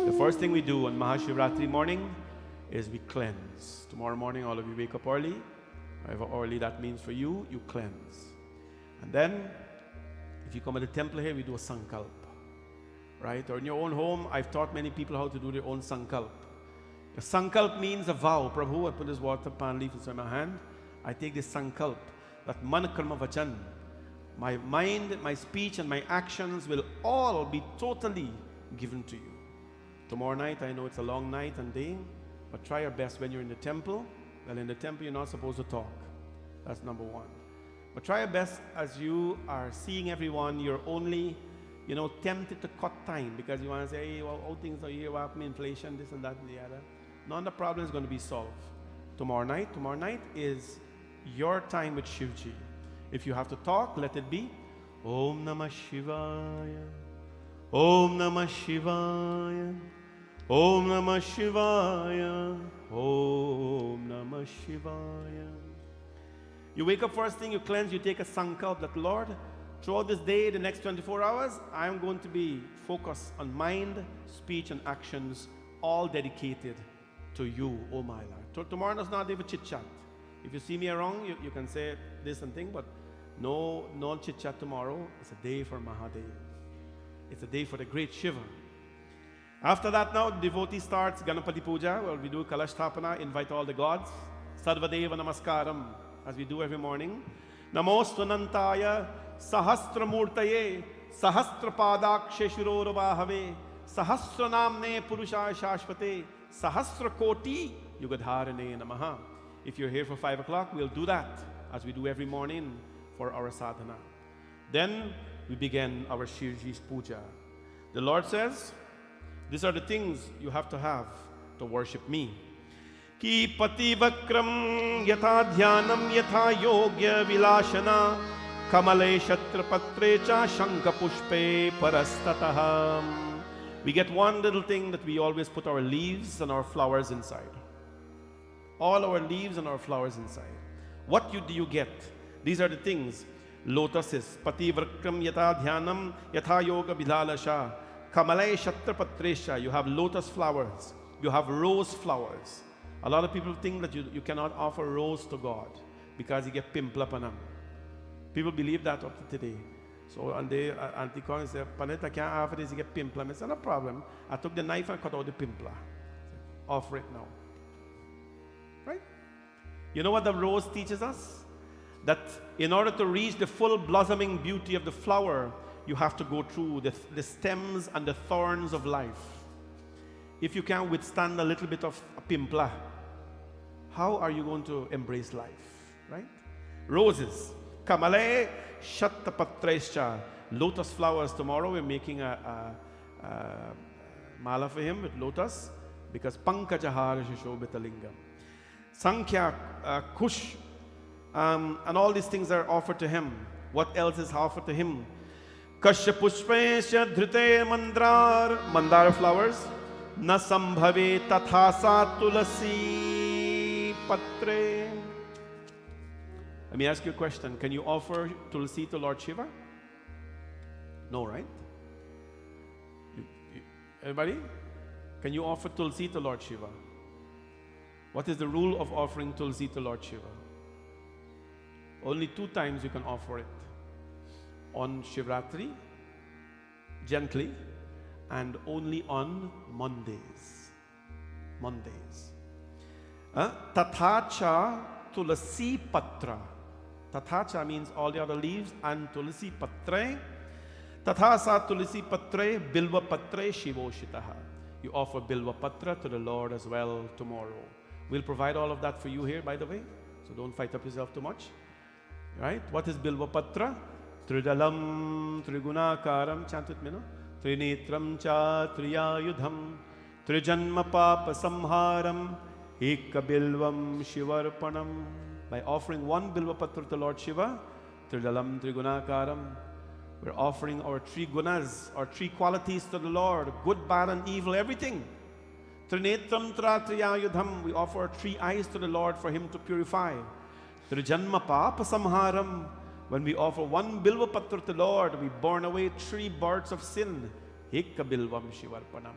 The first thing we do on Mahashivratri morning is we cleanse. Tomorrow morning, all of you wake up early. However early that means for you, you cleanse. And then, if you come to the temple here, we do a sankalp. Right? Or in your own home, I've taught many people how to do their own sankalp. A sankalp means a vow. Prabhu, I put this water pan leaf inside my hand. I take this sankalp, that man karma vachan. My mind, my speech, and my actions will all be totally given to you. Tomorrow night, I know it's a long night and day, but try your best when you're in the temple. Well, in the temple, you're not supposed to talk. That's number one. But try your best as you are seeing everyone. You're only, tempted to cut time because you want to say, hey, well, all things are here, what happened, inflation, this and that and the other. None of the problem is going to be solved. Tomorrow night is your time with Shivji. If you have to talk, let it be Om Namah Shivaya, Om Namah Shivaya, Om Namah Shivaya, Om Namah Shivaya. You wake up first thing, you cleanse, you take a sankalp that, Lord, throughout this day, the next 24 hours, I am going to be focused on mind, speech, and actions, all dedicated to you, oh my Lord. Tomorrow is not a day for chit-chat. If you see me around, you can say this and thing, but no chit-chat tomorrow. It's a day for Mahadev. It's a day for the great Shiva. After that now, devotee starts Ganapati Puja, where we do Kalash Thapana, invite all the gods. Sarvadeva Namaskaram, as we do every morning. Namostvanantaya Sahasramurtaye Sahasrapadakshe Shiroravahave Sahasranamne Purushaya Shashvate Sahasrakoti Yugadharane Namaha. If you're here for 5 o'clock, we'll do that as we do every morning for our sadhana. Then we begin our Shivji's Puja. The Lord says, these are the things you have to have to worship me. Ki pati vakram yatha dhyanam yatha yogya vilashana kamale shatrapatre cha shanka pushpe parastataham. We get one little thing that we always put our leaves and our flowers inside. All our leaves and our flowers inside. What do you get? These are the things. Lotuses. Pati vakram yatha dhyanam yatha yoga vilalasha kamalay shatrapatresha. You have lotus flowers. You have rose flowers. A lot of people think that you cannot offer rose to God because you get pimple upon them. People believe that up to today. So and they Auntie Connie said, Panetta, I can't offer this, you get pimple. I said, no problem. I took the knife and cut out the pimple. Offer it now. Right? You know what the rose teaches us? That in order to reach the full blossoming beauty of the flower, you have to go through the stems and the thorns of life. If you can't withstand a little bit of a pimple, how are you going to embrace life? Right? Roses. Kamale shattapatrescha. Lotus flowers. Tomorrow we're making a mala for him with lotus because pankajahara shishobhitalingam. Sankhya, kush, and all these things are offered to him. What else is offered to him? Kashya pushpesha dhrite mandar flowers. Na sambhave tathasa tulasi patre. Let me ask you a question. Can you offer tulsi to Lord Shiva? No, right? Everybody? Can you offer tulsi to Lord Shiva? What is the rule of offering tulsi to Lord Shiva? Only 2 times you can offer it. On Shivratri, gently, and only on Mondays. Tathacha tulasi patra. Tathacha means all the other leaves, and tulasi patre. Tathasa tulasi patre bilva patre shivoshitaha. You offer bilva patra to the Lord as well tomorrow. We'll provide all of that for you here, by the way, so don't fight up yourself too much. Right? What is bilva patra? Tridalam trigunakaram. Chant with me, no? Trinetram cha triyayudham Trijanma papa samharam Ekabilvam shivarpanam. By offering one bilvapatra to Lord Shiva, Tridalam Trigunakaram, we're offering our three gunas, our three qualities to the Lord, good, bad, and evil, everything. Trinetram tra triyayudham, we offer our three eyes to the Lord for Him to purify. Trijanma papa samharam, when we offer one bilvapatra to the Lord, we burn away three births of sin. Ekabilvam shivarpanam.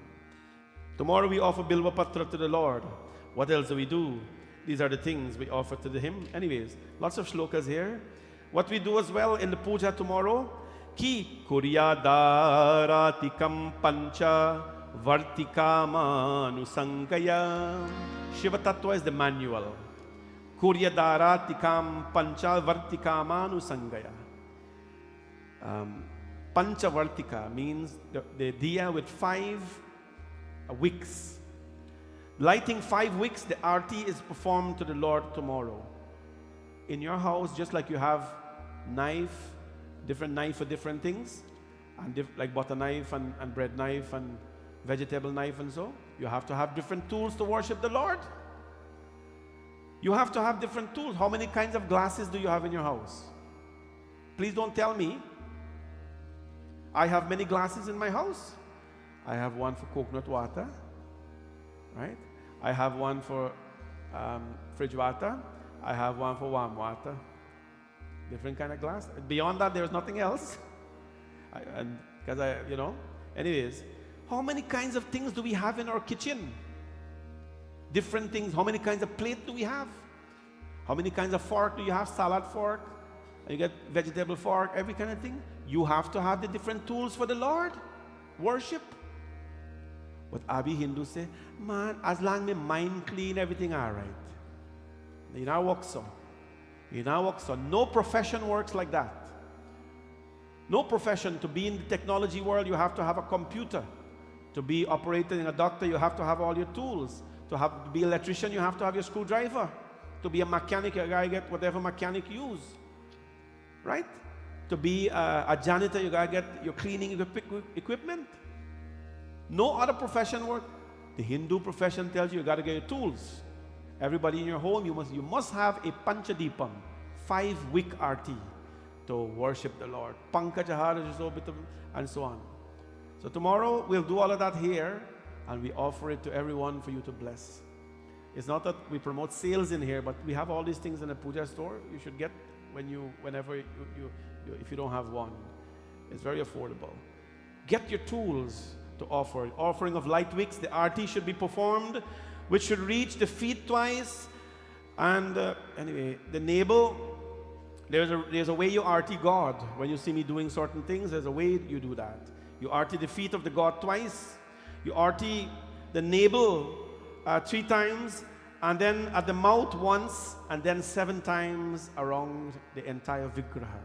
Tomorrow we offer bilvapatra to the Lord. What else do we do? These are the things we offer to Him. Anyways, lots of shlokas here. What we do as well in the puja tomorrow, ki kuryadaratikam pancha vartikamanusangaya. Shiva Tattva is the manual. Kuryadaratikam pancha vartikamanusangaya. Panchavartika means the diya with 5 wicks. Lighting 5 wicks, the arti is performed to the Lord tomorrow. In your house, just like you have different knife for different things, and like butter knife and bread knife and vegetable knife and so, you have to have different tools to worship the Lord. You have to have different tools. How many kinds of glasses do you have in your house? Please don't tell me. I have many glasses in my house. I have one for coconut water, right? I have one for fridge water. I have one for warm water. Different kind of glass. Beyond that, there's nothing else. Anyways, how many kinds of things do we have in our kitchen? Different things. How many kinds of plate do we have? How many kinds of fork do you have? Salad fork. You get vegetable fork, every kind of thing. You have to have the different tools for the Lord. Worship. But Abhi Hindu say, man, as long as my mind clean, everything all right. You know work so. No profession works like that. No profession. To be in the technology world, you have to have a computer. To be operating a doctor, you have to have all your tools. To be an electrician, you have to have your screwdriver. To be a mechanic, you gotta get whatever mechanic you use. Right? To be a janitor, you gotta get your cleaning equipment. No other profession works. The Hindu profession tells you gotta get your tools. Everybody in your home, you must have a panchadipam, 5-wick arti to worship the Lord. Pankajahara and so on. So tomorrow we'll do all of that here and we offer it to everyone for you to bless. It's not that we promote sales in here, but we have all these things in a puja store. You should get whenever if you don't have one. It's very affordable. Get your tools to offer. Offering of light wicks, the arti should be performed, which should reach the feet twice. And anyway, the navel, there's a way you arti God. When you see me doing certain things, there's a way you do that. You arti the feet of the God twice. You arti the navel 3 times, and then at the mouth once, and then 7 times around the entire vigraha.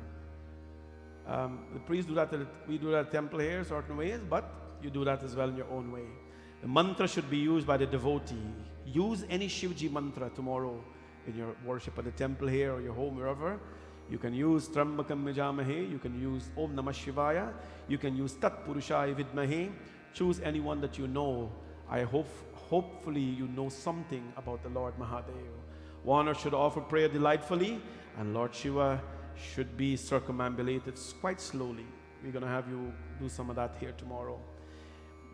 The priests do that, we do that at the temple here certain ways, but you do that as well in your own way. The mantra should be used by the devotee. Use any Shivji mantra tomorrow in your worship at the temple here or your home, wherever. You can use Trambakam Mijamahe, you can use Om Namah Shivaya, you can use Tat Purushaya Vidmahe. Choose anyone that you know. Hopefully you know something about the Lord Mahadev. One should offer prayer delightfully, and Lord Shiva should be circumambulated quite slowly. We're going to have you do some of that here tomorrow.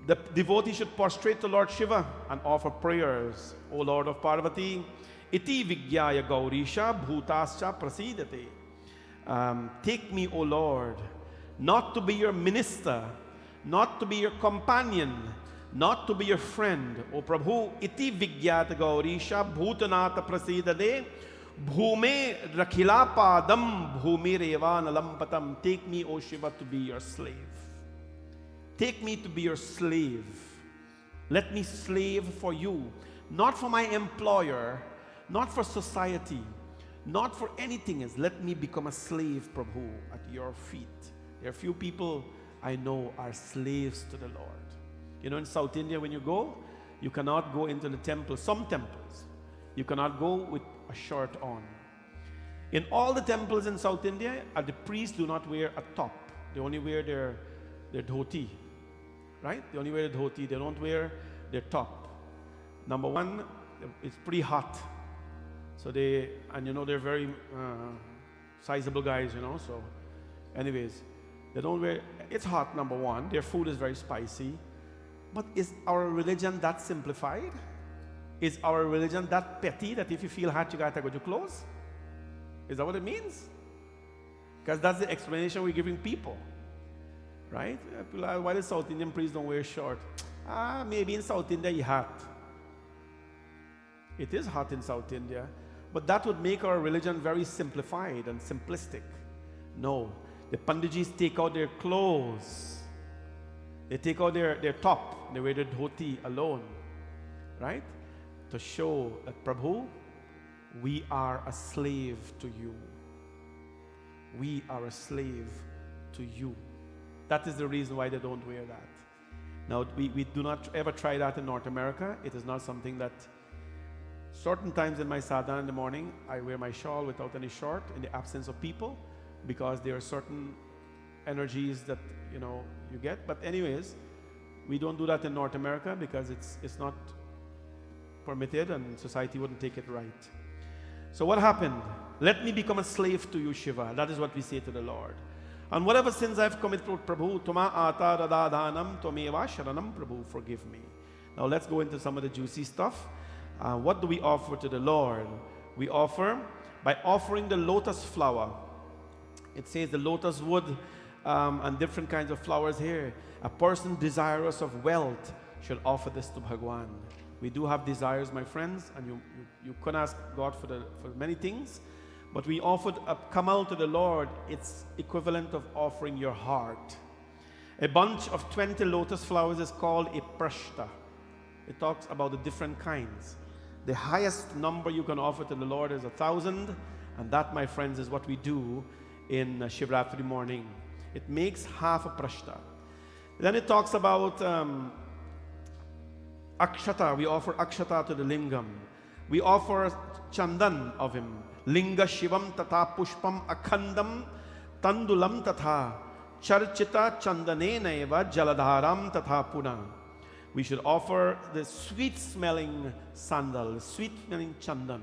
The devotee should prostrate to Lord Shiva and offer prayers. O Lord of Parvati, iti vigyaya gaurisha bhutascha prasidate. Take me, O Lord, not to be your minister, not to be your companion, not to be your friend. O Prabhu, iti vigyata gaurisha bhutanata prasidate. Bhume rakhila padam bhumi reva nalampatam. Take me, O Shiva, to be your slave. Take me to be your slave. Let me slave for you, not for my employer, not for society, not for anything else. Let me become a slave, Prabhu, at your feet. There are few people I know are slaves to the Lord. You know, in South India, when you go, you cannot go into the temple. Some temples, you cannot go with a shirt on. In all the temples in South India, the priests do not wear a top. They only wear their dhoti. right? They only wear the dhoti. They don't wear their top. Number one, it's pretty hot. So they're very sizable guys, so anyways, they don't wear, it's hot, number one. Their food is very spicy. But is our religion that simplified? Is our religion that petty that if you feel hot, you gotta take out your clothes? Is that what it means? Because that's the explanation we're giving people, right? People are, why the South Indian priests don't wear short? Maybe in South India it's hot. It is hot in South India, but that would make our religion very simplified and simplistic. No, the Panditjis take out their clothes. They take out their top. They wear the dhoti alone, right? To show that, Prabhu, we are a slave to you. We are a slave to you. That is the reason why they don't wear that. Now, we do not ever try that in North America. It is not something that, certain times in my sadhana in the morning, I wear my shawl without any short in the absence of people, because there are certain energies that, you get. But anyways, we don't do that in North America because it's not permitted and society wouldn't take it right. So what happened? Let me become a slave to you, Shiva. That is what we say to the Lord. And whatever sins I've committed, Prabhu, Tuma ata radadhanam Tvameva sharanam, Prabhu, forgive me. Now let's go into some of the juicy stuff. What do we offer to the Lord? We offer by offering the lotus flower. It says the lotus wood and different kinds of flowers here. A person desirous of wealth should offer this to Bhagwan. We do have desires, my friends, and you can ask God for many things, but we offered a kamal to the Lord. It's equivalent of offering your heart. A bunch of 20 lotus flowers is called a prashta. It talks about the different kinds. The highest number you can offer to the Lord is 1,000, and that, my friends, is what we do in Shivratri morning. It makes half a prashta. Then it talks about akshata. We offer akshata to the lingam. We offer chandan of him. Linga shivam tata pushpam akhandam tandulam tata charchita chandanena eva jaladharam tata puna. We should offer the sweet smelling sandal, sweet smelling chandan.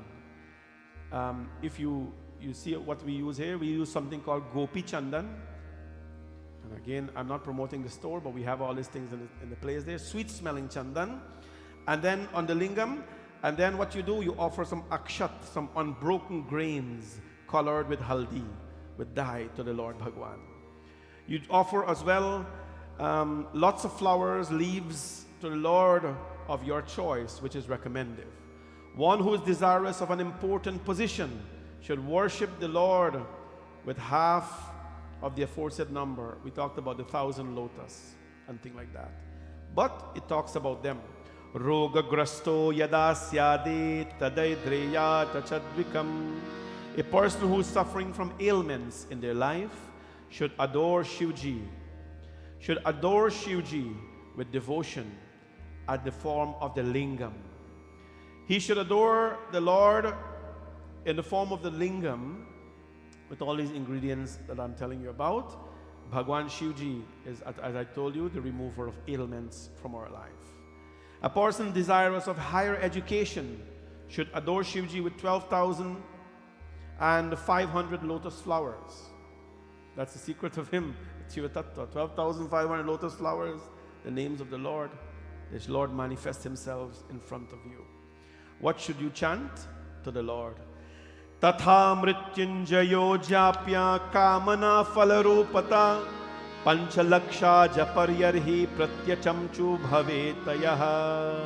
If you see what we use here, we use something called gopi chandan. And again, I'm not promoting the store, but we have all these things in the place there. Sweet smelling chandan. And then on the lingam, and then what you do, you offer some akshat, some unbroken grains colored with haldi, with dye, to the Lord Bhagwan. You offer as well lots of flowers, leaves to the Lord of your choice, which is recommended. One who is desirous of an important position should worship the Lord with half of the aforesaid number. We talked about the 1,000 lotus and things like that. But it talks about them. Roga grasto yada syade tadaidreya tachadvikam. A person who is suffering from ailments in their life should adore Shivji. Should adore Shivji with devotion at the form of the lingam. He should adore the Lord in the form of the lingam with all these ingredients that I'm telling you about. Bhagwan Shivji is, as I told you, the remover of ailments from our life. A person desirous of higher education should adore Shivji with 12,500 lotus flowers. That's the secret of him, Shiva Tattva. 12,500 lotus flowers, the names of the Lord. This Lord manifests himself in front of you. What should you chant to the Lord? Tatha mrityunjayo japya kamana falarupata panchalaksha japaryarhi pratyachamchu bhavetayah.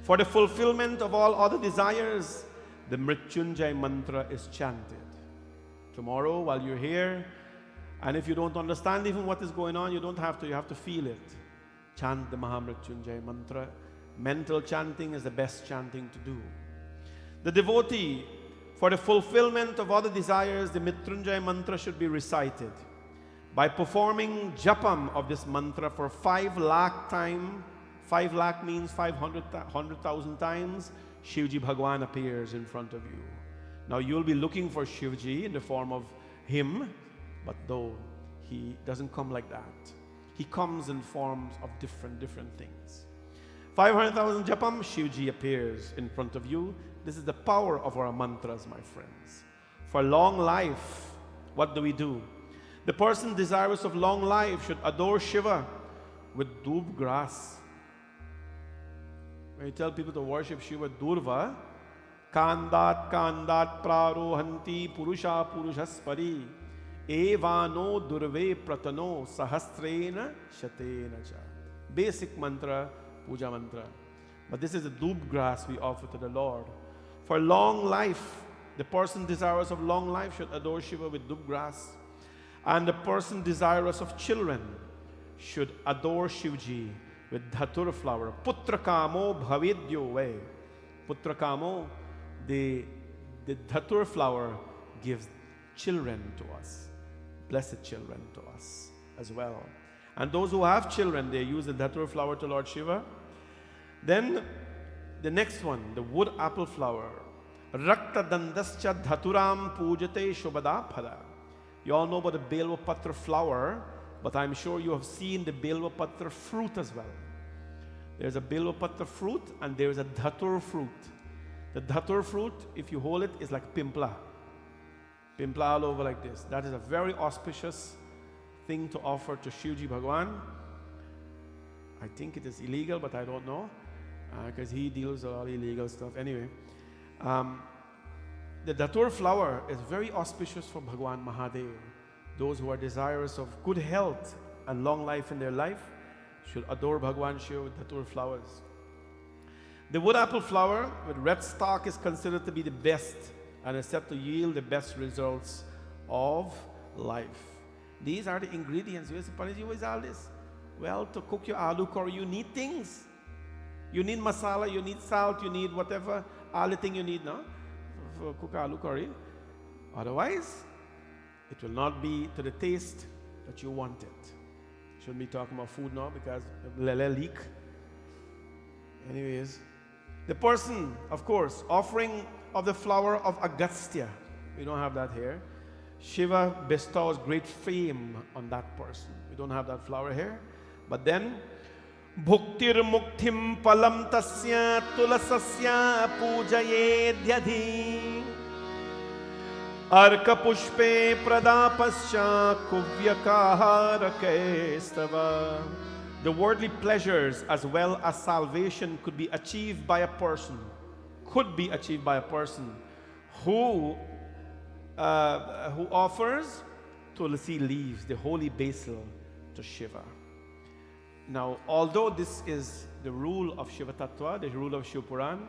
For the fulfillment of all other desires, the Mrityunjay mantra is chanted. Tomorrow, while you're here, and if you don't understand even what is going on, you don't have to, you have to feel it. Chant the Mahamrityunjay mantra. Mental chanting is the best chanting to do. The devotee, for the fulfillment of other desires, the Mrityunjay mantra should be recited. By performing japam of this mantra for 5 lakh times, 5 lakh means 100,000 times, Shivji Bhagwan appears in front of you. Now you'll be looking for Shivji in the form of him, but though he doesn't come like that. He comes in forms of different things. 500,000 japam, Shivji appears in front of you. This is the power of our mantras, my friends. For long life, what do? The person desirous of long life should adore Shiva with doob grass. When you tell people to worship Shiva, durva, kandat prarohanti purusha purushaspari, evano durve pratano sahasrena shatena cha. Basic mantra, puja mantra. But this is the doob grass we offer to the Lord. For long life, the person desirous of long life should adore Shiva with doob grass. And the person desirous of children should adore Shivji with dhatur flower. Putra kamo bhavidyo ve. Putra kamo, the dhatur flower gives children to us. Blessed children to us as well. And those who have children, they use the dhatur flower to Lord Shiva. Then the next one, the wood apple flower. Rakta dandascha dhaturam pujate shubhada pada. You all know about the Belva Patra flower, but I'm sure you have seen the Belva Patra fruit as well. There's a Belva Patra fruit and there's a Dhatur fruit. The Dhatur fruit, if you hold it, is like pimpla. Pimpla all over like this. That is a very auspicious thing to offer to Shivji Bhagwan. I think it is illegal, but I don't know, because he deals with all illegal stuff. Anyway, the Dhatur flower is very auspicious for Bhagwan Mahadev. Those who are desirous of good health and long life in their life should adore Bhagwan Shiva with Dhatur flowers. The wood apple flower with red stalk is considered to be the best and is said to yield the best results of life. These are the ingredients. You say, Panaji, what is all this? Well, to cook your aloo curry, you need things. You need masala, you need salt, you need whatever, all the thing you need now for cook aloo curry. Otherwise, it will not be to the taste that you want it. Shouldn't be talking about food now because lele leak. Anyways, the person, of course, offering of the flower of Agastya. We don't have that here. Shiva bestows great fame on that person. We don't have that flower here. But then, Bhuktir muktim palam tasya tulasasya pujayedhyadhi Arka pushpe pradapasya kuvyakaharakestava. The worldly pleasures as well as salvation could be achieved by a person, who offers tulsi leaves, the holy basil, to Shiva. Now, although this is the rule of Shiva Tattva, the rule of Shiva Puran,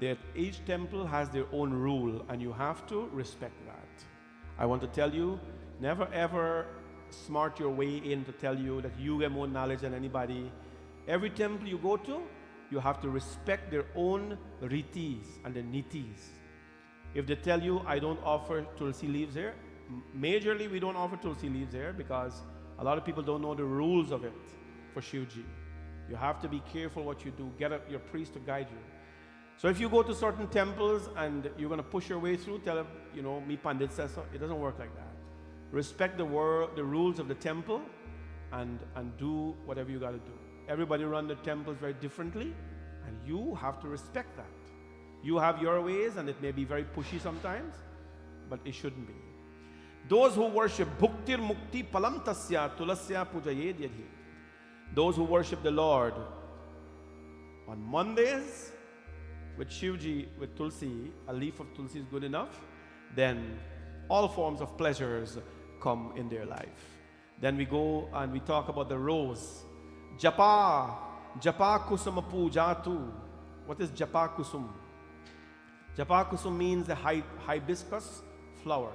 that each temple has their own rule and you have to respect that. I want to tell you, never ever smart your way in to tell you that you have more knowledge than anybody. Every temple you go to, you have to respect their own ritis and the nitis. If they tell you, I don't offer tulsi leaves here, majorly we don't offer tulsi leaves here because a lot of people don't know the rules of it for Shivji. You have to be careful what you do. Get your priest to guide you. So if you go to certain temples and you're going to push your way through, tell them, me Pandit says so. It doesn't work like that. Respect the rules of the temple and do whatever you got to do. Everybody run the temples very differently and you have to respect that. You have your ways and it may be very pushy sometimes, but it shouldn't be. Those who worship Bhuktir Mukti Palam Tasya Tulasya Pujayed Yadhi. Those who worship the Lord on Mondays with Shivji, with Tulsi, a leaf of Tulsi is good enough, then all forms of pleasures come in their life. Then we go and we talk about the rose. Japa kusum pujatu. What is japa kusum? Japa kusum means the hibiscus flower.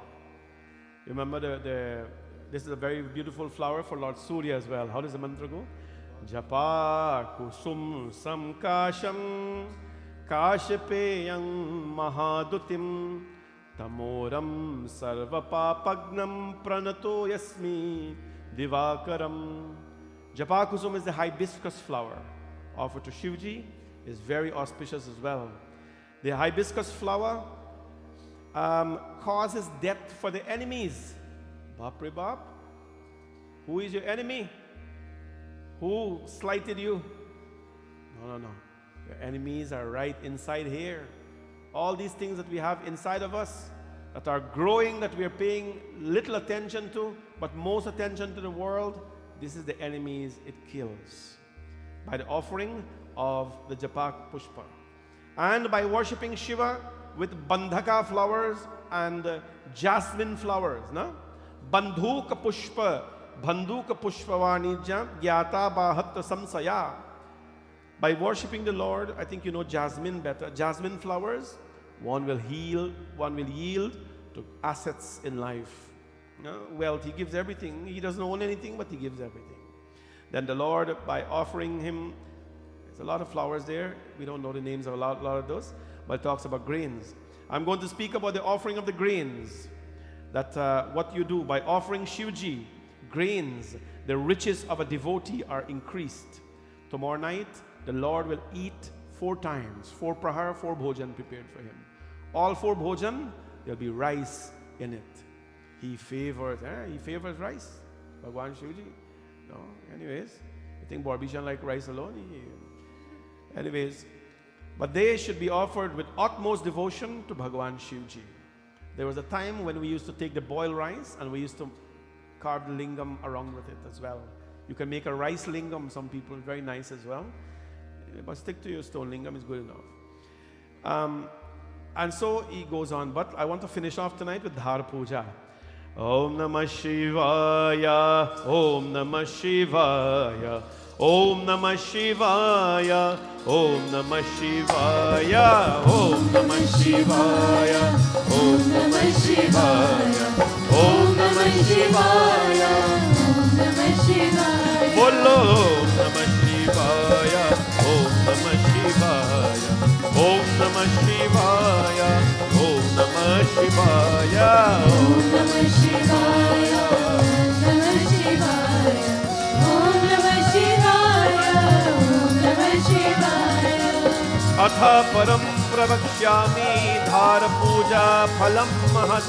Remember this is a very beautiful flower for Lord Surya as well. How does the mantra go? Japa kusum samkasham kashapeyam mahadutim tamoram sarvapapagnam pranato yasmi divakaram. Japa kusum is the hibiscus flower offered to Shivji. Is very auspicious as well. The hibiscus flower causes death for the enemies. Bap re bap. Who is your enemy? Who slighted you? No, no, no. Your enemies are right inside here. All these things that we have inside of us that are growing, that we are paying little attention to, but most attention to the world, this is the enemies it kills. By the offering of the Japak Pushpa. And by worshipping Shiva with Bandhaka flowers and jasmine flowers. No? Bandhuka Pushpa, Bandhuka Pushpavanija, Gyata Bahatta Samsaya. By worshipping the Lord, I think you know jasmine better. Jasmine flowers, one will heal, one will yield to assets in life. No? Wealth, He gives everything. He doesn't own anything, but He gives everything. Then the Lord, by offering Him, there's a lot of flowers there. We don't know the names of a lot of those, but it talks about grains. I'm going to speak about the offering of the grains. That what you do by offering Shivji grains, the riches of a devotee are increased. Tomorrow night, the Lord will eat 4 times, 4 prahar, 4 bhojan prepared for Him. All 4 bhojan, there'll be rice in it. He favors rice. Bhagwan Shivji. No, anyways, you think Barbishan like rice alone? Anyways, but they should be offered with utmost devotion to Bhagwan Shivji. There was a time when we used to take the boiled rice and we used to carve the lingam around with it as well. You can make a rice lingam, some people, very nice as well. But stick to your stone lingam is good enough. And so he goes on, but I want to finish off tonight with Dhar Puja. Om Namah Shivaya, Om Namah Shivaya, Om Namah Shivaya, Om Namah Shivaya, Om Namah Shivaya, Om Namah Shivaya, Om Namah Shivaya, Om Namah Shivaya. Bolo Om Namah Shivaya, Om Namah Shivaya, Om Namah Shivaya, Om Namah Shivaya, Om Namah Shivaya. Om Namah Shivaya. Om Namah Shivaya. Om Namah Shivaya. Atha param pravakshami dhar puja phalam mahat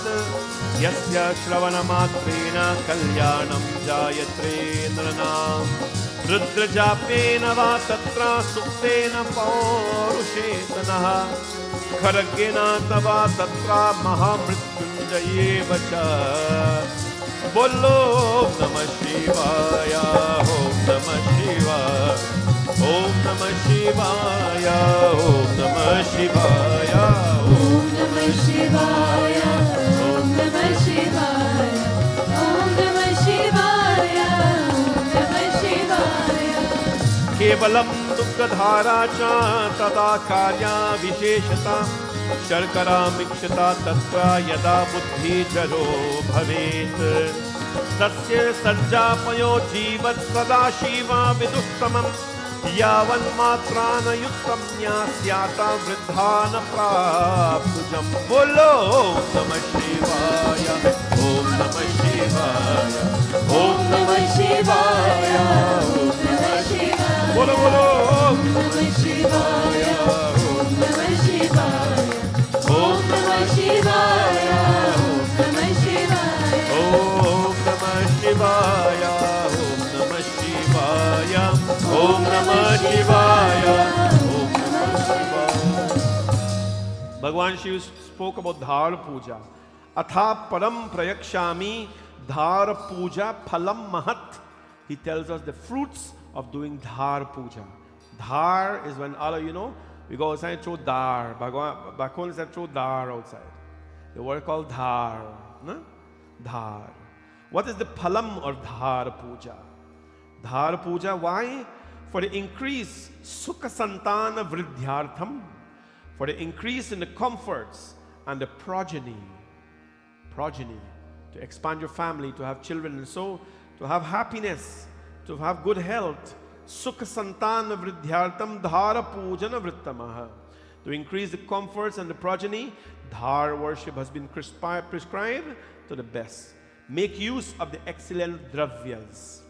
yasya shravana matrena kalyanam jayatre nranam rudra japena va tatra suktena paurushetanaha kharagena tava tatra mahamrityunjaye vacha bolo Om Namah Shivaya, Om Namah Shivaya, Om Namah Shivaya, Om Namah Shivaya, Om Namah Shivaya. Om Namah Shivaya. Om Namah Shivaya. Om Namah Shivaya. Kevalam Dukadhara cha tada karya visheshata Sharkara mikshata tatra yada buddhi jaro bhavet Tasya sarjapayo jivat sada shiva vidustamam Yavan matrana yuttam nyasyata vridhana praptujam Bolo Om Namah Shivaya, Om Namah Shivaya, Om Namah Shivaya, Om Namah Shivaya, Bolo Bolo Om Namah Shivaya, Om Namah Shivaya, Om Namah Shivaya. Om Namah Shivaya. Om Namah Shivaya, Om Namah Shivaya, Om Namah Shivaya, Om Namah Shivaya. Bhagwan Shiva spoke about Dhar Puja. Atha param prayakshami Dhar Puja phalam mahat. He tells us the fruits of doing Dhar Puja. Dhar is when all of you know, we go outside and throw dar. Back home said throw dar outside. The word called dhar. No? Dhar. What is the phalam or Dhar Puja? Dhar Puja, why? For the increase, Sukha Santana Vridhyartham, for the increase in the comforts and the progeny, to expand your family, to have children, and so to have happiness, to have good health. Sukha Santana Vridhyartham Dhara Pujana Vrittamaha. To increase the comforts and the progeny, Dhar worship has been prescribed to the best. Make use of the excellent dravyas.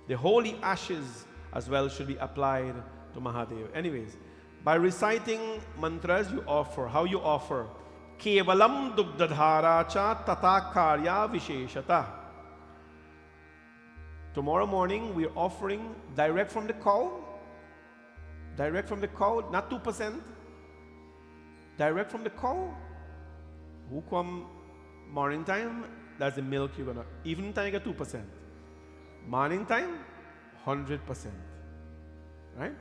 The holy ashes as well should be applied to Mahadev. Anyways, by reciting mantras you offer. How you offer? Kevalam dugdadhara cha tata karya visheshata. Tomorrow morning, we're offering direct from the cow. Direct from the cow, not 2%. Direct from the cow. Who come morning time, that's the milk you're gonna. Evening time, you get 2%. Morning time, 100%. Right?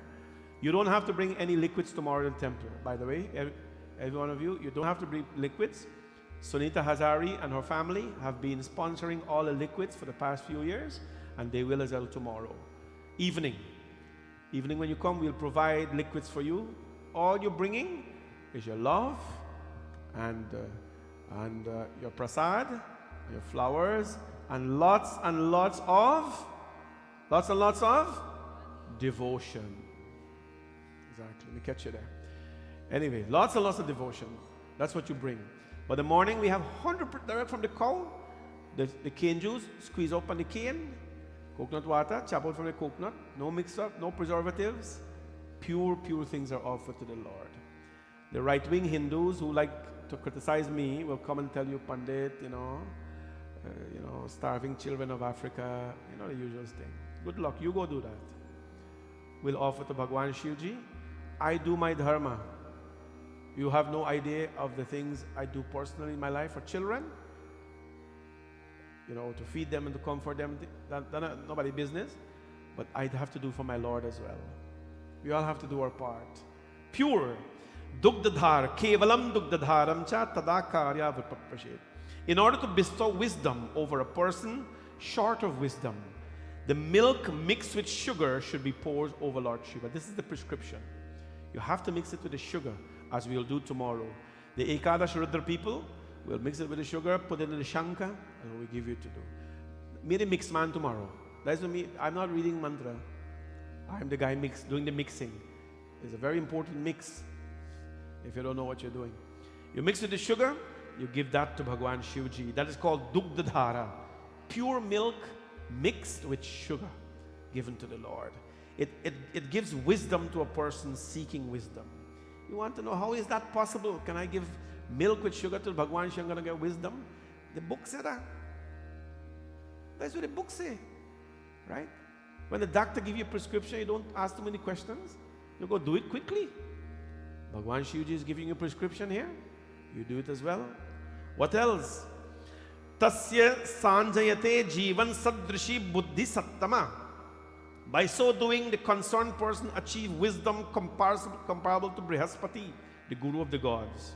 You don't have to bring any liquids tomorrow to the temple. By the way, every one of you don't have to bring liquids. Sunita Hazari and her family have been sponsoring all the liquids for the past few years, and they will as well tomorrow. Evening when you come, we'll provide liquids for you. All you're bringing is your love and your prasad, your flowers, and lots and lots of devotion. Exactly. Let me catch you there. Anyway, lots and lots of devotion. That's what you bring. But the morning we have 100% direct from the cow. The cane juice, squeeze up on the cane. Coconut water, chop out from the coconut. No mix-up, no preservatives. Pure things are offered to the Lord. The right-wing Hindus who like to criticize me will come and tell you, Pandit, starving children of Africa, the usual thing. Good luck, you go do that. We'll offer to Bhagwan Shivji. I do my dharma. You have no idea of the things I do personally in my life for children. To feed them and to comfort them, that's nobody's business. But I'd have to do for my Lord as well. We all have to do our part. Pure. Dugdadhar, kevalam dugdadharam cha tadakarya vipapashet. In order to bestow wisdom over a person short of wisdom, the milk mixed with sugar should be poured over Lord Shiva. This is the prescription. You have to mix it with the sugar, as we'll do tomorrow. The Ekadash Rudra people will mix it with the sugar, put it in the shanka, and we give you to do. Meet a mixed man tomorrow. That's what me. I'm not reading mantra. I'm the guy doing the mixing. It's a very important mix. If you don't know what you're doing, you mix with the sugar. You give that to Bhagwan Shivji. That is called Dugdadhara. Pure milk mixed with sugar given to the Lord. It gives wisdom to a person seeking wisdom. You want to know how is that possible? Can I give milk with sugar to Bhagwan Shiva? I'm going to get wisdom? The book said that. That's what the book say. Right? When the doctor gives you a prescription, you don't ask too many questions. You go do it quickly. Bhagwan Shivji is giving you a prescription here. You do it as well. What else? Tasya sanjayate jivan sadrishi buddhi sattama. By so doing, the concerned person achieve wisdom comparable to Brihaspati, the guru of the gods.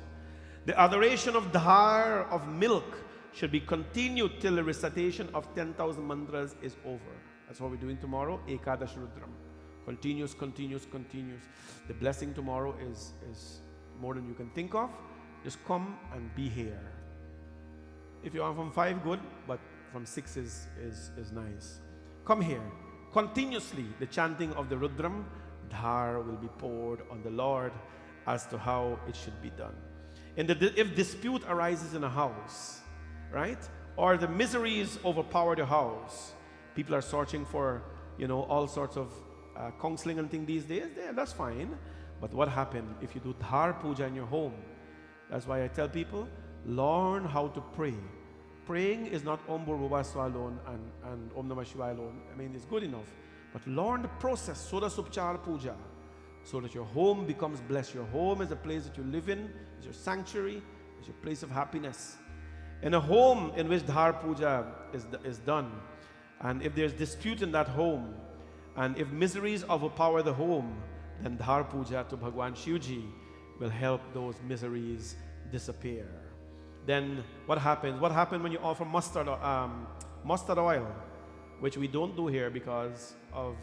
The adoration of dhar, of milk, should be continued till the recitation of 10,000 mantras is over. That's what we're doing tomorrow, Ekadash Rudram. Continuous. The blessing tomorrow is more than you can think of. Just come and be here. If you are from 5, good, but from 6 is nice. Come here. Continuously, the chanting of the Rudram, dhar will be poured on the Lord as to how it should be done. And if dispute arises in a house, right, or the miseries overpower the house, people are searching for, all sorts of counseling and things these days. Yeah, that's fine. But what happens if you do dhar puja in your home? That's why I tell people, learn how to pray. Praying is not Om Bhurvubhaswa alone and Om Namah Shivaya alone. I mean, it's good enough. But learn the process, Soda Supchar Puja, so that your home becomes blessed. Your home is a place that you live in, is your sanctuary, is your place of happiness. In a home in which Dhar Puja is done, and if there's dispute in that home, and if miseries overpower the home, then Dhar Puja to Bhagwan Shivji will help those miseries disappear. Then what happens? What happens when you offer mustard oil, which we don't do here because of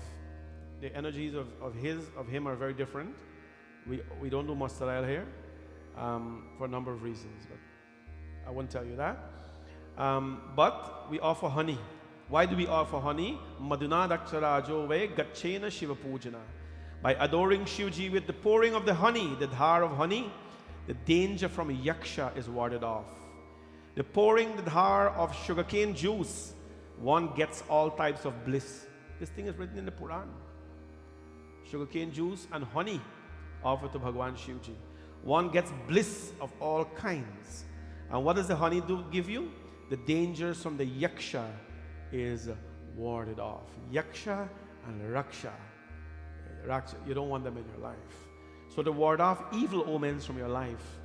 the energies of him are very different. We don't do mustard oil here for a number of reasons, but I won't tell you that. But we offer honey. Why do we offer honey? Madhuna daksharajo ve gachena Shiva pujana. By adoring Shivji with the pouring of the honey, the dhar of honey, the danger from a yaksha is warded off. The pouring the dhar of sugarcane juice, one gets all types of bliss. This thing is written in the Puran. Sugarcane juice and honey offered to Bhagwan Shivji. One gets bliss of all kinds. And what does the honey give you? The dangers from the yaksha is warded off. Yaksha and Raksha. You don't want them in your life. So to ward off evil omens from your life.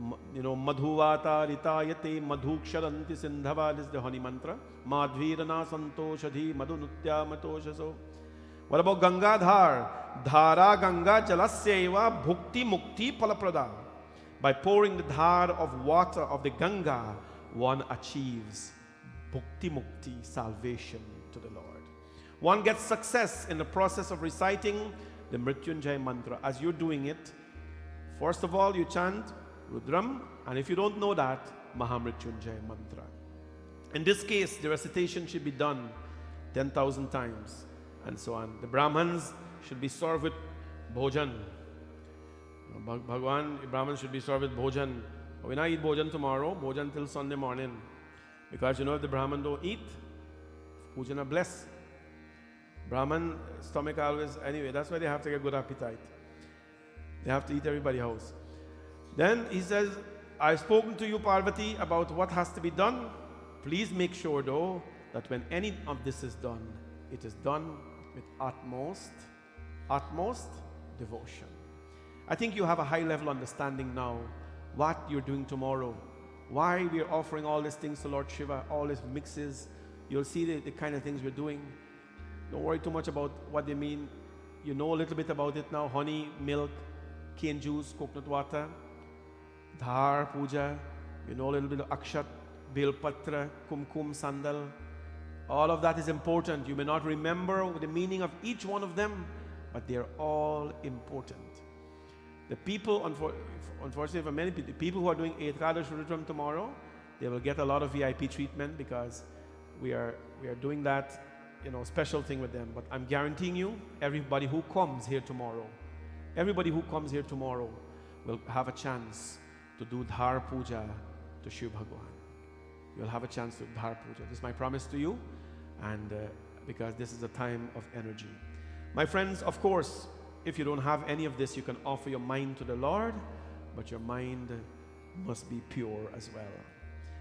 Madhuvata ritayate madhuksharanti sindhava. This is the honey mantra. Madhvirana santoshadhi madhunutya matoshaso. What about Gangadhar? Dhara Ganga jalasyeva bhukti mukti palaprada. By pouring the dhar of water of the Ganga, one achieves bhukti mukti, salvation to the Lord. One gets success in the process of reciting the Mrityunjay mantra. As you're doing it, first of all you chant Rudram, and if you don't know that, Mahamrityunjay mantra. In this case, the recitation should be done 10,000 times and so on. The Brahmins should be served with bhojan. Bhagwan, Brahmins should be served with bhojan. But we not eat bhojan tomorrow, bhojan till Sunday morning. Because if the Brahman don't eat, puja not bless. Brahman stomach always, anyway, that's why they have to get good appetite. They have to eat everybody's house. Then he says, I've spoken to you, Parvati, about what has to be done. Please make sure, though, that when any of this is done, it is done with utmost devotion. I think you have a high level understanding now what you're doing tomorrow, why we are offering all these things to Lord Shiva, all these mixes. You'll see the kind of things we're doing. Don't worry too much about what they mean. You know a little bit about it now. Honey, milk, cane juice, coconut water, dhar, puja. You know a little bit of akshat, bilpatra, kumkum, sandal. All of that is important. You may not remember the meaning of each one of them, but they're all important. The people, unfortunately for many people, the people who are doing Ekadash Rudram tomorrow, they will get a lot of VIP treatment because we are doing that, special thing with them. But I'm guaranteeing you, everybody who comes here tomorrow will have a chance to do Dhar Puja to Shiv Bhagwan. You'll have a chance to do Dhar Puja. This is my promise to you, and because this is a time of energy. My friends, of course, if you don't have any of this, you can offer your mind to the Lord, but your mind must be pure as well.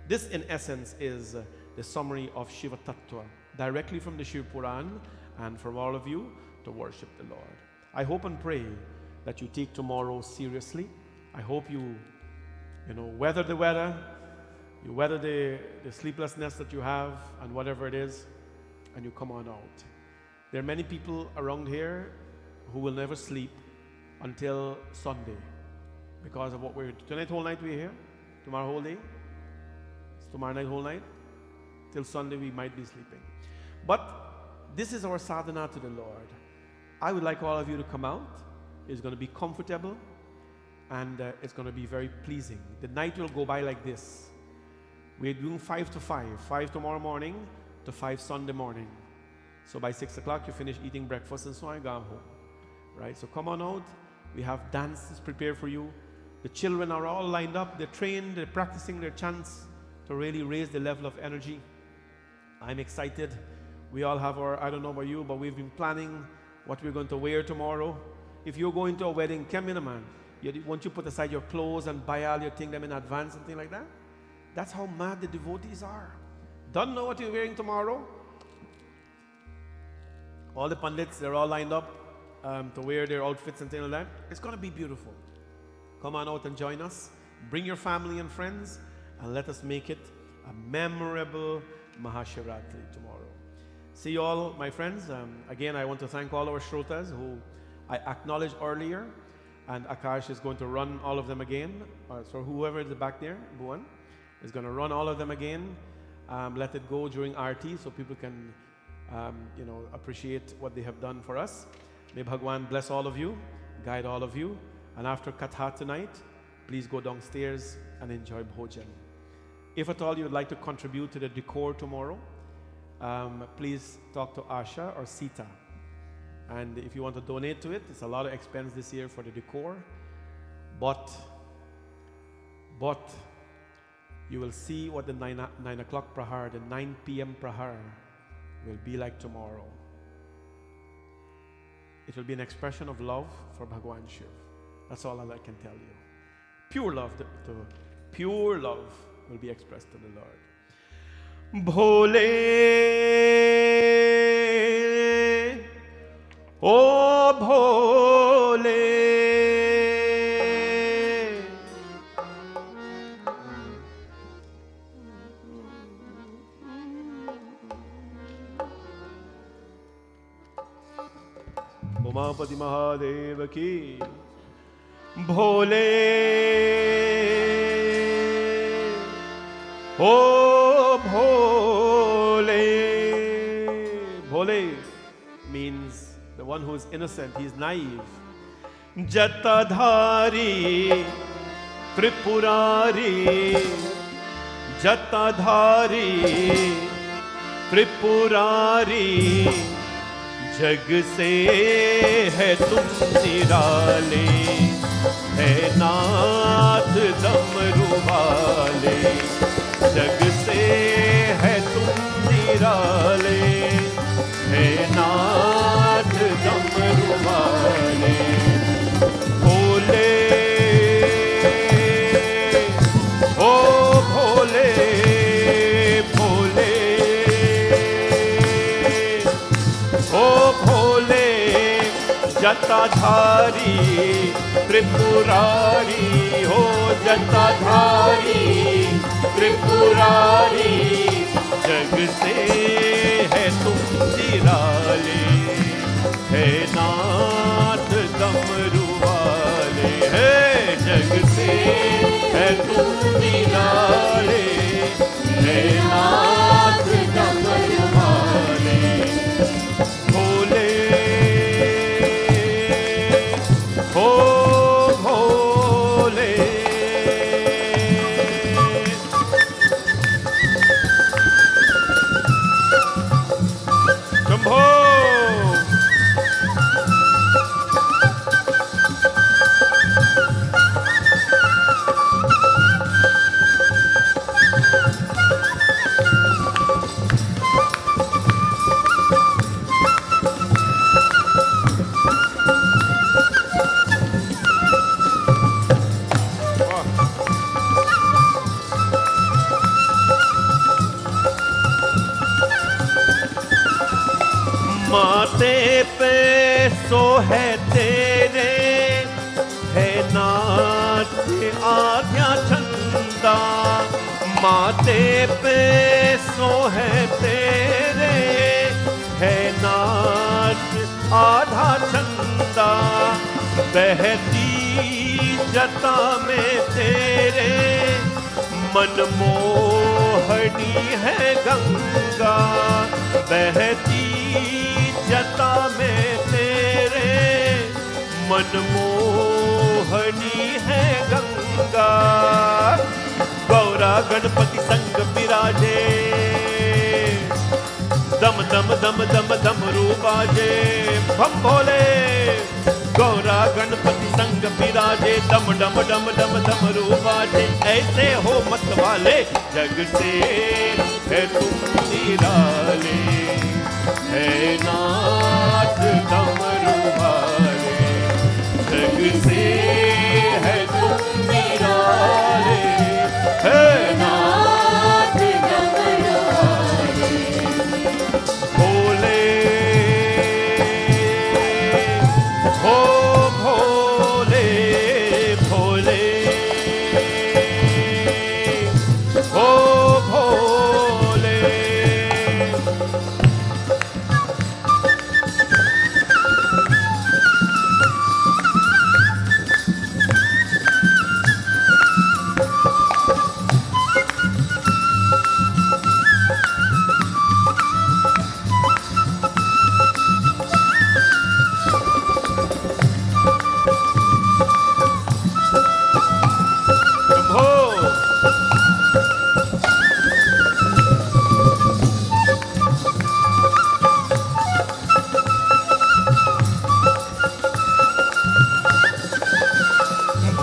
This, in essence, is the summary of Shiva Tattva, directly from the Shiva Puran, and from all of you to worship the Lord. I hope and pray that you take tomorrow seriously. I hope you weather the weather, you weather the sleeplessness that you have, and whatever it is, and you come on out. There are many people around here who will never sleep until Sunday because of what we're doing. Tonight whole night we're here, tomorrow whole day, tomorrow night whole night, till Sunday we might be sleeping. But this is our sadhana to the Lord. I would like all of you to come out. It's going to be comfortable and it's going to be very pleasing. The night will go by like this. We're doing 5 to 5, 5 tomorrow morning to 5 Sunday morning. So by 6 o'clock you finish eating breakfast and so on, you go home. Right? So come on out. We have dances prepared for you. The children are all lined up. They're trained. They're practicing their chants to really raise the level of energy. I'm excited. We all have I don't know about you, but we've been planning what we're going to wear tomorrow. If you're going to a wedding, come in, man. Won't you put aside your clothes and buy all your things them in advance and things like that? That's how mad the devotees are. Don't know what you're wearing tomorrow? All the pundits, they're all lined up to wear their outfits and things like that. It's going to be beautiful. Come on out and join us. Bring your family and friends and let us make it a memorable Mahashivratri tomorrow. See you all, my friends. Again, I want to thank all our Shrotas who I acknowledged earlier, and Akash is going to run all of them again. So whoever is back there, Bhuvan, is going to run all of them again. Let it go during RT so people can appreciate what they have done for us. May Bhagwan bless all of you, guide all of you, and after Katha tonight, please go downstairs and enjoy Bhojan. If at all you would like to contribute to the decor tomorrow, please talk to Asha or Sita. And if you want to donate to it, it's a lot of expense this year for the decor, but you will see what the 9 o'clock prahar, the 9 p.m. prahar will be like tomorrow. It will be an expression of love for Bhagwan Shiv. That's all I can tell you. Pure love, pure love will be expressed to the Lord. Bhole ओ भोले। उमापति महादेव की। भोले ओ भोले। Bhole means the one who is innocent, he is naive. Jatadhari Tripurari, Jatadhari Tripurari, जग से है तुम निराले, है नाथ डमरू वाले। जग से है तुम निराले, है नाथ डमरू वाले। भोले ओ भोले भोले ओ भोले। जटाधारी त्रिपुरारी हो, जटाधारी त्रिपुरारी। जग से है तुम निराले, है नाथ डमरू वाले। है जग से है तुम निराले, है नाथ डमरू वाले। भोले हो भोले। शंभो माथे पे सो है तेरे, है नाथ आज्ञा चंदा। माथे पे सो है तेरे, है नाथ आधा चंदा। बहती जटा में तेरे, मनमोहनी है गंगा। बहती जटा में तेरे, मनमोहनी है गंगा। गौरा गणपति संग विराजे, दम दम दम दम दम रूपाजे। भम भोले गौरा गणपति संग विराजे, दम डम डम डम डम रूपाजे। ऐसे हो मत वाले, जग से है तुम निराले, है नाथ डमरू वाले। जग से है तुम निराले, है नाथ डमरू वाले। भोले हो भोले भोले हो भोले।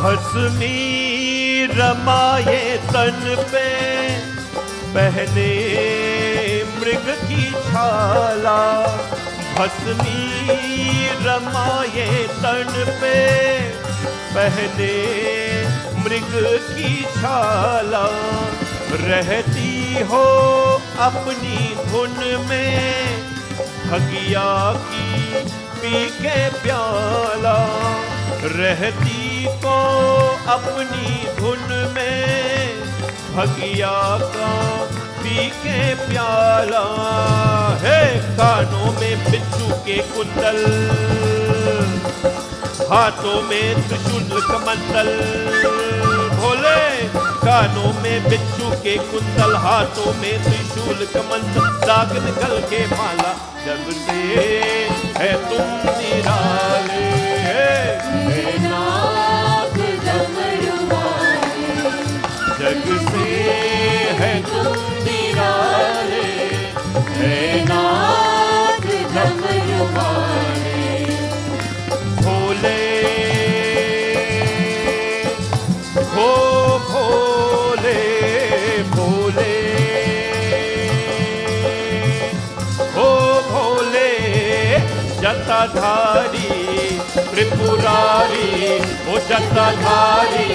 भस्मी रमाए तन पे, पहने मृग की छाला। भस्मी रमाए तन पे, पहने मृग की छाला। रहती हो अपनी धुन में, भगिया की पी के प्याला, रहती को अपनी धुन में, भगिया का पी के प्याला है। कानों में बिच्छू के कुंडल, हाथों में त्रिशूल कमंडल, भोले कानों में बिच्छू के कुंडल, हाथों में त्रिशूल कमंडल, दाग निकल के माला, जग से है तुम निराले, हे नाथ डमरुवाले, जग से है तुम निराले, हे नाथ डमरुवाले। भोले हो भोले, भोले हो भोले, जटाधारी त्रिपुरारी, ओ जटाधारी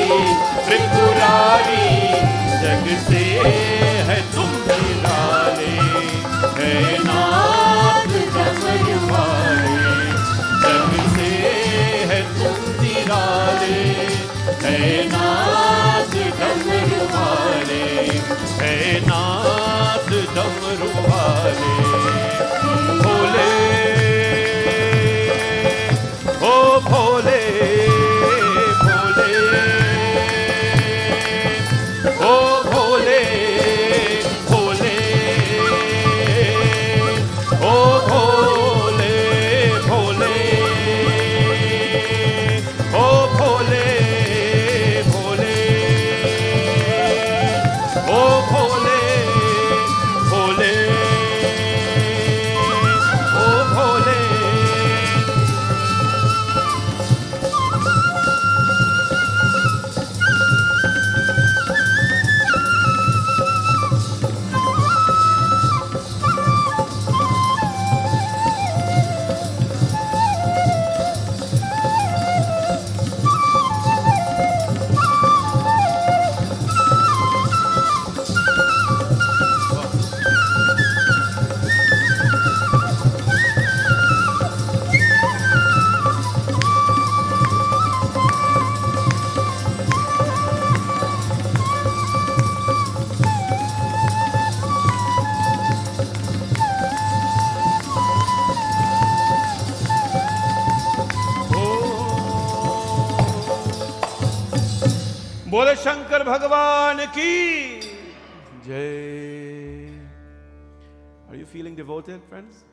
त्रिपुरारी, जग से है तुम निराले, है नाथ डमरुवाले, जग से है तुम निराले, है नाथ डमरुवाले, है नाथ डमरुवाले। भोले ओ भोले, भोले ओ भोले, भोले ओ भोले, भोले ओ भोले, भोले ओ भोले, भोले ओ भोले। बोले शंकर भगवान की जय। Are you feeling devoted, friends?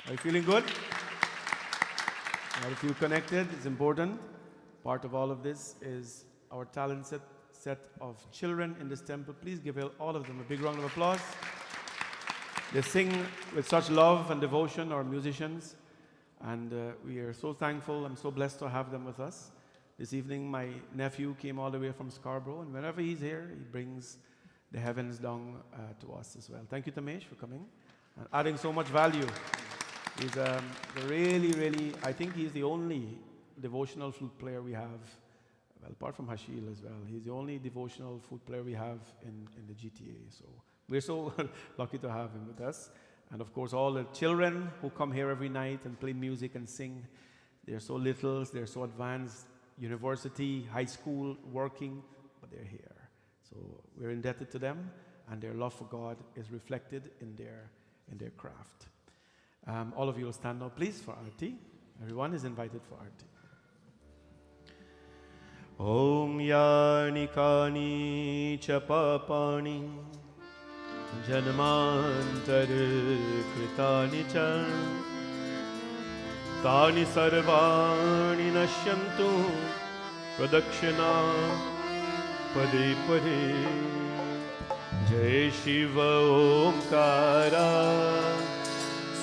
Are you feeling good? Are you feel connected? It's important. Part of all of this is our talented set of children in this temple. Please give all of them a big round of applause. They sing with such love and devotion, our musicians, and we are so thankful and so blessed to have them with us. This evening, my nephew came all the way from Scarborough, and whenever he's here, he brings the heavens down to us as well. Thank you, Tamesh, for coming and adding so much value. He's really, I think he's the only devotional flute player we have, well, apart from Hashil as well. He's the only devotional flute player we have in the GTA. So we're so lucky to have him with us. And of course, all the children who come here every night and play music and sing, they're so little, they're so advanced. University, high school, working, but they're here. So we're indebted to them, and their love for God is reflected in their craft. All of you will stand now, please, for Aarti. Everyone is invited for Aarti. Om yani kani cha papani janmantar kritani cha तानि सर्वाणि नश्यन्तु प्रदक्षिणा पदे पदे। जय शिव ओंकारा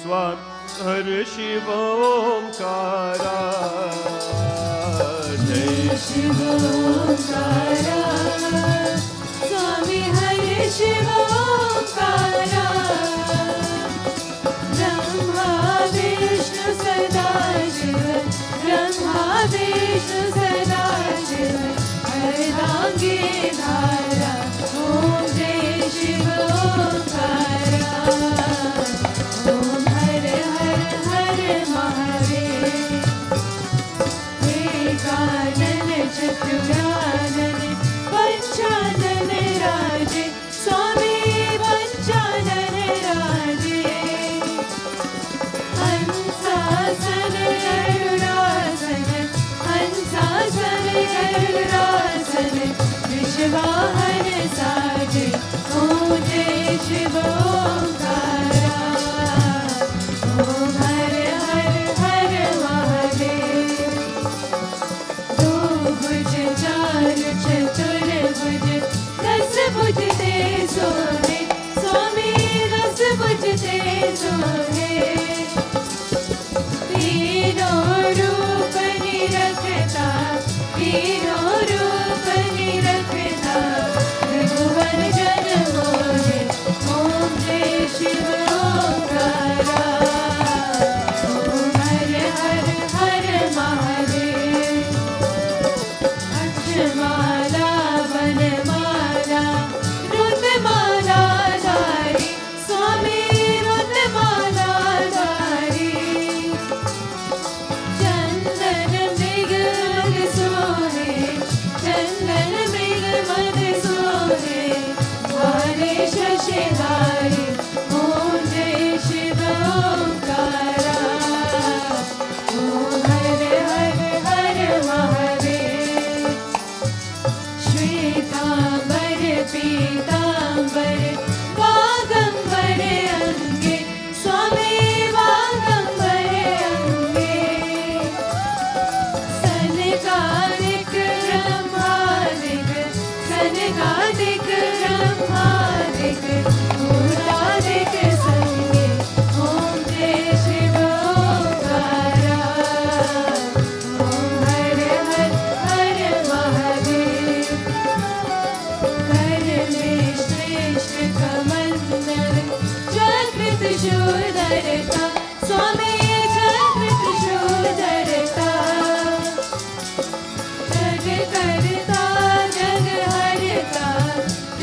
स्वामी हर शिव ओंकारा। जय शिव ओंकारा स्वामी हर शिव ओंकारा। ब्रह्मा विष्णु सदा शिव अर्धांगी धारा। ओम जय शिव ओंकारा। ओम हर हर हर महादेव। रखना त्रिभुवन जन मोहे ओम जय शिव ओंकारा ओम हर हर हर महादेव अक्षमाला वनमाला रुद्रमाला धारी स्वामी रुद्रमाला धारी चंदन मृग मद सोहे चंदन मृग मद सोहे हरे शशिधारी ओम जय शिव ओंकारा ओम हर हर हर महादेव श्वेतांबर पीतांबर वागंबर अंगे स्वामी वागंबर अंगे सनकादिक ब्रह्मादिक सनकादिक ब्रह्मादिक भूतादिक संगे ओम जय शिव ओंकारा ओम हर हर हर महादेव कर में श्रेष्ठ कमंडल जागृत शूल धरता स्वामी जागृत शूल धरता जग करता जग हरता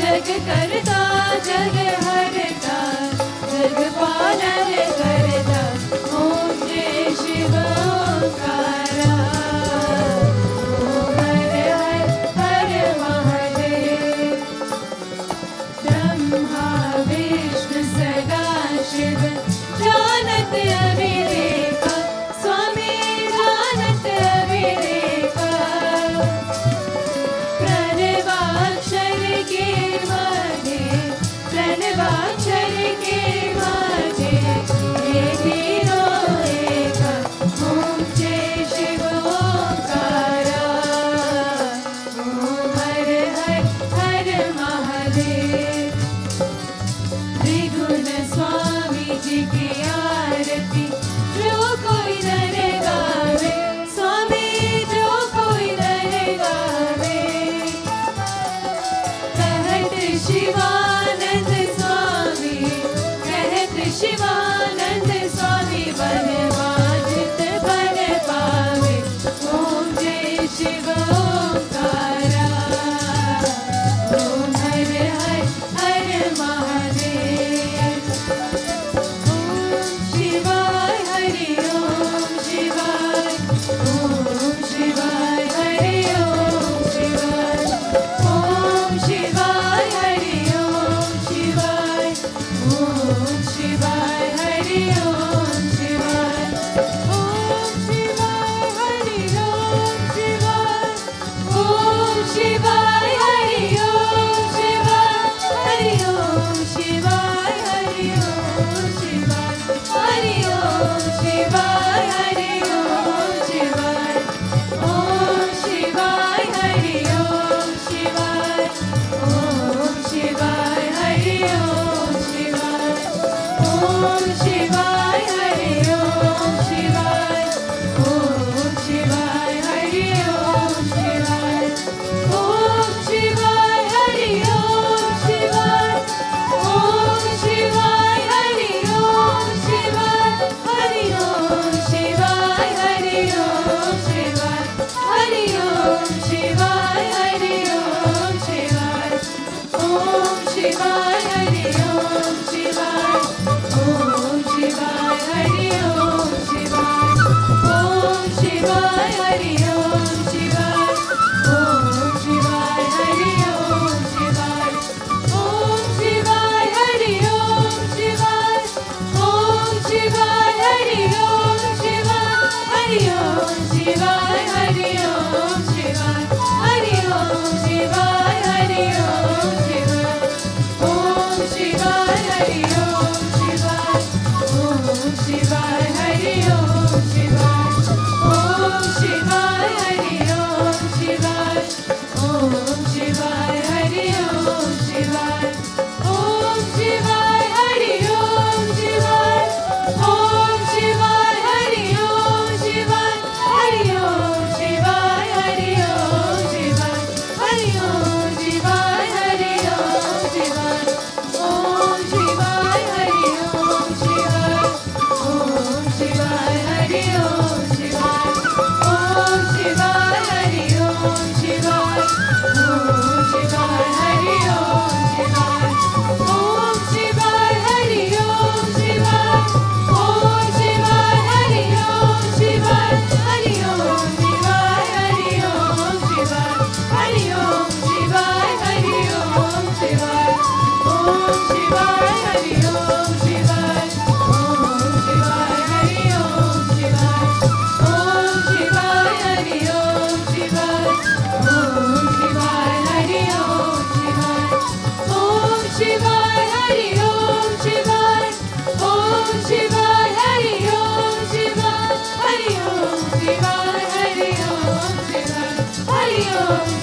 जग करता जग हरता जग पालन करता ओम जय शिव ओंकारा ओम हर हर हर महादेव ब्रह्मा विष्णु सदा शिव जानत अविवेका स्वामी जानत अविवेका प्रणवाक्षर के माधे प्रणवाक्षर के माधे ये तीनों एका ओम जय शिव ओंकारा ओम हर हर हर महादेव त्रिगुण स्वामी जी की आरती जो कोई नर गावे स्वामी जो कोई नर गावे कहत शिवानंद स्वामी कहत शिवानंद स्वामी बन बाजित बन पावे ओम जय शिव ओंकारा ओम हर हर हर महादेव ओम शिवाय हरि ओम शिवाय हरि ओम शिवाय ओम शिवाय हरि ओम शिवाय हरि ओम शिवाय ओम शिवाय हरि ओम शिवाय ओम शिवाय हरि ओम शिवाय हरि ओम शिवाय हरि ओम शिवाय हरि ओम शिवाय हरि ओम शिवाय ओम शिवाय हरि ओम शिवाय ओम शिवाय हरि ओम शिवाय ओम शिवाय हरि ओम शिवाय ओम शिवाय हरि ओम शिवाय ओम शिवाय हरि ओम शिवाय ओम शिवाय हरि ओम शिवाय हरि ओम शिवाय हरि ओम शिवाय हरि ओम शिवाय हरि ओम शिवाय ओम शिवाय हरि ओम शिवाय ओम शिवाय हरि ओम शिवाय ओम शिवाय हरि ओम शिवाय ओम शिवाय हरि ओम शिवाय ओम शिवाय हरि ओम शिवाय ओम शिवाय हरि ओम शिवाय हरि ओम शिवाय हरि ओम शिवाय हरि ओम शिवाय हरि ओम शिवाय ओम शिवाय हरि ओम शिवाय ओम शिवाय हरि ओम शिवाय ओम शिवाय हरि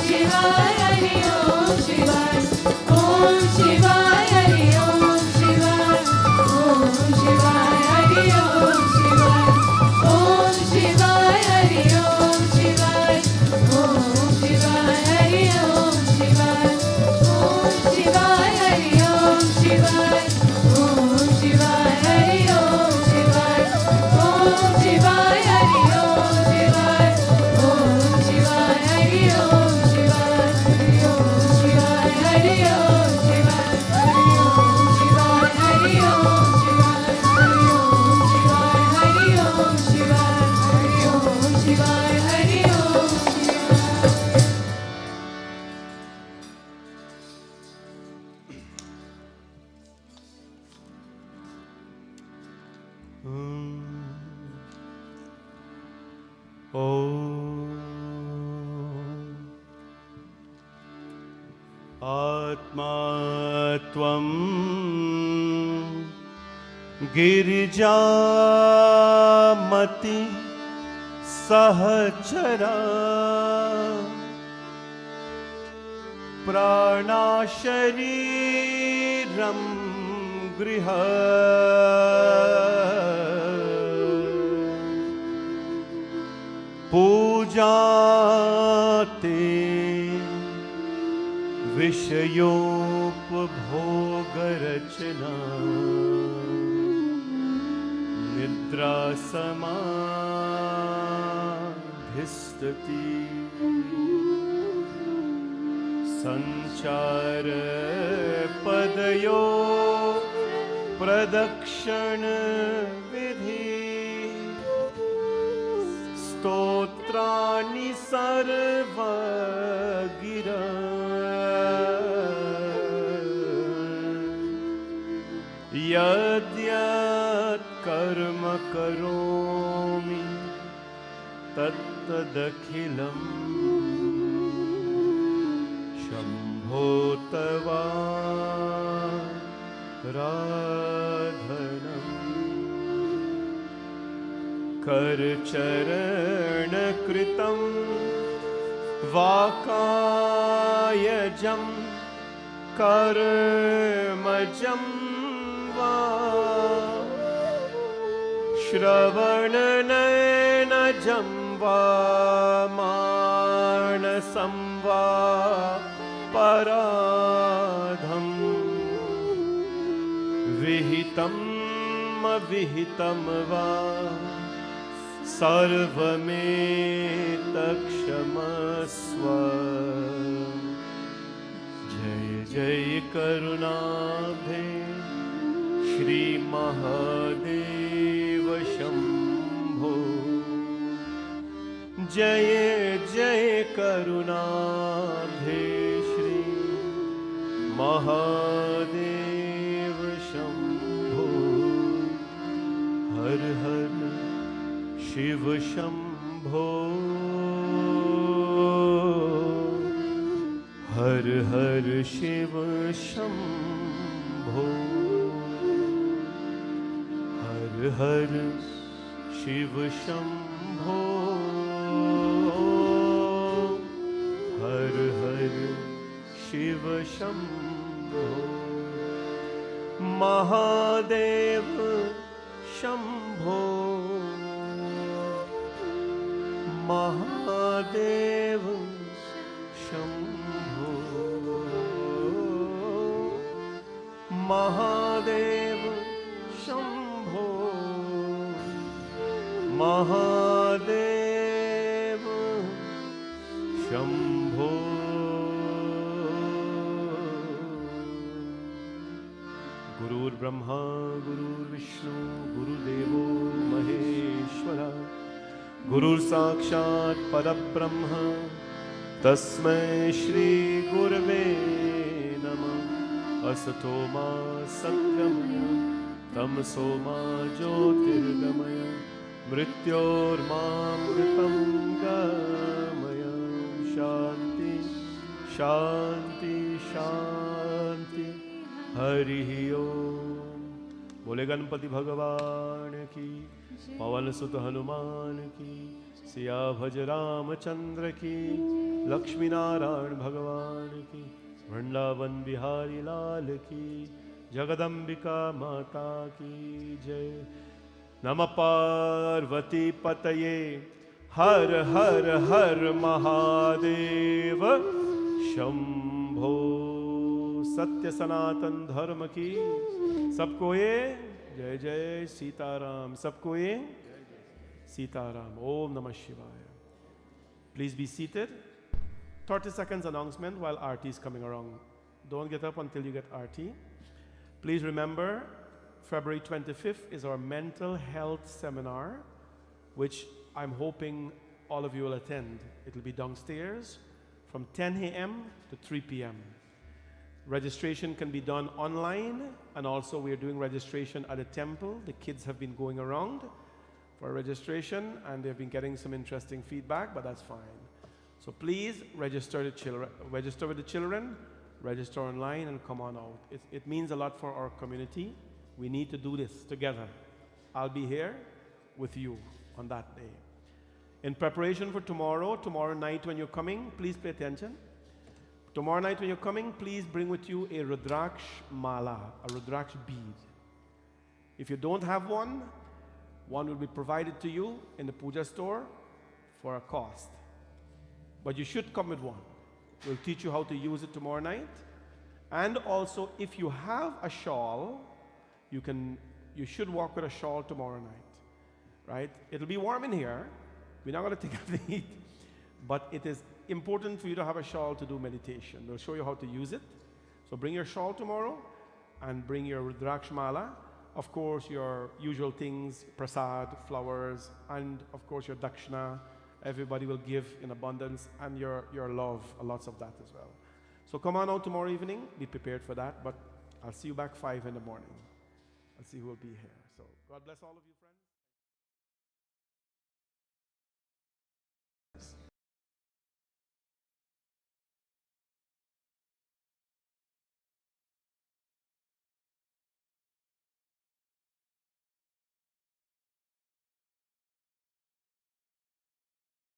शिवाय हरि ओम शिवाय ओम शिवाय हरि ओम शिवाय ओम शिवाय हरि ओम शिवाय ओम शिवाय हरि ओम शिवाय ओम शिवाय हरि ओम शिवाय ओम शिवाय हरि ओम शिवाय ओम शिवाय हरि ओम शिवाय ओम शिवाय हरि ओम शिवाय ओम शिवाय हरि ओम शिवाय ओम शिवाय हरि ओम शिवाय ओम शिवाय हरि ओम शिवाय ओम शिवाय हरि ओम शिवाय ओम शिवाय हरि ओम आत्मा त्वं गिरिजामति सहचरा प्राणाशरीरं गृह पूजाते विषयोपभोगरचना निद्रा समाधिस्तति संचार पदयो प्रदक्षिण विधि स्तोत्राणि सर्वगिरा यद्यत् कर्म करोमि तत्तदखिलम् शम्भो तवाराधनम् करचरणकृतं वाकायजं कर्मजं वा श्रवणनयनजं वा मानसं वा पराधं विहितम् अविहितं वा सर्वमेतत्क्षमस्व। जय जय करुणाब्धे श्री महादेव शंभो। जय जय करुणाब्धे श्री महादेव शंभो। हर हर शिव शंभो। हर हर शिव शंभो। हर हर शिव शंभो। हर हर शिव शंभो। महादेव शंभो। महादेव शंभो। महादेव शंभो। महादेव शंभो। गुरुर्ब्रह्मा गुरुर्विष्णु गुरुदेवो महेश्वरा। गुरुर् साक्षात् परब्रह्म तस्मै श्री गुरवे नमः। असतो मा सद्गमय तमसो मा ज्योतिर्गमय मृत्योर्मामृतं गमय। शांति शांति शांति। हरि ओम। बोले गणपति भगवान की, पवन सुत हनुमान की, सिया भज रामचंद्र की, लक्ष्मी नारायण भगवान की, वृंदावन बिहारी लाल की, जगदम्बिका माता की जय। नमः पार्वती पतये, हर हर हर महादेव शंभो। सत्य सनातन धर्म की। सबको ये जय जय सीताराम। सबको ये Sitaram. Om Namah Shivaya. Please be seated. 30 seconds announcement while RT is coming around. Don't get up until you get RT. Please remember, February 25th is our mental health seminar, which I'm hoping all of you will attend. It will be downstairs from 10 a.m. to 3 p.m. Registration can be done online, and also we are doing registration at the temple. The kids have been going around for registration and they've been getting some interesting feedback, but that's fine. So please register with the children, register online and come on out. It means a lot for our community. We need to do this together. I'll be here with you on that day. In preparation for tomorrow night when you're coming, please pay attention. Tomorrow night when you're coming, please bring with you a Rudraksh mala, a Rudraksh bead. If you don't have one will be provided to you in the puja store for a cost. But you should come with one. We'll teach you how to use it tomorrow night. And also, if you have a shawl, you should walk with a shawl tomorrow night. Right? It'll be warm in here. We're not going to take up the heat. But it is important for you to have a shawl to do meditation. We'll show you how to use it. So bring your shawl tomorrow and bring your Rudraksh mala. Of course, your usual things, prasad, flowers, and of course your dakshina. Everybody will give in abundance, and your love, lots of that as well. So come on out tomorrow evening, be prepared for that, but I'll see you back 5 in the morning. I'll see who will be here. So God bless all of you.